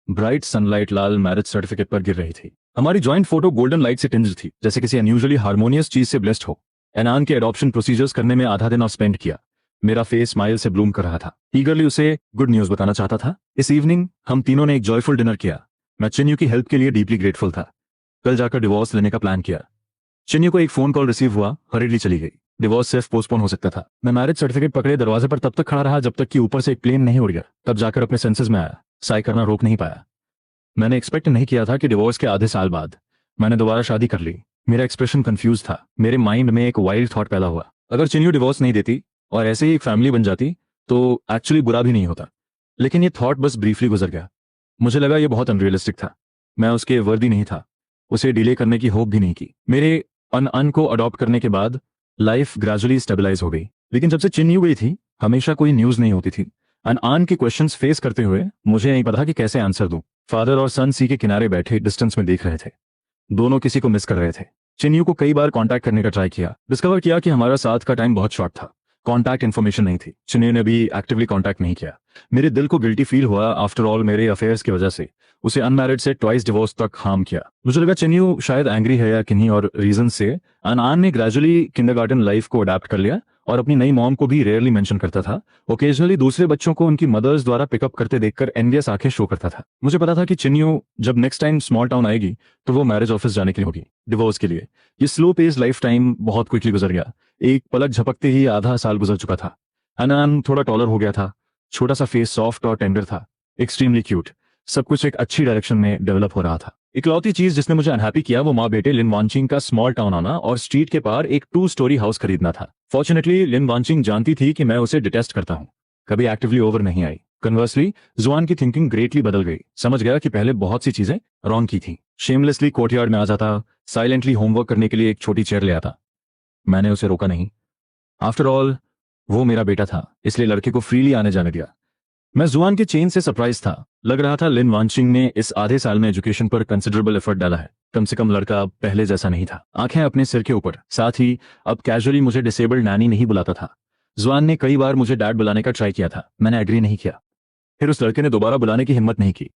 ब्राइट सनलाइट लाल मैरिज सर्टिफिकेट पर गिर रही थी। हमारी जॉइंट फोटो गोल्डन लाइट से टिंज्ड थी, जैसे किसी अनयूजुअली हार्मोनियस चीज से ब्लेस्ड हो। एनान के एडॉप्शन प्रोसीजर्स करने में आधा दिन और स्पेंड किया। मेरा फेस स्माइल से ब्लूम कर रहा था। ईगरली उसे गुड न्यूज बताना चाहता था। इस इवनिंग हम तीनों ने एक जॉयफुल डिनर किया। मैं चिन्यू की हेल्प के लिए डीपली ग्रेटफुल था। कल जाकर डिवोर्स लेने का प्लान किया। चिन्यू को एक फोन कॉल रिसीव हुआ, हरीडली चली गई। डिवोर्स सिर्फ पोस्टपोन हो सकता था। मैं मैरिज सर्टिफिकेट पकड़े दरवाजे पर तब तक खड़ा रहा जब तक कि ऊपर से एक प्लेन नहीं उड़ गया। तब जाकर अपने सेंसेस में आया। साई करना रोक नहीं पाया। मैंने एक्सपेक्ट नहीं किया था कि डिवोर्स के आधे साल बाद मैंने दोबारा शादी कर ली। मेरा एक्सप्रेशन कंफ्यूज था। मेरे माइंड में एक वाइल्ड थॉट पैदा हुआ, अगर चिन्यू डिवोर्स नहीं देती और ऐसे ही एक फैमिली बन जाती तो एक्चुअली बुरा भी नहीं होता। लेकिन ये थॉट बस ब्रीफली गुजर गया। मुझे लगा ये बहुत अनरियलिस्टिक था। मैं उसके वर्दी नहीं था। उसे डिले करने की होप भी नहीं की। मेरे अन को अडॉप्ट करने के बाद लाइफ ग्रेजुअली स्टेबलाइज हो गई। लेकिन जब से चिन्यू गई थी हमेशा कोई न्यूज नहीं होती थी। अन के क्वेश्चंस फेस करते हुए मुझे नहीं पता कि कैसे आंसर दूं। फादर और सन सी के किनारे बैठे डिस्टेंस में देख रहे थे। दोनों किसी को मिस कर रहे थे। चिन्यू को कई बार कांटेक्ट करने का ट्राई किया। डिस्कवर किया कि हमारा साथ का टाइम बहुत शॉर्ट था। कांटेक्ट इन्फॉर्मेशन नहीं थी। चिन्यू ने भी एक्टिवली कांटेक्ट नहीं किया। मेरे दिल को गिल्टी फील हुआ। आफ्टर ऑल मेरे अफेयर्स की वजह से उसे अनमैरिड से ट्वाइस डिवोर्स तक हार्म किया। मुझे लगा चिन्यू शायद एंग्री है या किन्हीं और रीजन से। अनआन ने ग्रेजुअली किंडरगार्टन लाइफ को अडेप्ट कर लिया और अपनी नई मॉम को भी रेयरली मेंशन करता था। ओकेजनली दूसरे बच्चों को उनकी मदर्स द्वारा पिकअप करते देखकर एनवियस आंखें शो करता था। मुझे पता था कि चिन्यू जब नेक्स्ट टाइम स्मॉल टाउन आएगी तो वो मैरिज ऑफिस जाने के लिए होगी, डिवोर्स के लिए। ये स्लो पेस लाइफ टाइम बहुत क्विकली गुजर गया। एक पलक झपकते ही आधा साल गुजर चुका था। अनआन थोड़ा टॉलर हो गया था। छोटा सा फेस सॉफ्ट और टेंडर था। Extremely cute. सब कुछ एक अच्छी डायरेक्शन में डेवलप हो रहा था। इकलौती चीज जिसने मुझे अनहैप्पी किया वो माँ बेटे लिन वांचिंग का स्मॉल टाउन आना और स्ट्रीट के पार एक 2 स्टोरी हाउस खरीदना था। फॉर्चुनेटली लिन वांचिंग जानती थी कि मैं उसे डिटेस्ट करता हूँ। कभी एक्टिवली ओवर नहीं आई। कन्वर्सली जुआन की थिंकिंग ग्रेटली बदल गई। समझ गया कि पहले बहुत सी चीजें रॉन्ग की थी। शेमलेसली कोर्टयार्ड में आ जाता। साइलेंटली होमवर्क करने के लिए एक छोटी चेयर ले आता। मैंने उसे रोका नहीं। आफ्टर ऑल वो मेरा बेटा था, इसलिए लड़के को फ्रीली आने जाने दिया। मैं जुआन के चेंज से सरप्राइज था। लग रहा था लिन वांचिंग ने इस आधे साल में एजुकेशन पर कंसिडरेबल एफर्ट डाला है। कम से कम लड़का अब पहले जैसा नहीं था। आंखें अपने सिर के ऊपर। साथ ही अब कैजुअली मुझे डिसेबल्ड नैनी नहीं बुलाता था। जुआन ने कई बार मुझे डैड बुलाने का ट्राई किया था। मैंने एग्री नहीं किया। फिर उस लड़के ने दोबारा बुलाने की हिम्मत नहीं की।